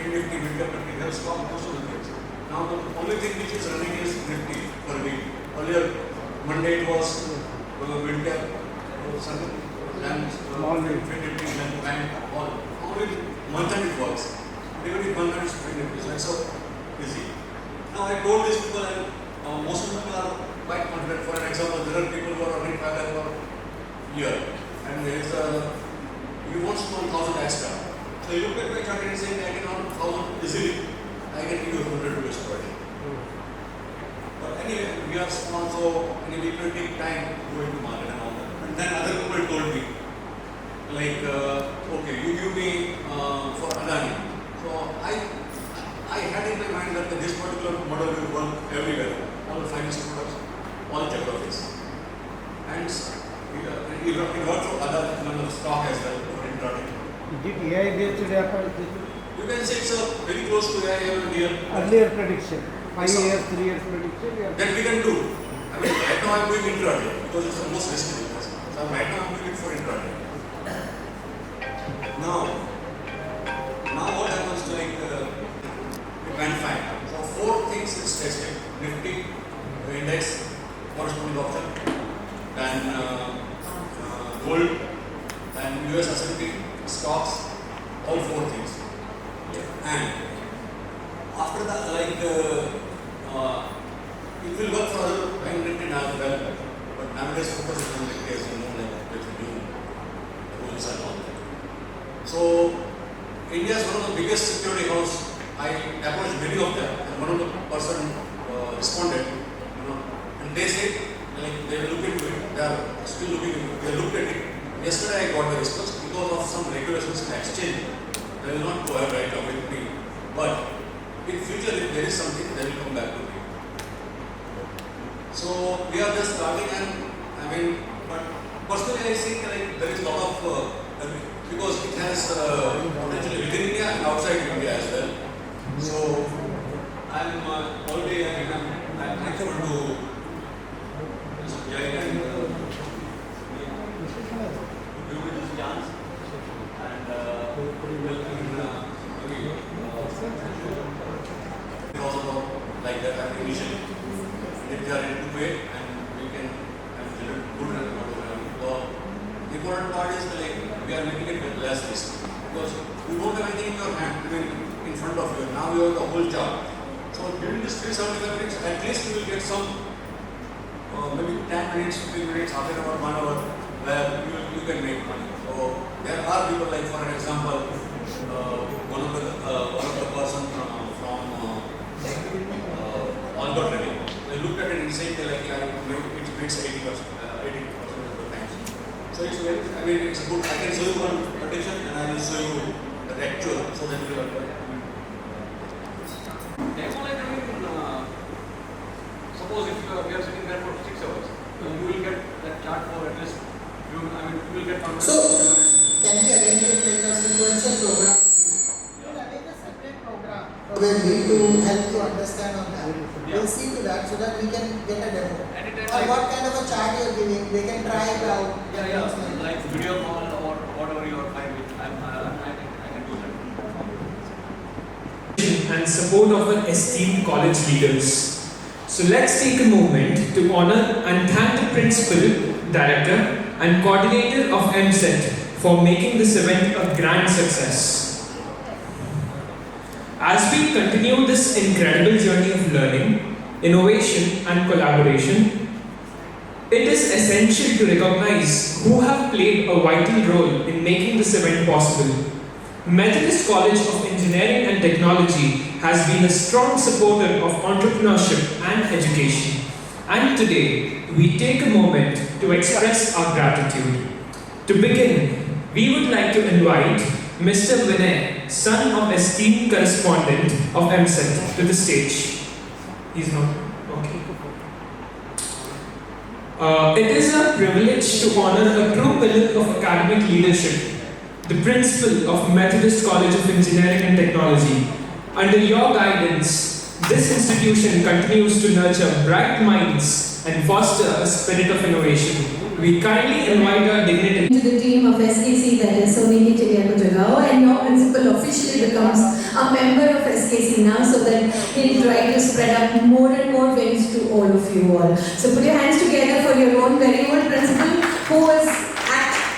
Nifty, mid-cap Nifty, they have stock most of the things. Now the only thing which is running is Nifty per week. Earlier Monday it was mid-cap, then small Nifty, then bank, only month end it works. Even if month end is Nifty, so it's so easy. Now I told these people, and most of the people are quite confident. For an example, there are people who are earning 5 lakh per year, and there is he wants to earn 1,000 extra. So you look at my chart and say, I can earn 1,000 easily. I can give you 100 rupees per day. But anyway, we are small, so anyway, it will take time to go into market and all that. And then other people told me, like, okay, you give me for Adani. So I had in my mind that this particular model will work everywhere, all the finance products, all geographies. And it worked for other stock as well, for intraday. Did AI based happen? You can say it's very close to AI earlier prediction, 5 years, 3 years prediction. Yeah. That we can do. Right now I'm doing intraday because it's the most risky business. So right now I'm doing it for intraday. Now what happens to it went fine. So 4 things is tested: Nifty, the index, corresponding option, then gold, then US S&P, stocks, all 4 things. And after that, it will work for other bank Nifty as well. But nowadays focus is on Nifty, as you know, with new rules and all that. So India is one of the biggest security house. I approached many of them, and one of the person responded, and they said like they will look into it. They are still looking into it. They looked at it. Yesterday I got the response because of some regulations in exchange. They will not go ahead right away with me. But in future, if there is something, they will come back to me. So we are just starting, and but personally I think like there is a lot of because it has potential within India and outside India as well. So I'm already I'm thankful to Mr. Jain and give me this chance and because of like that initially. If they are ready to wait and we can generate good revenue. The important part is like we are making it with less risk because you don't have anything in your hand, in front of you. Now you have the whole job. So during this 375 minutes, at least you will get some maybe 10 minutes, 15 minutes, half an hour, 1 hour where you can make money. So there are people like for an example, one of the person from on-board trading. They looked at it and said like it makes 80% of the time. So it's very, it's a good. I can show you one quotation and I will show you the actual so that you will. Suppose if we are sitting there for 6 hours, you will get that chart for at least. You will get. So can we arrange it like a sequential program? We'll arrange a separate program. Probably to help you understand on that. We'll see to that so that we can get a demo. Or what kind of a chart you are giving, they can try it out. Like video call or whatever you are fine with. I can do that. And support of our esteemed college leaders. So let's take a moment to honor and thank the Principal, Director and Coordinator of MSET for making this event a grand success. As we continue this incredible journey of learning, innovation and collaboration, it is essential to recognize who have played a vital role in making this event possible. Methodist College of Engineering and Technology has been a strong supporter of entrepreneurship and education. And today, we take a moment to express our gratitude. To begin, we would like to invite Mr. Vinaya, son of esteemed correspondent of MSET, to the stage. He's not? Okay. It is a privilege to honor a true pillar of academic leadership, the Principal of Methodist College of Engineering and Technology. Under your guidance, this institution continues to nurture bright minds and foster a spirit of innovation. We kindly invite our dignitary to the team of SKC, that is Cigniti Technologies Ltd, and your principal officially becomes a member of SKC now, so that he'll try to spread out more and more wings to all of you all. So put your hands together for your own very own principal, who was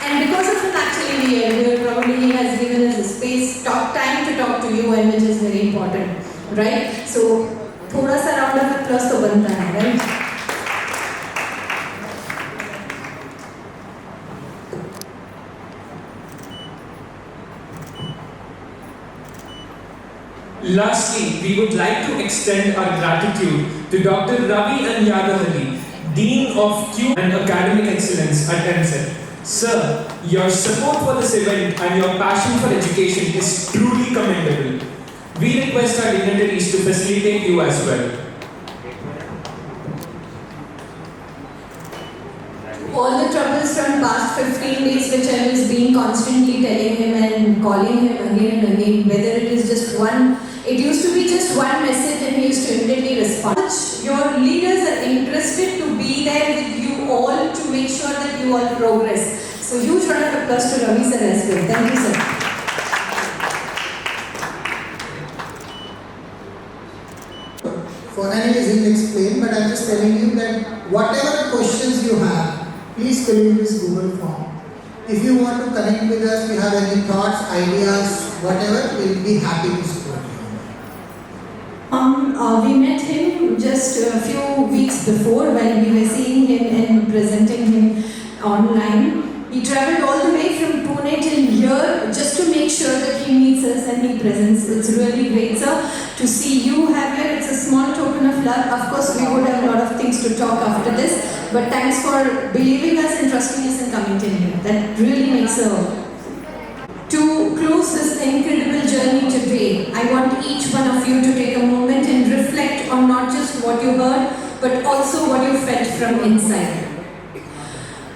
and because of him actually we are here. Probably he has given us a space, time to talk to you, and which is very important, right? So thoda sa round of applause to banta hai, right? Lastly, we would like to extend our gratitude to Dr. Ravi Teja, Dean of Q and Academic Excellence at MSET. Sir, your support for this event and your passion for education is truly commendable. We request our dignitaries to facilitate you as well. All the troubles from past 15 days which I was being constantly telling him and calling him again and again, whether it is just one, it used to be just one message and he used to immediately respond. Your leaders are interested to be there with you all to make sure that you all progress. So huge round of applause to Ravi sir as well. Thank you, sir. For analysis is explained, but I'm just telling you that whatever questions you have, please fill in this Google form. If you want to connect with us, you have any thoughts, ideas, whatever, we'll be happy to support you. We met him just a few weeks before when we were seeing him and presenting him online. He travelled all the way from Pune till here just to make sure that he meets us send me presents. It's really great, sir, to see you have here. It's a small token of love. Of course, we would have a lot of things to talk after this, but thanks for believing us and trusting us and coming to India. That really makes a... To close this incredible journey today, I want each one of you to take a moment and reflect on not just what you heard, but also what you felt from inside.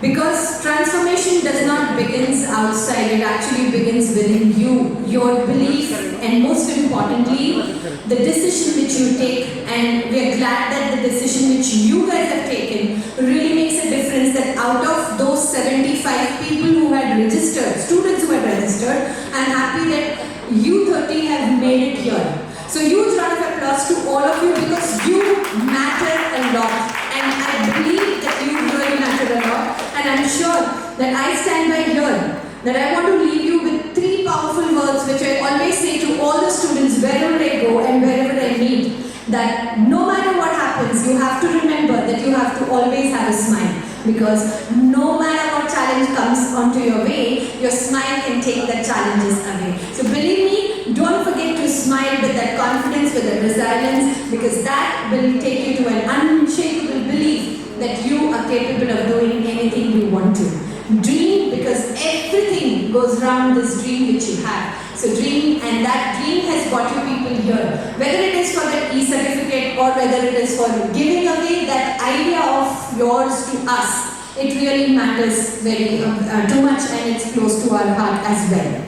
Because transformation does not begin outside, it actually begins within you, your belief, and most importantly, the decision which you take. And we are glad that the decision which you guys have taken really makes a difference, that out of those 75 people who had registered, students who had registered, I'm happy that you 30 have made it here. So huge round of applause to all of you, because you matter a lot. And I believe that you really matter a lot. And I'm sure that I stand by here, that I want to leave you with 3 powerful words which I always say to all the students wherever I go and wherever I meet, that no matter what happens, you have to remember that you have to always have a smile. Because no matter what challenge comes onto your way, your smile can take the challenges away. So believe me, don't forget to smile with that confidence, with that resilience, because that will take you to an unshakable belief that you are capable of doing anything you want to. Dream, because everything goes around this dream which you have. So dream, and that dream has brought you people here. Whether it is for that e-certificate or whether it is for giving away that idea of yours to us, it really matters very too much, and it's close to our heart as well.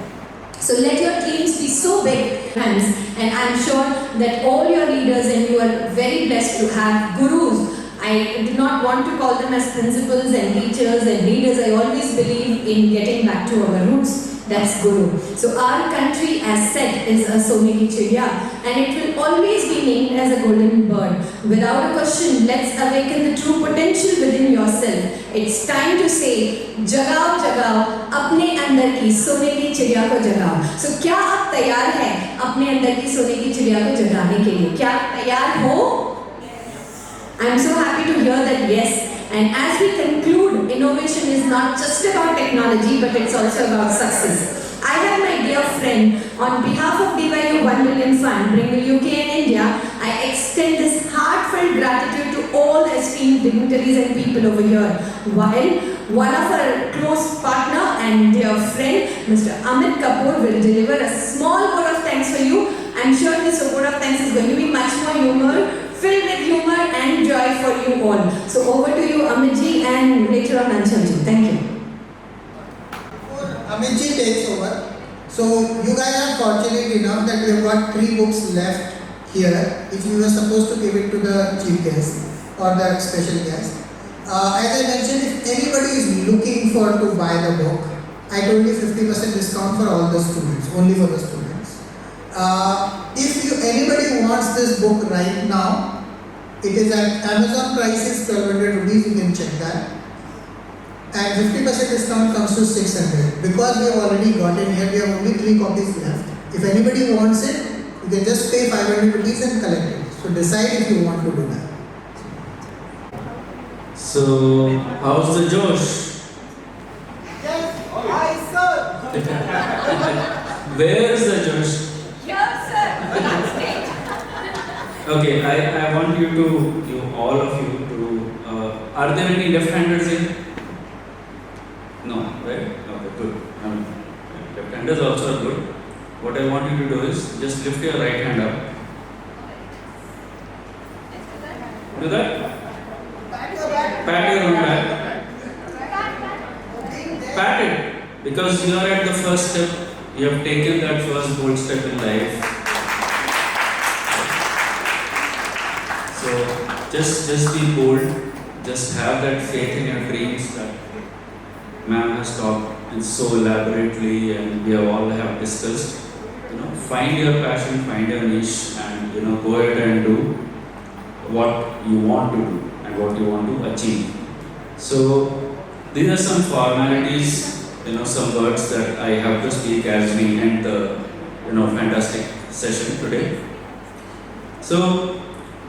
So let your dreams be so big, friends, and I'm sure that all your leaders, and you are very blessed to have gurus. I do not want to call them as principals and teachers and leaders. I always believe in getting back to our roots. That's Guru. So our country, as said, is a Sonegi Chidya, and it will always be named as a golden bird. Without a question, let's awaken the true potential within yourself. It's time to say, जगाओ जगाओ अपने अंदर की सोने की चिड़िया को जगाओ. So क्या आप तैयार हैं अपने अंदर की सोने की चिड़िया को जगाने के लिए? क्या आप तैयार हो? I'm so happy to hear that yes. And as we conclude, innovation is not just about technology, but it's also about success. I have my dear friend, on behalf of DYU 1 Million Fund, Bringle UK India, I extend this heartfelt gratitude to all esteemed dignitaries and people over here. While one of our close partner and dear friend, Mr. Amit Kapoor, will deliver a small vote of thanks for you. I'm sure this vote of thanks is going to be much more filled with humor and joy for you all. So over to you, Amitji, and later on Anshavji. Thank you. Before Amitji takes over, so you guys are fortunate enough that we have got 3 books left here, if you were supposed to give it to the chief guest or the special guest. As I mentioned, if anybody is looking for to buy the book, I told you 50% discount for all the students, only for the students. If anybody wants this book right now, it is at Amazon price is 1200 rupees, you can check that. And 50% discount comes to 600. Because we have already gotten here, we have only 3 copies left. If anybody wants it, you can just pay 500 rupees and collect it. So decide if you want to do that. So, how's the Josh? Yes, hi sir. Where is the Josh? Okay, I want all of you to, are there any left-handers here? No, right? Okay, good. Left-handers also are good. What I want you to do is, just lift your right hand up. Do that? Pat your own back. Pat it. Because you are at the first step. You have taken that first bold step in life. So just be bold, just have that faith in your dreams that ma'am has talked in so elaborately and we all have discussed. Find your passion, find your niche, and go ahead and do what you want to do and what you want to achieve. So these are some formalities, some words that I have to speak as we end the fantastic session today. So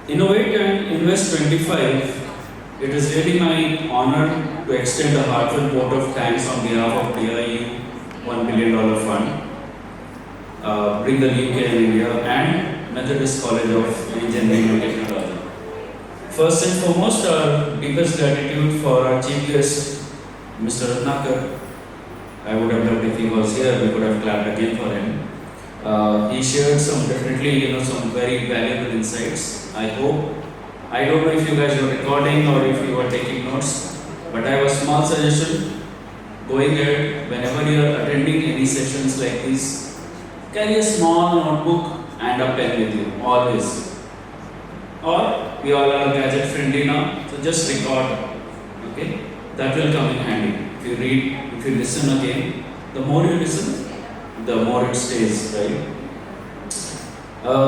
Innovate and Invest 25, it is really my honor to extend a heartfelt vote of thanks on behalf of DIU $1 Billion Fund. Bringle UK India and Methodist College of Engineering and Technology. First and foremost, our deepest gratitude for our chief guest, Mr. Ratnakar. I would have loved if he was here, we could have clapped again for him. He shared some some very valuable insights. I don't know if you guys were recording or if you were taking notes, but I have a small suggestion. Going ahead, whenever you are attending any sessions like this, carry a small notebook and a pen with you, always. Or we all are gadget friendly now, so just record, okay? That will come in handy. If you read, if you listen again, the more you listen, the more it stays, right?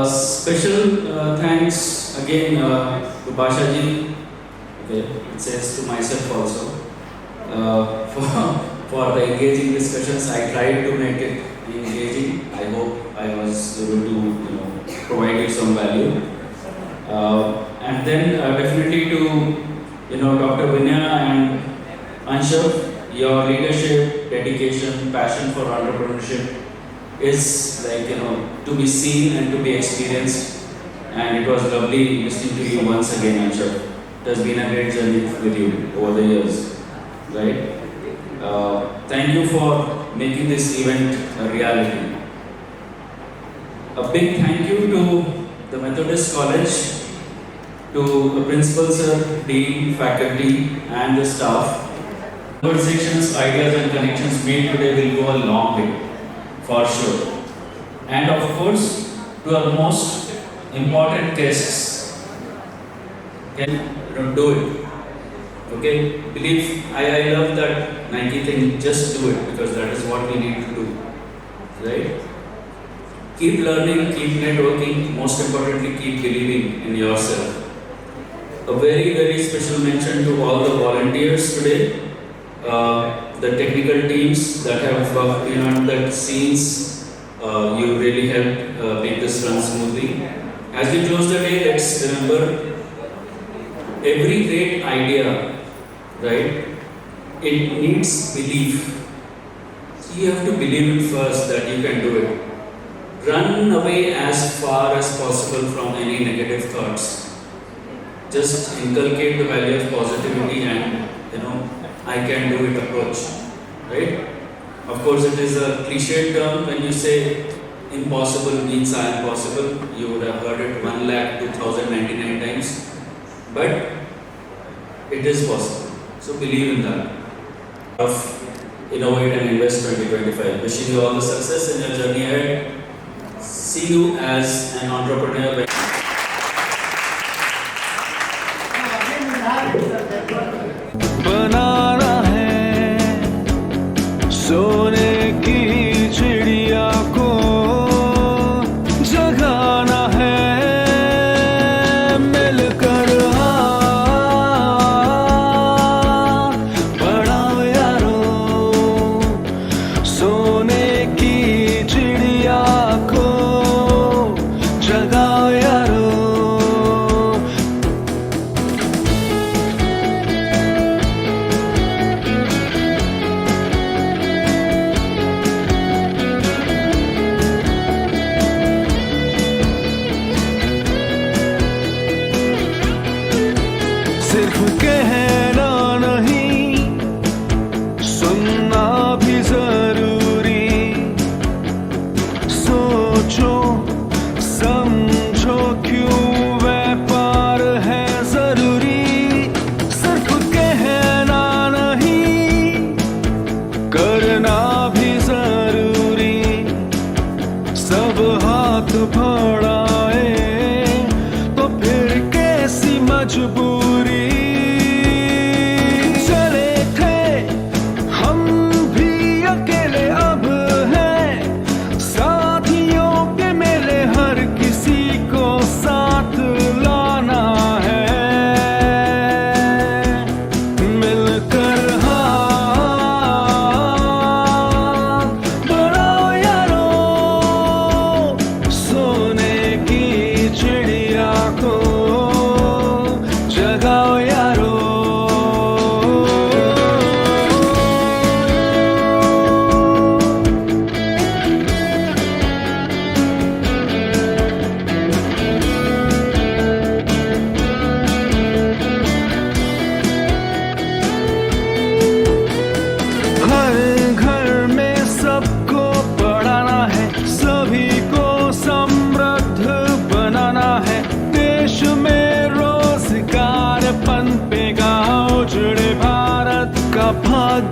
Special thanks again to Bashaji, okay, it says to myself also, for the engaging discussions. I tried to make it engaging. I hope I was able to provide you some value. And then definitely to Dr. Vinaya and Anshav, your leadership, dedication, passion for entrepreneurship is to be seen and to be experienced. And it was lovely listening to you once again, Anshav. It has been a great journey with you over the years, right? Thank you for making this event a reality. A big thank you to the Methodist College, to the principal sir, dean, faculty and the staff. Conversations, ideas and connections made today will go a long way, for sure. And of course, to our most important guests, can do it. Okay, believe, I love that Nike thing, just do it, because that is what we need to do, right? Keep learning, keep networking, most importantly, keep believing in yourself. A very, very special mention to all the volunteers today, the technical teams that have worked behind the scenes. You really helped make this run smoothly. As we close the day, let's remember every great idea, right? It needs belief. You have to believe it first that you can do it. Run away as far as possible from any negative thoughts. Just inculcate the value of positivity and I can do it approach, right? Of course, it is a cliched term when you say impossible means I am possible. You would have heard it 1,02,099 times, but it is possible. So believe in that. Of Innovate and Invest 2025. Wishing you all the success in your journey ahead. See you as an entrepreneur. बनाना है सोने की चिड़िया को, जगाना है मिलकर बढ़ाओ यारो, सोने की चिड़िया को जगाओ यारो। सिर्फ कहना नहीं, सुनना भी जरूरी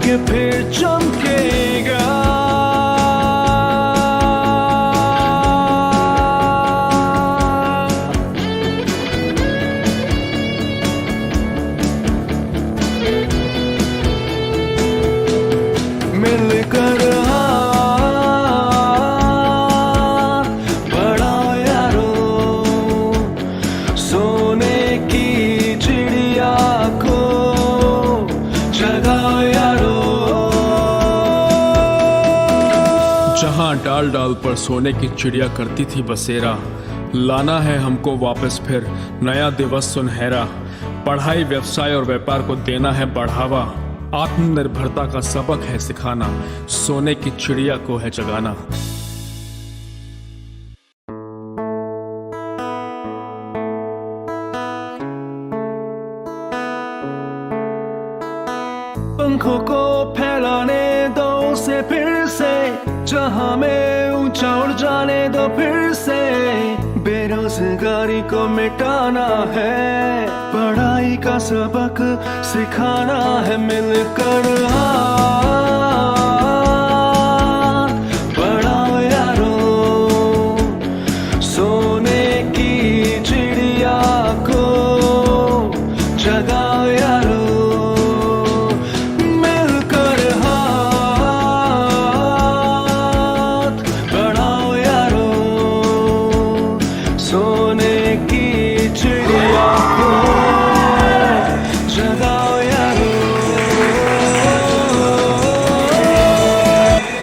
भाग्य फिर चमकेगा। मिलकर बढ़ाओ यारो सोने की चिड़िया को जगाओ यारो। जहां डाल डाल पर सोने की चिड़िया करती थी बसेरा, लाना है हमको वापस फिर नया दिवस सुनहरा। पढ़ाई व्यवसाय और व्यापार को देना है बढ़ावा, आत्मनिर्भरता का सबक है सिखाना, सोने की चिड़िया को है जगाना। पंखों को फैलाने दो उसे फिर से, जहां में ऊंचा उड़ जाने दो फिर से। बेरोजगारी को मिटाना है, पढ़ाई का सबक सिखाना है, मिलकर